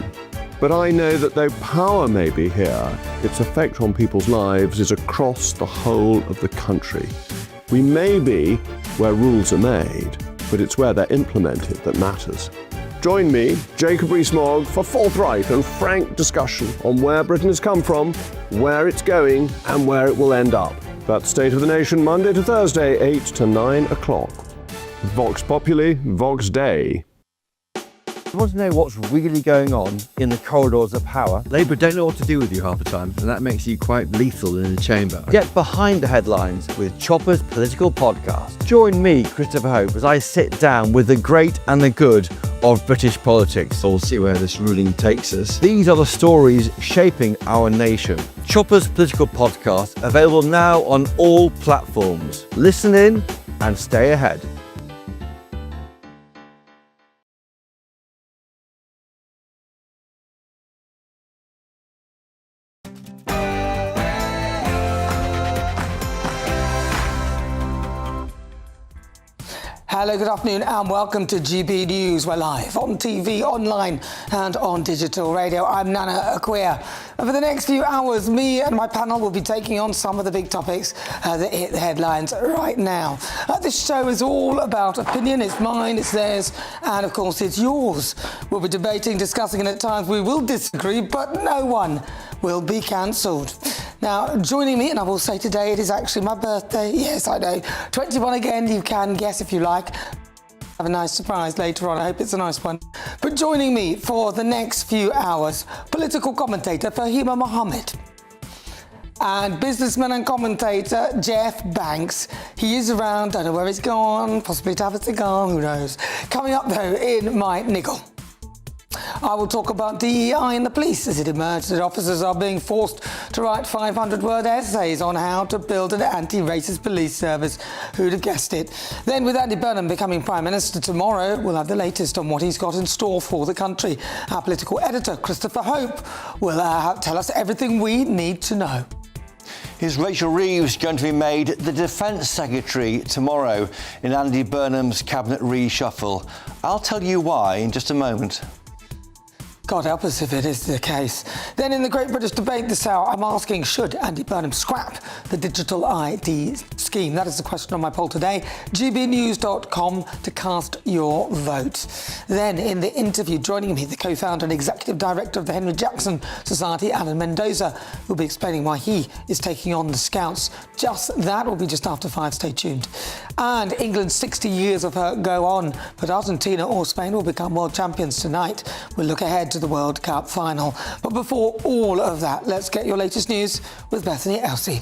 but I know that though power may be here, its effect on people's lives is across the whole of the country. We may be where rules are made, but it's where they're implemented that matters. Join me, Jacob Rees-Mogg, for forthright and frank discussion on where Britain has come from, where it's going, and where it will end up. That's State of the Nation, Monday to Thursday, 8 to 9 o'clock. Vox Populi, Vox Dei. You want to know what's really going on in the corridors of power? Labour don't know what to do with you half the time, and that makes you quite lethal in the chamber. Get behind the headlines with Chopper's Political Podcast. Join me, Christopher Hope, as I sit down with the great and the good of British politics. We'll see where this ruling takes us. These are the stories shaping our nation. Chopper's Political Podcast, available now on all platforms. Listen in and stay ahead. Hello, good afternoon and welcome to GB News. We're live on TV, online and on digital radio. I'm Nana Akua. And for the next few hours, me and my panel will be taking on some of the big topics that hit the headlines right now. This show is all about opinion. It's mine, it's theirs, and of course it's yours. We'll be debating, discussing, and at times we will disagree, but no one will be cancelled. Now, joining me, and I will say today it is actually my birthday. Yes, I know. 21 again, you can guess if you like. Have a nice surprise later on. I hope it's a nice one. But joining me for the next few hours, political commentator Fahima Mohammed. And businessman and commentator Jeff Banks. He is around, don't know where he's gone, possibly to have a cigar, who knows. Coming up though in my niggle, I will talk about DEI and the police as it emerged that officers are being forced to write 500-word essays on how to build an anti-racist police service. Who'd have guessed it? Then with Andy Burnham becoming Prime Minister tomorrow, we'll have the latest on what he's got in store for the country. Our political editor, Christopher Hope, will tell us everything we need to know. Is Rachel Reeves going to be made the Defence Secretary tomorrow in Andy Burnham's cabinet reshuffle? I'll tell you why in just a moment. God help us if it is the case. Then in the Great British Debate this hour, I'm asking, should Andy Burnham scrap the digital ID scheme? That is the question on my poll today. gbnews.com to cast your vote. Then in the interview, joining me, the co-founder and executive director of the Henry Jackson Society, Alan Mendoza, who'll be explaining why he is taking on the Scouts. Just that will be just after 5. Stay tuned. And England's 60 years of her go on, but Argentina or Spain will become world champions tonight. We'll look ahead to the World Cup final. But before all of that, let's get your latest news with Bethany Elsey.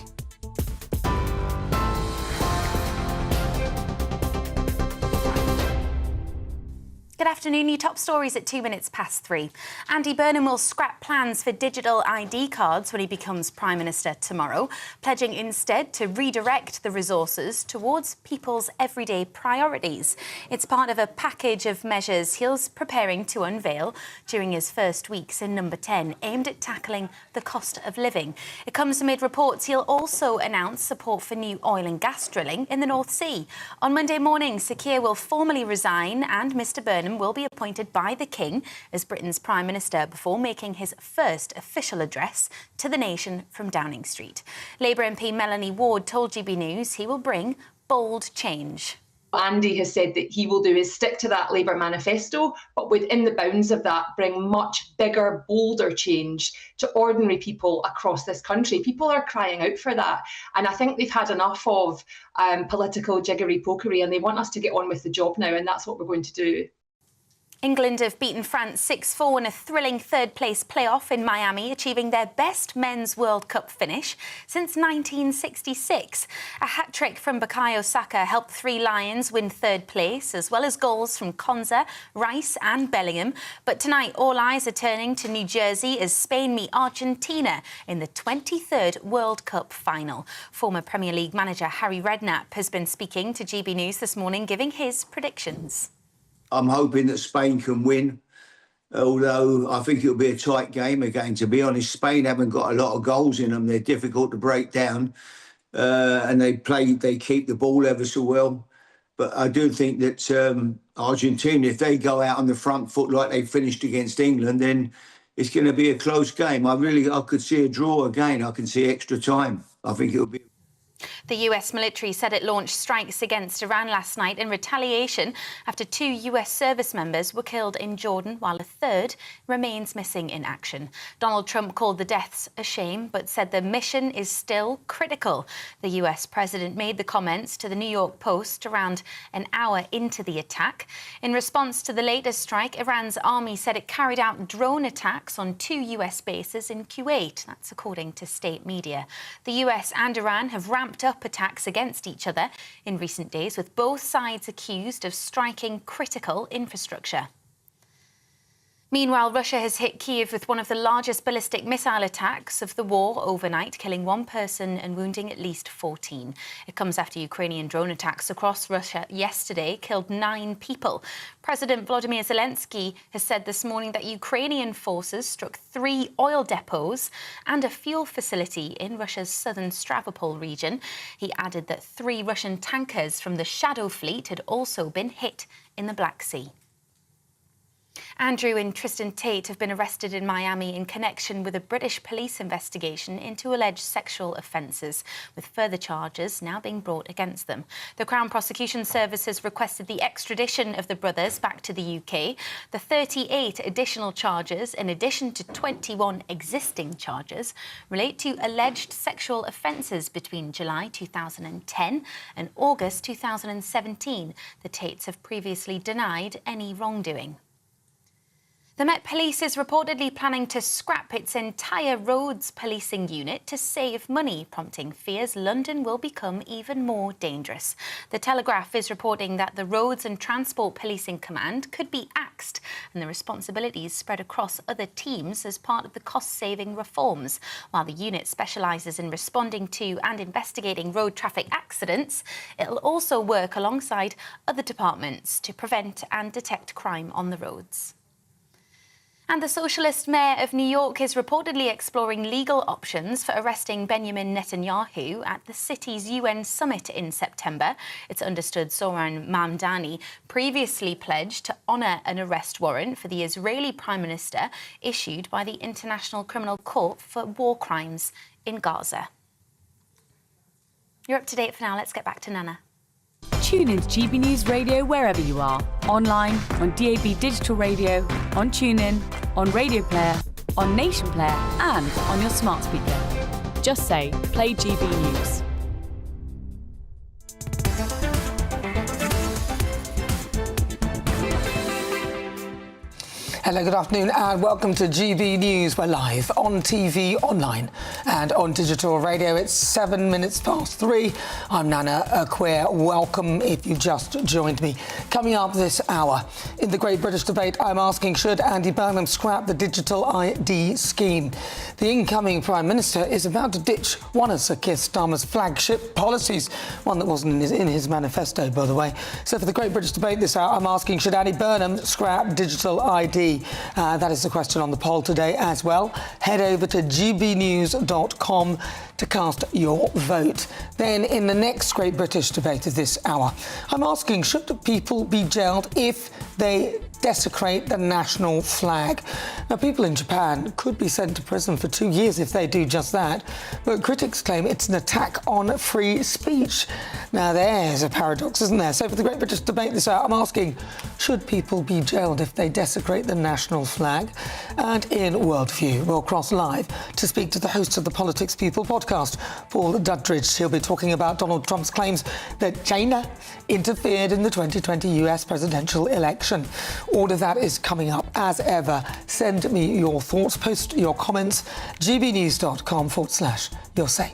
Good afternoon. Your top stories at 3:02. Andy Burnham will scrap plans for digital ID cards when he becomes Prime Minister tomorrow, pledging instead to redirect the resources towards people's everyday priorities. It's part of a package of measures he's preparing to unveil during his first weeks in Number 10, aimed at tackling the cost of living. It comes amid reports he'll also announce support for new oil and gas drilling in the North Sea. On Monday morning, Sir Keir will formally resign and Mr Burnham will be appointed by the King as Britain's Prime Minister before making his first official address to the nation from Downing Street. Labour MP Melanie Ward told GB News he will bring bold change. Andy has said that he will do is stick to that Labour manifesto, but within the bounds of that, bring much bigger, bolder change to ordinary people across this country. People are crying out for that. And I think they've had enough of political jiggery-pokery and they want us to get on with the job now, and that's what we're going to do. England have beaten France 6-4 in a thrilling third-place playoff in Miami, achieving their best men's World Cup finish since 1966. A hat-trick from Bukayo Saka helped 3 Lions win third place, as well as goals from Konza, Rice and Bellingham. But tonight, all eyes are turning to New Jersey as Spain meet Argentina in the 23rd World Cup final. Former Premier League manager Harry Redknapp has been speaking to GB News this morning, giving his predictions. I'm hoping that Spain can win, although I think it'll be a tight game again. To be honest, Spain haven't got a lot of goals in them. They're difficult to break down, and they keep the ball ever so well. But I do think that Argentina, if they go out on the front foot like they finished against England, then it's going to be a close game. I could see a draw again. I can see extra time. I think it'll be. The US military said it launched strikes against Iran last night in retaliation after 2 US service members were killed in Jordan, while a third remains missing in action. Donald Trump called the deaths a shame, but said the mission is still critical. The US president made the comments to the New York Post around an hour into the attack. In response to the latest strike, Iran's army said it carried out drone attacks on 2 US bases in Kuwait. That's according to state media. The US and Iran have ramped up attacks against each other in recent days, with both sides accused of striking critical infrastructure. Meanwhile, Russia has hit Kyiv with one of the largest ballistic missile attacks of the war overnight, killing 1 person and wounding at least 14. It comes after Ukrainian drone attacks across Russia yesterday killed 9 people. President Volodymyr Zelensky has said this morning that Ukrainian forces struck 3 oil depots and a fuel facility in Russia's southern Stavropol region. He added that 3 Russian tankers from the Shadow Fleet had also been hit in the Black Sea. Andrew and Tristan Tate have been arrested in Miami in connection with a British police investigation into alleged sexual offences, with further charges now being brought against them. The Crown Prosecution Service has requested the extradition of the brothers back to the UK. The 38 additional charges, in addition to 21 existing charges, relate to alleged sexual offences between July 2010 and August 2017. The Tates have previously denied any wrongdoing. The Met Police is reportedly planning to scrap its entire roads policing unit to save money, prompting fears London will become even more dangerous. The Telegraph is reporting that the Roads and Transport Policing Command could be axed and the responsibilities spread across other teams as part of the cost-saving reforms. While the unit specialises in responding to and investigating road traffic accidents, it'll also work alongside other departments to prevent and detect crime on the roads. And the socialist mayor of New York is reportedly exploring legal options for arresting Benjamin Netanyahu at the city's UN summit in September. It's understood Zoran Mamdani previously pledged to honour an arrest warrant for the Israeli Prime Minister issued by the International Criminal Court for war crimes in Gaza. You're up to date for now. Let's get back to Nana. Tune in to GB News Radio wherever you are. Online, on DAB Digital Radio, on TuneIn, on Radio Player, on Nation Player and on your smart speaker. Just say, play GB News. Hello, good afternoon and welcome to GB News. We're live on TV, online and on digital radio. It's 7 minutes past 3. I'm Nana Akweer. Welcome if you just joined me. Coming up this hour, in the Great British Debate, I'm asking, should Andy Burnham scrap the digital ID scheme? The incoming Prime Minister is about to ditch one of Sir Keir Starmer's flagship policies, one that wasn't in his manifesto, by the way. So for the Great British Debate this hour, I'm asking, should Andy Burnham scrap digital ID? That is the question on the poll today as well. Head over to gbnews.com to cast your vote. Then in the next Great British Debate of this hour, I'm asking, should people be jailed if they desecrate the national flag? Now, people in Japan could be sent to prison for 2 years if they do just that, but critics claim it's an attack on free speech. Now, there's a paradox, isn't there? So for the Great British Debate this hour, I'm asking, should people be jailed if they desecrate the national flag? And in Worldview, we'll cross live to speak to the host of the Politics People podcast, Paul Duddridge. He'll be talking about Donald Trump's claims that China interfered in the 2020 US presidential election. All of that is coming up. As ever, send me your thoughts, post your comments, gbnews.com/your say.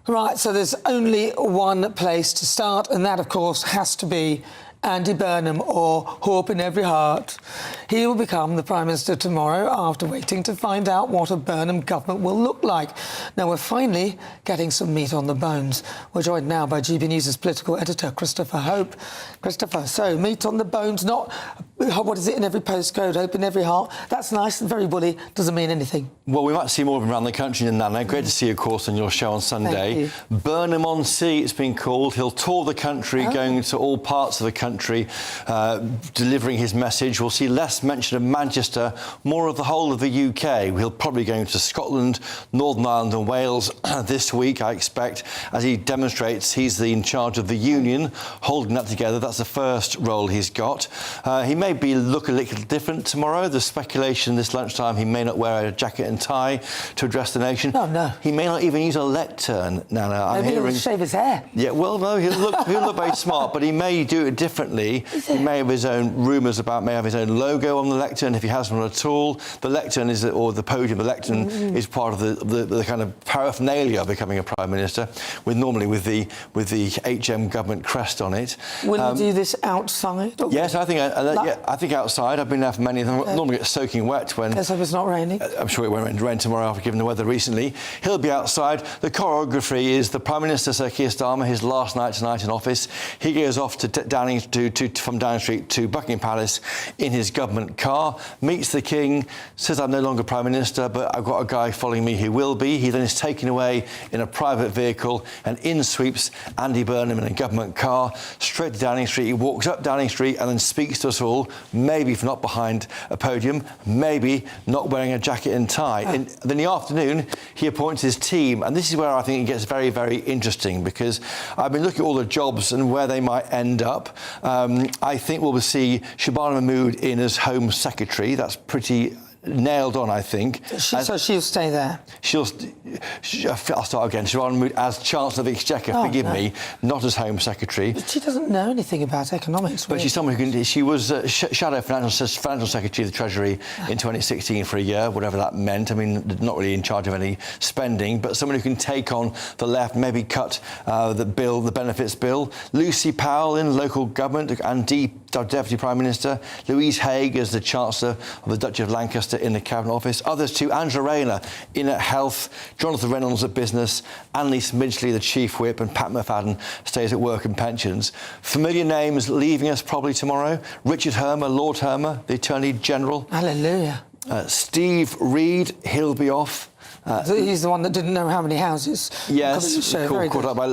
Right, so there's only one place to start, and that, of course, has to be Andy Burnham, or Hope in Every Heart. He will become the Prime Minister tomorrow after waiting to find out what a Burnham government will look like. Now, we're finally getting some meat on the bones. We're joined now by GB News' political editor, Christopher Hope. Christopher, so meat on the bones, not, what is it, in every postcode, Hope in Every Heart? That's nice, very woolly, doesn't mean anything. Well, we might see more of them around the country than Nana. Great to see you, of course, on your show on Sunday. Burnham on Sea, it's been called. He'll tour the country, going to all parts of the country, delivering his message. We'll see less mention of Manchester, more of the whole of the UK. He'll probably go to Scotland, Northern Ireland and Wales this week, I expect, as he demonstrates he's in charge of the union, holding that together. That's the first role he's got. He may look a little different tomorrow. There's speculation this lunchtime he may not wear a jacket and tie to address the nation. Oh, no. He may not even use a lectern, Nana. Maybe he'll shave his hair. Yeah, well, no, he'll look very smart, but he may do it differently. He may have his own rumours may have his own logo on the lectern, if he has one at all. The lectern or the podium, the lectern is part of the kind of paraphernalia of becoming a Prime Minister, normally with the HM government crest on it. Will you do this outside? Yes, I think outside. I've been there for many of them. Normally it's soaking wet when... Let's hope it's not raining. I'm sure it won't rain tomorrow after given the weather recently. He'll be outside. The choreography is the Prime Minister, Sir Keir Starmer, his last night tonight in office. He goes off to from Downing Street to Buckingham Palace in his government car, meets the King, says, I'm no longer Prime Minister, but I've got a guy following me who will be. He then is taken away in a private vehicle, and in sweeps Andy Burnham in a government car, straight to Downing Street. He walks up Downing Street and then speaks to us all, maybe if not behind a podium, maybe not wearing a jacket and tie. Then in the afternoon, he appoints his team, and this is where I think it gets very, very interesting, because I've been looking at all the jobs and where they might end up. I think we'll see Shabana Mahmood in as Home Secretary. That's pretty nailed on, I think. So she'll stay there? I'll start again. Shabana Mahmood as Chancellor of the Exchequer, forgive me, not as Home Secretary. But she doesn't know anything about economics. But she's someone who can... She was Shadow Financial Secretary of the Treasury in 2016 for a year, whatever that meant. I mean, not really in charge of any spending, but someone who can take on the left, maybe cut the benefits bill. Lucy Powell in local government and Deputy Prime Minister. Louise Haig as the Chancellor of the Duchy of Lancaster. Minister in the Cabinet Office. Others too, Angela Rayner in at Health, Jonathan Reynolds at Business, Annalise Midgley, the Chief Whip, and Pat McFadden stays at Work and Pensions. Familiar names leaving us probably tomorrow. Richard Hermer, Lord Hermer, the Attorney General. Hallelujah. Steve Reed, he'll be off. He's the one that didn't know how many houses. Yes, Very caught up by